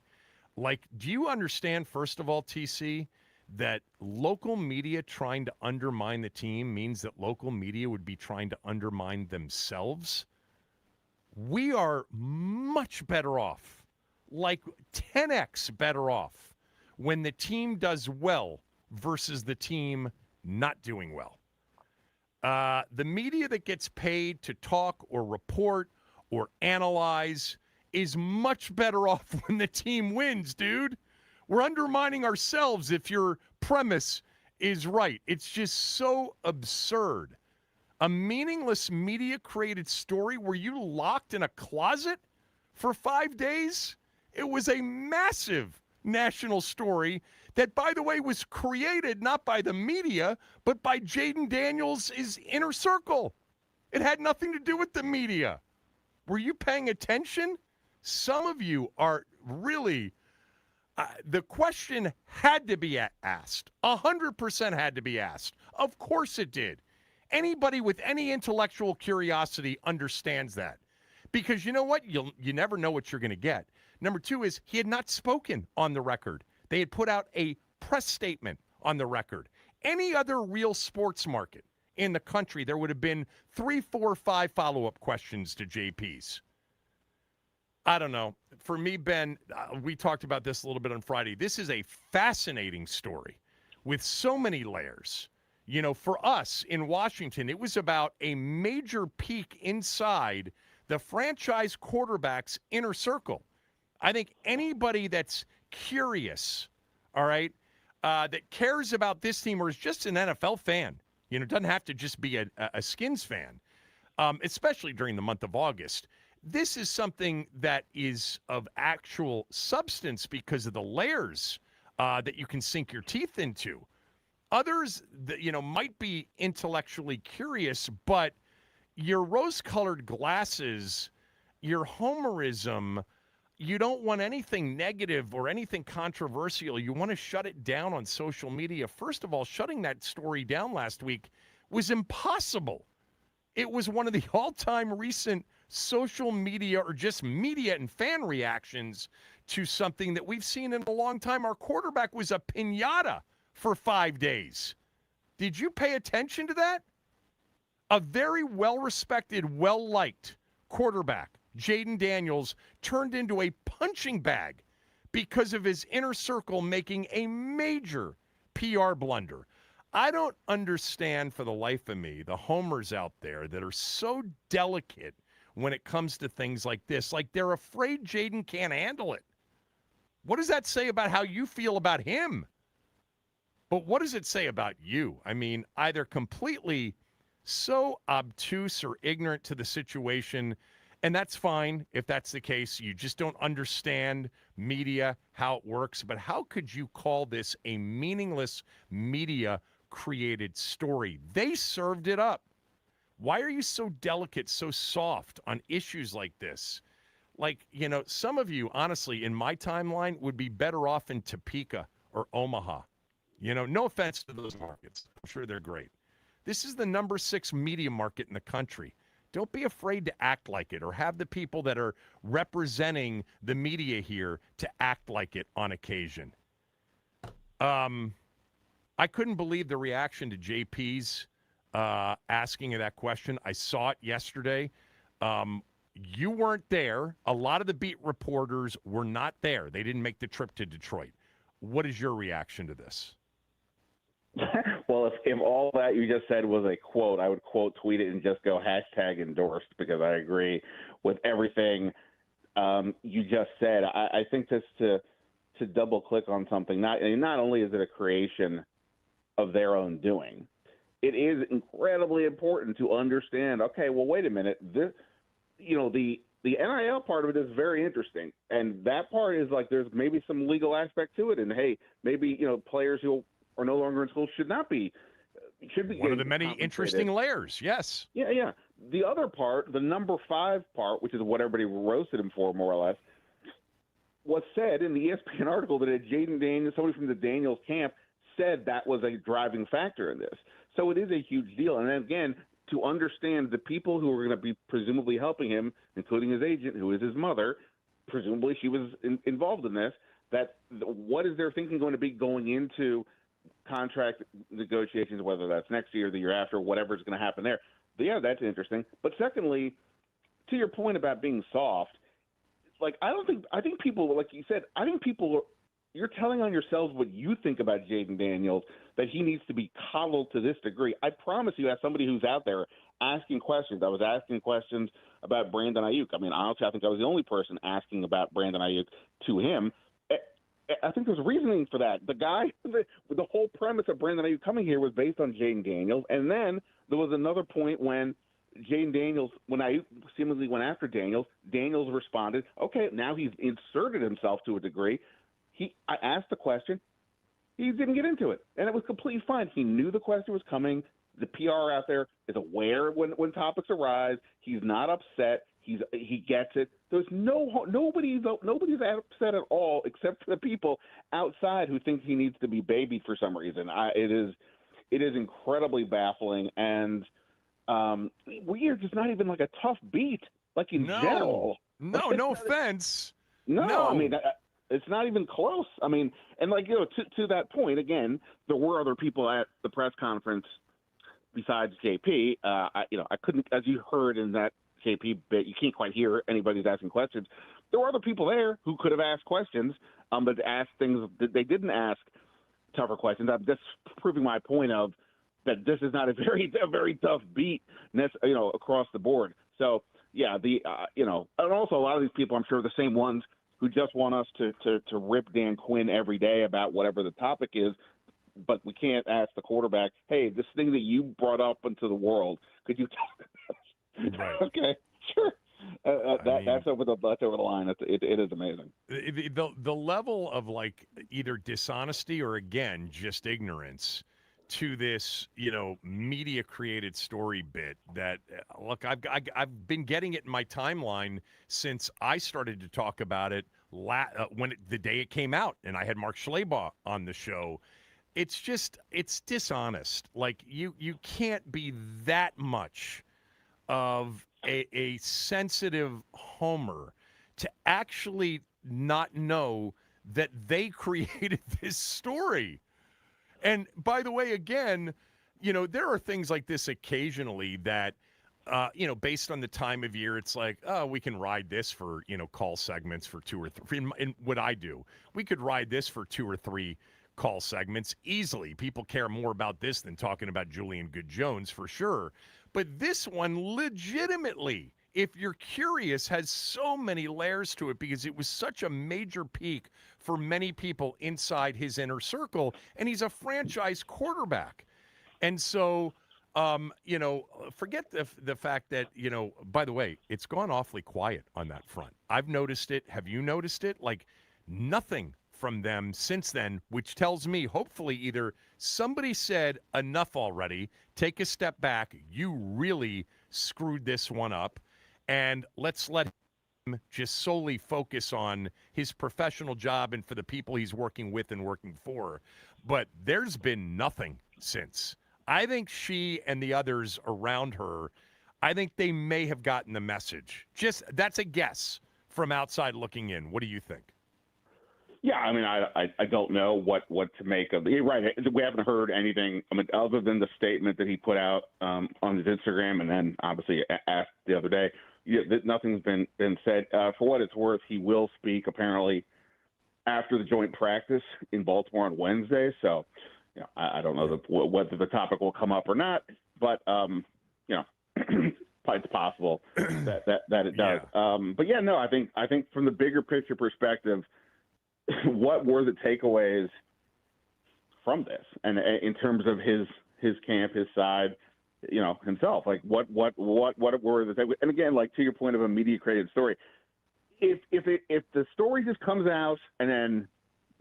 S3: Do you understand, first of all, TC, that local media trying to undermine the team means that local media would be trying to undermine themselves? We are much better off, 10x better off, when the team does well versus the team not doing well. The media that gets paid to talk or report or analyze is much better off when the team wins, dude. We're undermining ourselves if your premise is right. It's just so absurd. A meaningless media-created story where you locked in a closet for 5 days? It was a massive national story that, by the way, was created not by the media, but by Jaden Daniels' inner circle. It had nothing to do with the media. Were you paying attention? Some of you are really... the question had to be asked. 100% had to be asked. Of course it did. Anybody with any intellectual curiosity understands that. Because you know what? You never know what you're going to get. Number 2 is he had not spoken on the record. They had put out a press statement on the record. Any other real sports market in the country, there would have been 3, 4, 5 follow-up questions to JP's. I don't know. For me, Ben, we talked about this a little bit on Friday. This is a fascinating story with so many layers. For us in Washington, it was about a major peek inside the franchise quarterback's inner circle. I think anybody that's curious, all right, that cares about this team or is just an NFL fan, doesn't have to just be a Skins fan, especially during the month of August. This is something that is of actual substance because of the layers that you can sink your teeth into. Others, that, might be intellectually curious, but your rose-colored glasses, your homerism, you don't want anything negative or anything controversial. You want to shut it down on social media. First of all, shutting that story down last week was impossible. It was one of the all-time recent social media or just media and fan reactions to something that we've seen in a long time. Our quarterback was a piñata for 5 days. Did you pay attention to that? A very well-respected, well-liked quarterback, Jaden Daniels, turned into a punching bag because of his inner circle making a major PR blunder. I don't understand for the life of me the homers out there that are so delicate when it comes to things like this. Like they're afraid Jaden can't handle it. What does that say about how you feel about him? But what does it say about you? I mean, either completely so obtuse or ignorant to the situation, and that's fine if that's the case. You just don't understand media, how it works. But how could you call this a meaningless media-created story? They served it up. Why are you so delicate, so soft on issues like this? Like, some of you, honestly, in my timeline would be better off in Topeka or Omaha. No offense to those markets. I'm sure they're great. This is the number 6 media market in the country. Don't be afraid to act like it or have the people that are representing the media here to act like it on occasion. I couldn't believe the reaction to JP's asking that question. I saw it yesterday. You weren't there. A lot of the beat reporters were not there. They didn't make the trip to Detroit. What is your reaction to this?
S15: Well, if all that you just said was a quote, I would quote tweet it and just go hashtag endorsed, because I agree with everything you just said. I think just to double click on something, not only is it a creation of their own doing, it is incredibly important to understand, okay, well, wait a minute, this, the NIL part of it is very interesting. And that part is like, there's maybe some legal aspect to it. And hey, maybe, players who are no longer in school should be
S3: one of the many interesting layers. Yes.
S15: Yeah. The other part, the number 5 part, which is what everybody roasted him for, more or less, was said in the ESPN article that Jaden Daniels, somebody from the Daniels camp, said that was a driving factor in this. So it is a huge deal. And then again, to understand the people who are going to be presumably helping him, including his agent, who is his mother, presumably she was involved in this, that what is their thinking going to be going into contract negotiations, whether that's next year, the year after, whatever is going to happen there. But yeah, that's interesting. But secondly, to your point about being soft, I think people, like you said, you're telling on yourselves what you think about Jaden Daniels, that he needs to be coddled to this degree. I promise you, as somebody who's out there asking questions, I was asking questions about Brandon Ayuk. I mean, honestly, I think I was the only person asking about Brandon Ayuk to him. I think there's reasoning for that. The whole premise of Brandon Ayuk coming here was based on Jaden Daniels. And then there was another point when Jaden Daniels, when Ayuk seemingly went after Daniels responded, okay, now he's inserted himself to a degree. I asked the question. He didn't get into it, and it was completely fine. He knew the question was coming. The PR out there is aware when topics arise. He's not upset. He gets it. There's nobody's upset at all except for the people outside who think he needs to be babied for some reason. It is incredibly baffling, and we are just not even like a tough beat, like in general.
S3: No offense.
S15: No, I mean. It's not even close. I mean, and to that point, again, there were other people at the press conference besides JP. I couldn't, as you heard in that JP bit, you can't quite hear anybody's asking questions. There were other people there who could have asked questions, but asked things that they didn't ask tougher questions. I'm just proving my point of that this is not a very tough beat, across the board. So yeah, and also a lot of these people, I'm sure, are the same ones who just want us to rip Dan Quinn every day about whatever the topic is, but we can't ask the quarterback, hey, this thing that you brought up into the world, could you talk about?
S3: Right.
S15: Okay, sure. That's over the line. It is amazing.
S3: The level of like either dishonesty or again just ignorance to this, media created story bit that look, I've been getting it in my timeline since I started to talk about it the day it came out, and I had Mark Schlabach on the show. It's dishonest. Like you can't be that much of a sensitive homer to actually not know that they created this story. And by the way, again, there are things like this occasionally that, based on the time of year, it's like, oh, we can ride this for, call segments for 2 or 3. In what I do, we could ride this for 2 or 3 call segments easily. People care more about this than talking about Julian Good-Jones for sure. But this one legitimately, if you're curious, has so many layers to it because it was such a major peak for many people inside his inner circle, and he's a franchise quarterback. And so, forget the fact that, by the way, it's gone awfully quiet on that front. I've noticed it. Have you noticed it? Like nothing from them since then, which tells me hopefully either somebody said enough already, take a step back, you really screwed this one up, and let's let him just solely focus on his professional job and for the people he's working with and working for. But there's been nothing since. I think she and the others around her, I think they may have gotten the message. That's a guess from outside looking in. What do you think?
S15: Yeah, I mean, I don't know what to make of it. You're right. We haven't heard anything, other than the statement that he put out on his Instagram, and then obviously asked the other day. Nothing's been said. For what it's worth, he will speak apparently after the joint practice in Baltimore on Wednesday. So, I don't know whether the topic will come up or not, but it's possible that it does.
S3: Yeah.
S15: But yeah, no, I think from the bigger picture perspective, what were the takeaways from this, and in terms of his camp, his side, himself, like what were the takeaways? And again, like to your point of a media created story, if the story just comes out and then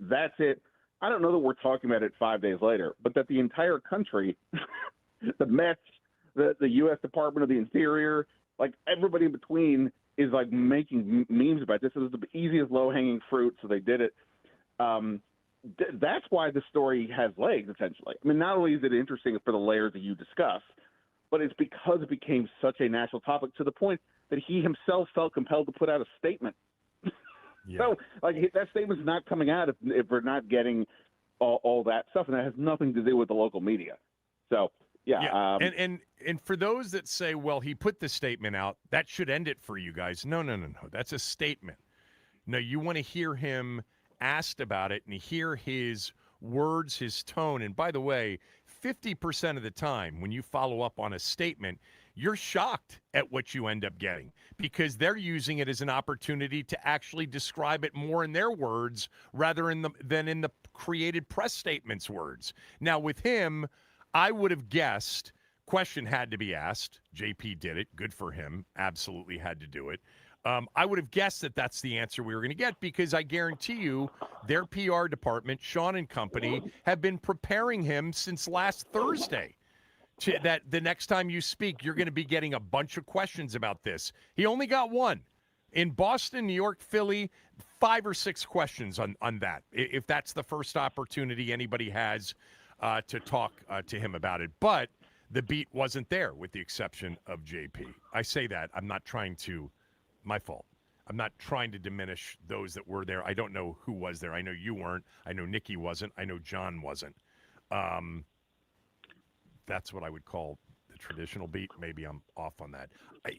S15: that's it, I don't know that we're talking about it 5 days later, but that the entire country, the Mets, the U.S. Department of the Interior, like everybody in between, is like making memes about this. It was the easiest low-hanging fruit, so they did it. That's why the story has legs, essentially. I mean, not only is it interesting for the layers that you discuss, but it's because it became such a national topic to the point that he himself felt compelled to put out a statement. Yeah. So, like, that statement's not coming out if we're not getting all that stuff, and that has nothing to do with the local media. So, yeah.
S3: And for those that say, well, he put the statement out, that should end it for you guys. No. That's a statement. No, you want to hear him asked about it and hear his words, his tone. And by the way, 50% of the time when you follow up on a statement, you're shocked at what you end up getting because they're using it as an opportunity to actually describe it more in their words rather than in the created press statement's words. Now, with him, I would have guessed question had to be asked. JP did it. Good for him. Absolutely had to do it. I would have guessed that that's the answer we were going to get because I guarantee you their PR department, Sean and company, have been preparing him since last Thursday. That the next time you speak, you're going to be getting a bunch of questions about this. He only got one. In Boston, New York, Philly, 5 or 6 questions on that, if that's the first opportunity anybody has to talk to him about it. But the beat wasn't there with the exception of JP. I say that. I'm not trying to – my fault. I'm not trying to diminish those that were there. I don't know who was there. I know you weren't. I know Nikki wasn't. I know John wasn't. That's what I would call the traditional beat. Maybe I'm off on that.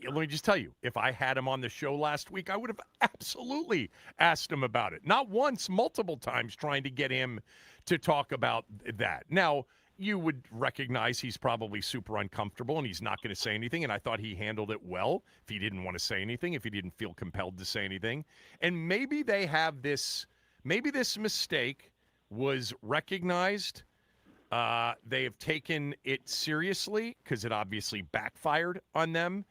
S3: Let me just tell you, if I had him on the show last week, I would have absolutely asked him about it. Not once, multiple times trying to get him to talk about that. Now, you would recognize he's probably super uncomfortable and he's not going to say anything. And I thought he handled it well. If he didn't want to say anything, if he didn't feel compelled to say anything, and maybe they have this. Maybe this mistake was recognized. They have taken it seriously because it obviously backfired on them,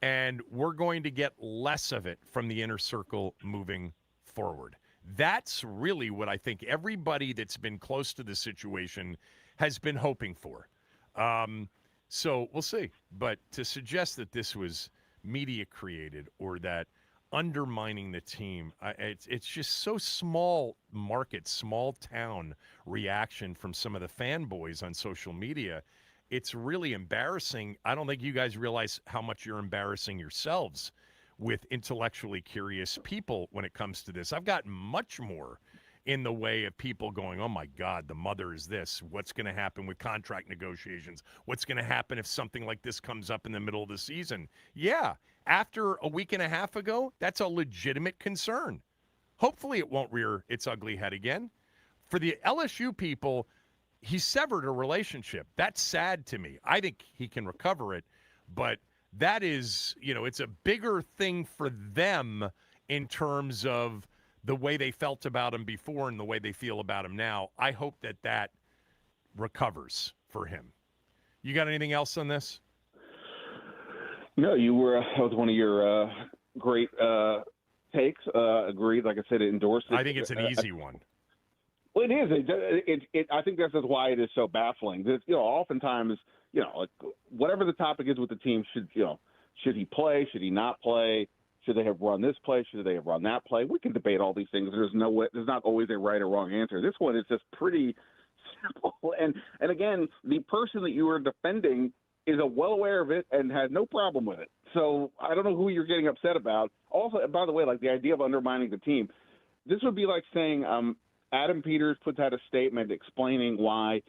S3: and we're going to get less of it from the inner circle moving forward. That's really what I think everybody that's been close to the situation has been hoping for. So we'll see. But to suggest that this was media created or that undermining the team, it's just so small market, small town reaction from some of the fanboys on social media. It's really embarrassing. I don't think you guys realize how much you're embarrassing yourselves with intellectually curious people when it comes to this. I've gotten much more in the way of people going, oh my God, the mother is this. What's going to happen with contract negotiations? What's going to happen if something like this comes up in the middle of the season? Yeah, after a week and a half ago, that's a legitimate concern. Hopefully it won't rear its ugly head again. For the LSU people, he severed a relationship. That's sad to me. I think he can recover it, but that is, it's a bigger thing for them in terms of the way they felt about him before and the way they feel about him now. I hope that recovers for him. You got anything else on this?
S15: No, that was one of your great takes. Agreed. Like I said, endorsed it.
S3: I think it's an easy one.
S15: Well, it is. I think that's why it is so baffling. Oftentimes, like whatever the topic is with the team, should he play? Should he not play? Should they have run this play? Should they have run that play? We can debate all these things. There's not always a right or wrong answer. This one is just pretty simple. And again, the person that you are defending is well aware of it and has no problem with it. So I don't know who you're getting upset about. Also, by the way, like the idea of undermining the team, this would be like saying Adam Peters puts out a statement explaining why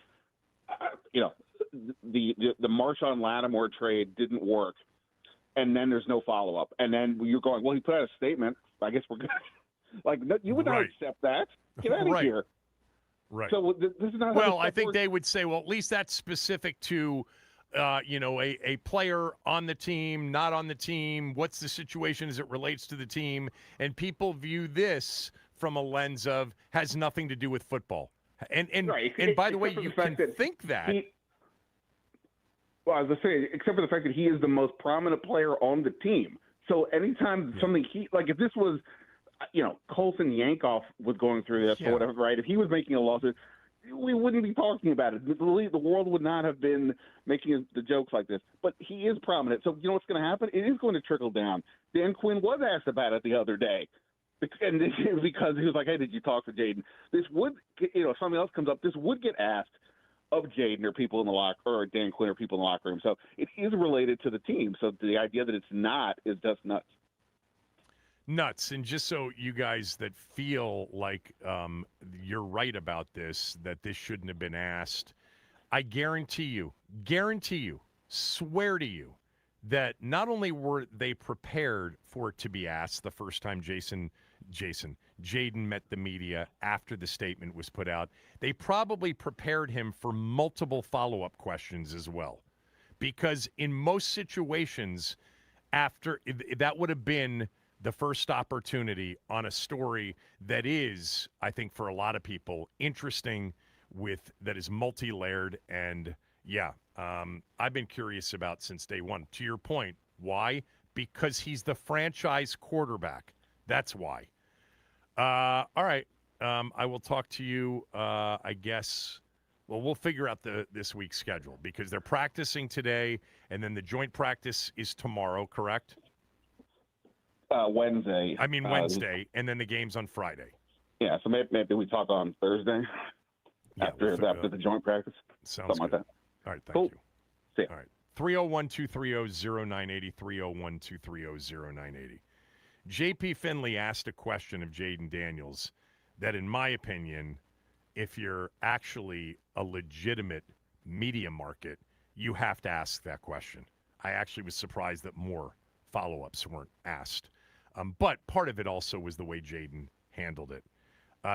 S15: the Marshawn Lattimore trade didn't work. And then there's no follow-up. And then you're going, well, he put out a statement. I guess we're good. Like, you would not accept that. Get out of here.
S3: Right.
S15: So this is not.
S3: Well, I think they would say, well, at least that's specific to, a player on the team, not on the team. What's the situation as it relates to the team? And people view this from a lens of has nothing to do with football. And by the way, you can think that.
S15: Well, I was going to say, except for the fact that he is the most prominent player on the team. So anytime something if this was, Colson Yankoff was going through this or whatever, right? If he was making a lawsuit, we wouldn't be talking about it. The world would not have been making the jokes like this. But he is prominent. So you know what's going to happen? It is going to trickle down. Dan Quinn was asked about it the other day. And because he was like, hey, did you talk to Jaden? This would, if something else comes up, this would get asked of Jaden or people in the locker, or Dan Quinn or people in the locker room. So it is related to the team. So the idea that it's not is just nuts.
S3: Nuts. And just so you guys that feel like you're right about this, that this shouldn't have been asked, I guarantee you, swear to you, that not only were they prepared for it to be asked the first time Jaden met the media after the statement was put out, they probably prepared him for multiple follow-up questions as well. Because in most situations, after that would have been the first opportunity on a story that is, I think for a lot of people, interesting, that is multi-layered, and I've been curious about since day one. To your point, why? Because he's the franchise quarterback. That's why. All right. I will talk to you, I guess. Well, we'll figure out this week's schedule because they're practicing today, and then the joint practice is tomorrow, correct?
S15: Wednesday.
S3: I mean Wednesday, and then the game's on Friday.
S15: Yeah, so maybe we talk on Thursday after the joint practice.
S3: Sounds
S15: something
S3: good.
S15: like that.
S3: All right, thank you.
S15: See ya.
S3: All right. 301-230-0980, 301-230-0980. JP Finley asked a question of Jaden Daniels that, in my opinion, if you're actually a legitimate media market, you have to ask that question. I actually was surprised that more follow-ups weren't asked. But part of it also was the way Jaden handled it.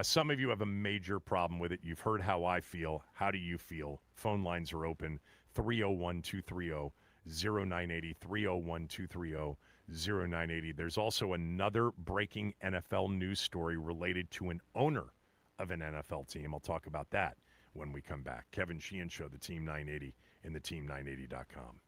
S3: Some of you have a major problem with it. You've heard how I feel. How do you feel? Phone lines are open. 301-230-0980, 301-230-0980. There's also another breaking NFL news story related to an owner of an NFL team. I'll talk about that when we come back. Kevin Sheehan Show, the Team 980 and the team980.com.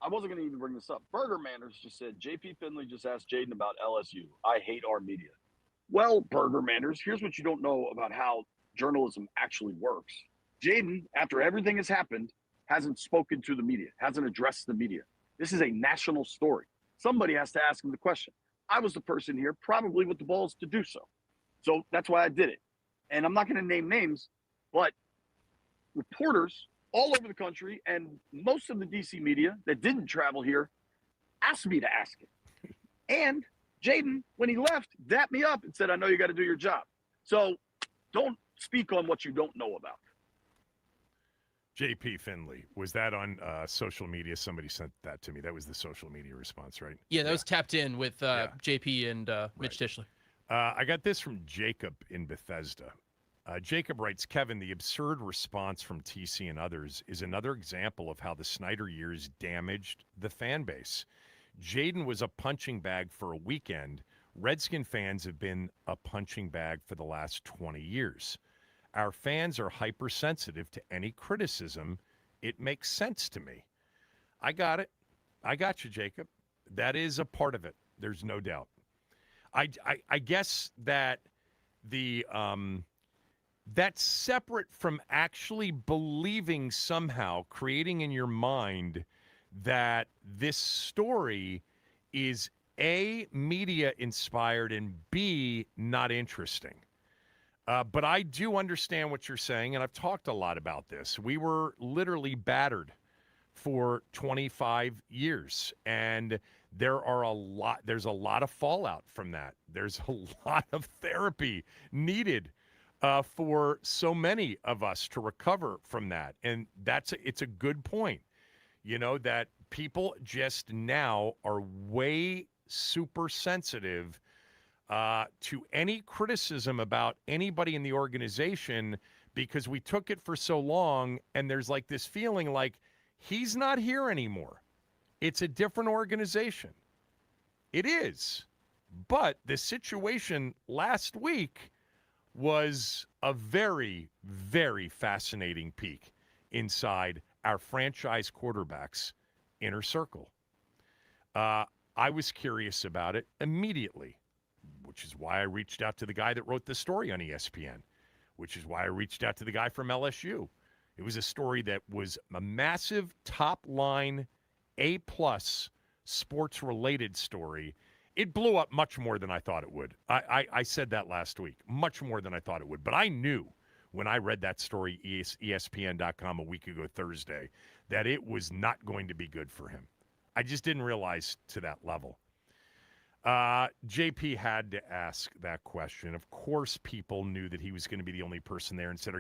S18: I wasn't going to even bring this up. Burger Manners just said, JP Finley just asked Jaden about LSU. I hate our media. Well, Burger Manners, here's what you don't know about how journalism actually works. Jaden, after everything has happened, hasn't spoken to the media, hasn't addressed the media. This is a national story. Somebody has to ask him the question. I was the person here, probably with the balls to do so. So that's why I did it. And I'm not going to name names, but reporters all over the country and most of the DC media that didn't travel here asked me to ask it. And Jaden, when he left, dapped me up and said, I know you got to do your job. So don't speak on what you don't know about.
S3: JP Finley, was that on social media? Somebody sent that to me. That was the social media response, right?
S4: Yeah, that was tapped in with JP and Mitch Tischler.
S3: I got this from Jacob in Bethesda. Jacob writes, Kevin, the absurd response from TC and others is another example of how the Snyder years damaged the fan base. Jaden was a punching bag for a weekend. Redskin fans have been a punching bag for the last 20 years. Our fans are hypersensitive to any criticism. It makes sense to me. I got it. I got you, Jacob. That is a part of it. There's no doubt. I guess that that's separate from actually believing somehow, creating in your mind that this story is A, media inspired, and B, not interesting. But I do understand what you're saying, and I've talked a lot about this. We were literally battered for 25 years, and there's a lot of fallout from that. There's a lot of therapy needed for so many of us to recover from that. And it's a good point, that people just now are way super sensitive to any criticism about anybody in the organization because we took it for so long, and there's like this feeling like he's not here anymore. It's a different organization. It is. But the situation last week was a very, very fascinating peek inside our franchise quarterback's inner circle. I was curious about it immediately, which is why I reached out to the guy that wrote the story on ESPN, which is why I reached out to the guy from LSU. It was a story that was a massive top-line, A-plus sports-related story. It blew up much more than I thought it would. I said that last week, much more than I thought it would. But I knew when I read that story, ESPN.com, a week ago Thursday, that it was not going to be good for him. I just didn't realize to that level. JP had to ask that question. Of course, people knew that he was going to be the only person there and said,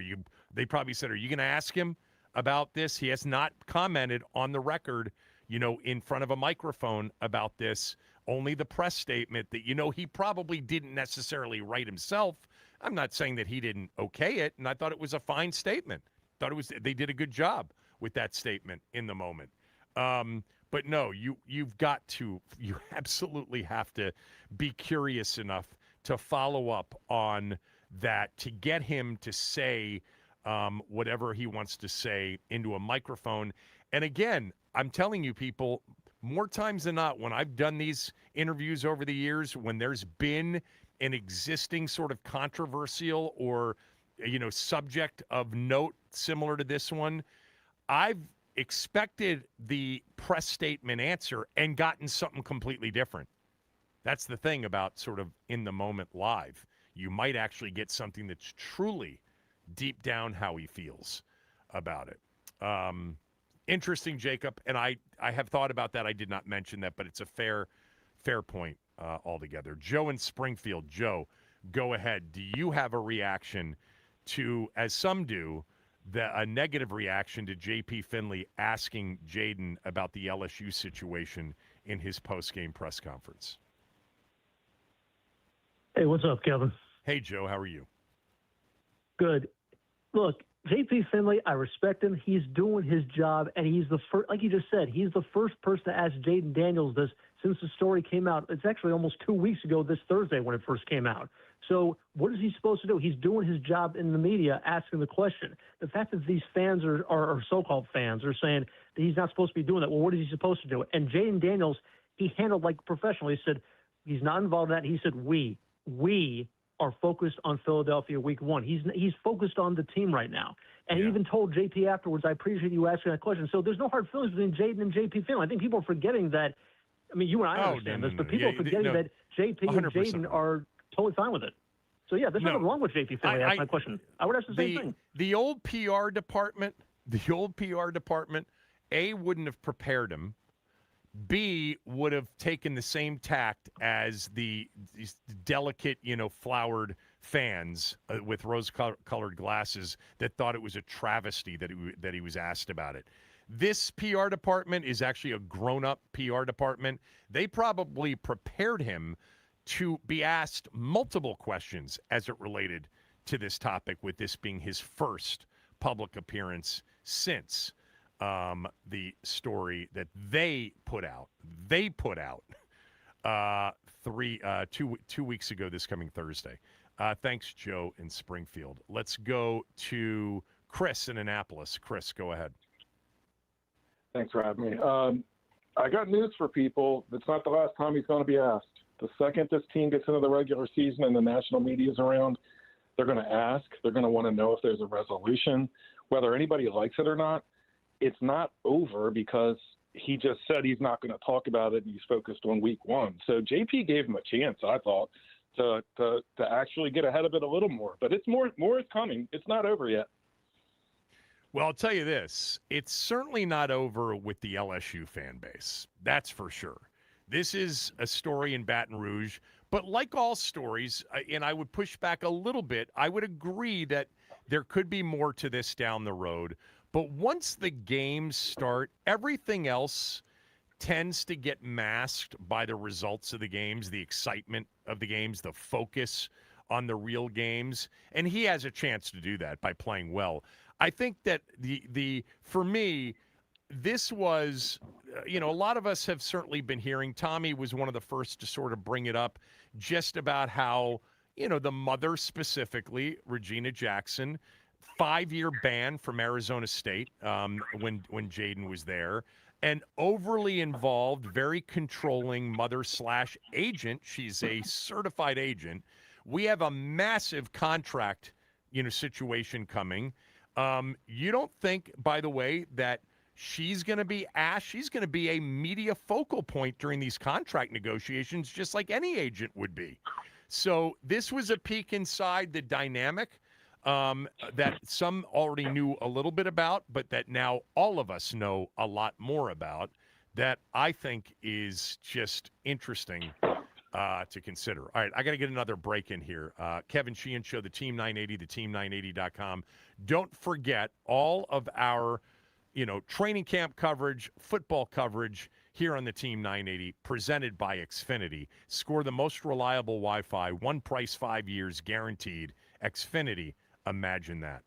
S3: they probably said, are you going to ask him about this? He has not commented on the record, in front of a microphone about this. Only the press statement that, he probably didn't necessarily write himself. I'm not saying that he didn't okay it, and I thought it was a fine statement. They did a good job with that statement in the moment. But no, you absolutely have to be curious enough to follow up on that, to get him to say whatever he wants to say into a microphone. And again, I'm telling you, people, more times than not, when I've done these interviews over the years, when there's been an existing sort of controversial or, subject of note similar to this one, I've expected the press statement answer and gotten something completely different. That's the thing about sort of in the moment live. You might actually get something that's truly deep down how he feels about it. Interesting, Jacob, and I have thought about that. I did not mention that, but it's a fair point altogether. Joe in Springfield. Joe, go ahead. Do you have a reaction to, as some do, a negative reaction to J.P. Finley asking Jaden about the LSU situation in his post-game press conference?
S19: Hey, what's up, Kevin?
S3: Hey, Joe, how are you?
S19: Good. Look, J.P. Finley, I respect him. He's doing his job, and he's the first, like you just said, he's the first person to ask Jaden Daniels this since the story came out. It's actually almost 2 weeks ago this Thursday when it first came out. So what is he supposed to do? He's doing his job in the media, asking the question. The fact that these fans are so-called fans are saying that he's not supposed to be doing that, well, what is he supposed to do? And Jaden Daniels, he handled like professional. He said he's not involved in that. He said we are focused on Philadelphia week one. He's focused on the team right now. And he even told JP afterwards, I appreciate you asking that question. So there's no hard feelings between Jaden and JP Finley. I think people are forgetting that I mean, you and I
S3: Oh,
S19: understand
S3: no,
S19: this,
S3: no,
S19: but
S3: no.
S19: people
S3: Yeah,
S19: are forgetting that JP and
S3: 100%.
S19: Jaden are totally fine with it. So, yeah, there's nothing wrong with JP Finley. That's my question. I would ask the same thing.
S3: The old PR department, A, wouldn't have prepared him. B, would have taken the same tact as these delicate, flowered fans with rose-colored glasses that thought it was a travesty that he was asked about it. This PR department is actually a grown-up PR department. They probably prepared him to be asked multiple questions as it related to this topic, with this being his first public appearance since the story that they put out. They put out 2 weeks ago this coming Thursday. Thanks, Joe in Springfield. Let's go to Chris in Annapolis. Chris, go ahead.
S20: Thanks for having me. I got news for people. It's not the last time he's going to be asked. The second this team gets into the regular season and the national media is around, they're going to ask. They're going to want to know if there's a resolution, whether anybody likes it or not. It's not over because he just said he's not going to talk about it and he's focused on week one. So JP gave him a chance, I thought, to actually get ahead of it a little more. But it's more is coming. It's not over yet.
S3: Well, I'll tell you this. It's certainly not over with the LSU fan base. That's for sure. This is a story in Baton Rouge. But like all stories, and I would push back a little bit, I would agree that there could be more to this down the road. But once the games start, everything else tends to get masked by the results of the games, the excitement of the games, the focus on the real games. And he has a chance to do that by playing well. I think that for me, this was, a lot of us have certainly been hearing, Tommy was one of the first to sort of bring it up, just about how, the mother specifically, Regina Jackson, 5-year ban from Arizona State when Jaden was there, an overly involved, very controlling mother/agent. She's a certified agent. We have a massive contract, situation coming. You don't think, by the way, that she's going to be asked, she's going to be a media focal point during these contract negotiations, just like any agent would be. So this was a peek inside the dynamic that some already knew a little bit about, but that now all of us know a lot more about, that I think is just interesting to consider. All right, I got to get another break in here. Kevin Sheehan Show, the Team 980, theteam980.com. Don't forget all of our, training camp coverage, football coverage here on the Team 980, presented by Xfinity. Score the most reliable Wi-Fi, one price, 5 years, guaranteed. Xfinity, imagine that.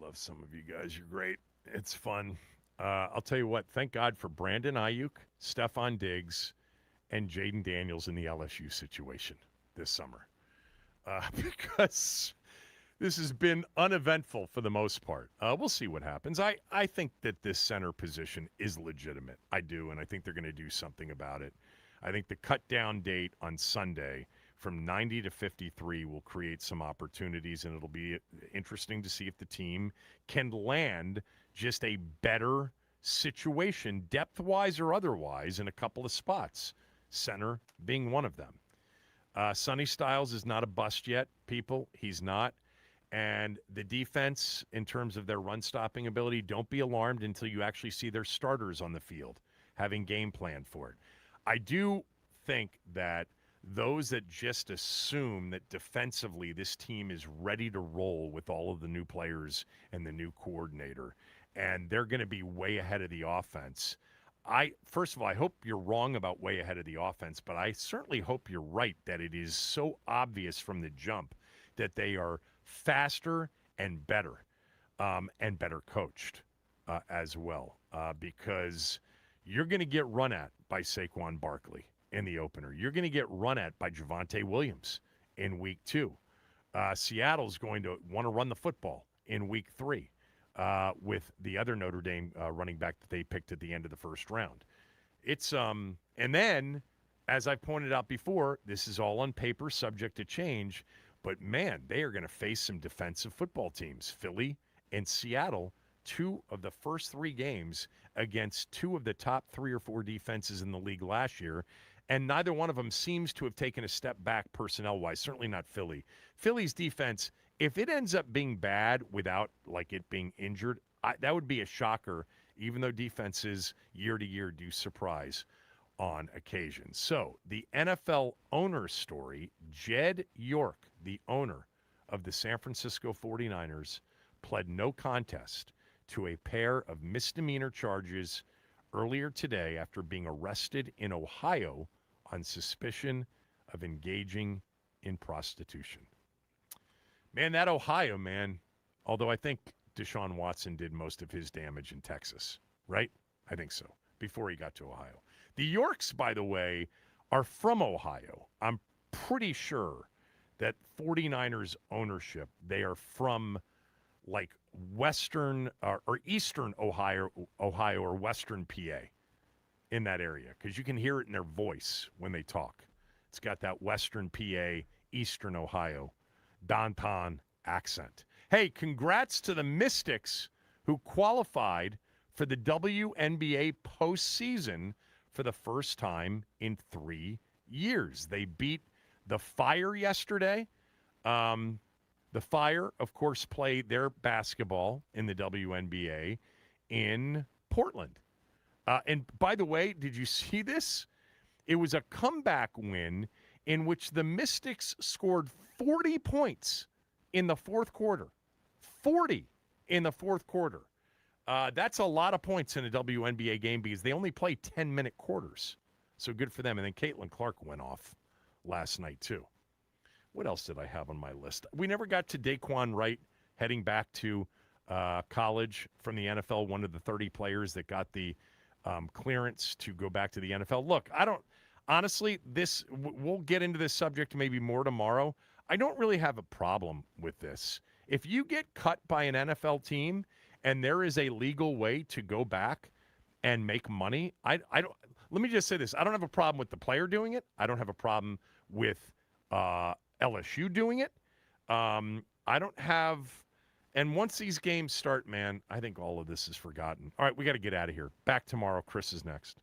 S3: love some of you guys. You're great. It's fun. I'll tell you what. Thank God for Brandon Ayuk, Stephon Diggs, and Jaden Daniels in the LSU situation this summer. Because this has been uneventful for the most part. We'll see what happens. I think that this center position is legitimate. I do, and I think they're going to do something about it. I think the cut-down date on Sunday from 90 to 53 will create some opportunities, and it'll be interesting to see if the team can land just a better situation, depth-wise or otherwise, in a couple of spots, center being one of them. Sonny Styles is not a bust yet, people. He's not. And the defense, in terms of their run-stopping ability, don't be alarmed until you actually see their starters on the field having game plan for it. I do think that those that just assume that defensively this team is ready to roll with all of the new players and the new coordinator, and they're going to be way ahead of the offense. First of all, I hope you're wrong about way ahead of the offense, but I certainly hope you're right that it is so obvious from the jump that they are faster and better coached as well, because you're going to get run at by Saquon Barkley in the opener. You're going to get run at by Javonte Williams in week 2. Seattle's going to want to run the football in week 3. With the other Notre Dame running back that they picked at the end of the first round. It's and then, as I pointed out before, this is all on paper, subject to change, but man, they are going to face some defensive football teams. Philly and Seattle, 2 of the first 3 games against 2 of the top 3 or 4 defenses in the league last year, and neither one of them seems to have taken a step back personnel-wise, certainly not Philly. Philly's defense, if it ends up being bad without, like, it being injured, that would be a shocker, even though defenses year to year do surprise on occasion. So the NFL owner story, Jed York, the owner of the San Francisco 49ers, pled no contest to a pair of misdemeanor charges earlier today after being arrested in Ohio on suspicion of engaging in prostitution. Man, that Ohio, man, although I think Deshaun Watson did most of his damage in Texas, right? I think so, before he got to Ohio. The Yorks, by the way, are from Ohio. I'm pretty sure that 49ers ownership, they are from like western or eastern Ohio or western PA in that area, because you can hear it in their voice when they talk. It's got that western PA, eastern Ohio Danton accent. Hey, congrats to the Mystics who qualified for the WNBA postseason for the first time in 3 years. They beat the Fire yesterday. The Fire, of course, played their basketball in the WNBA in Portland. And by the way, did you see this? It was a comeback win in which the Mystics scored 40 points in the fourth quarter. 40 in the fourth quarter. That's a lot of points in a WNBA game because they only play 10-minute quarters. So good for them. And then Caitlin Clark went off last night, too. What else did I have on my list? We never got to Daquan Wright heading back to college from the NFL, one of the 30 players that got the clearance to go back to the NFL. Look, honestly, we'll get into this subject maybe more tomorrow. I don't really have a problem with this. If you get cut by an NFL team and there is a legal way to go back and make money, I don't. Let me just say this. I don't have a problem with the player doing it. I don't have a problem with LSU doing it. I don't have. And once these games start, man, I think all of this is forgotten. All right, we got to get out of here. Back tomorrow. Chris is next.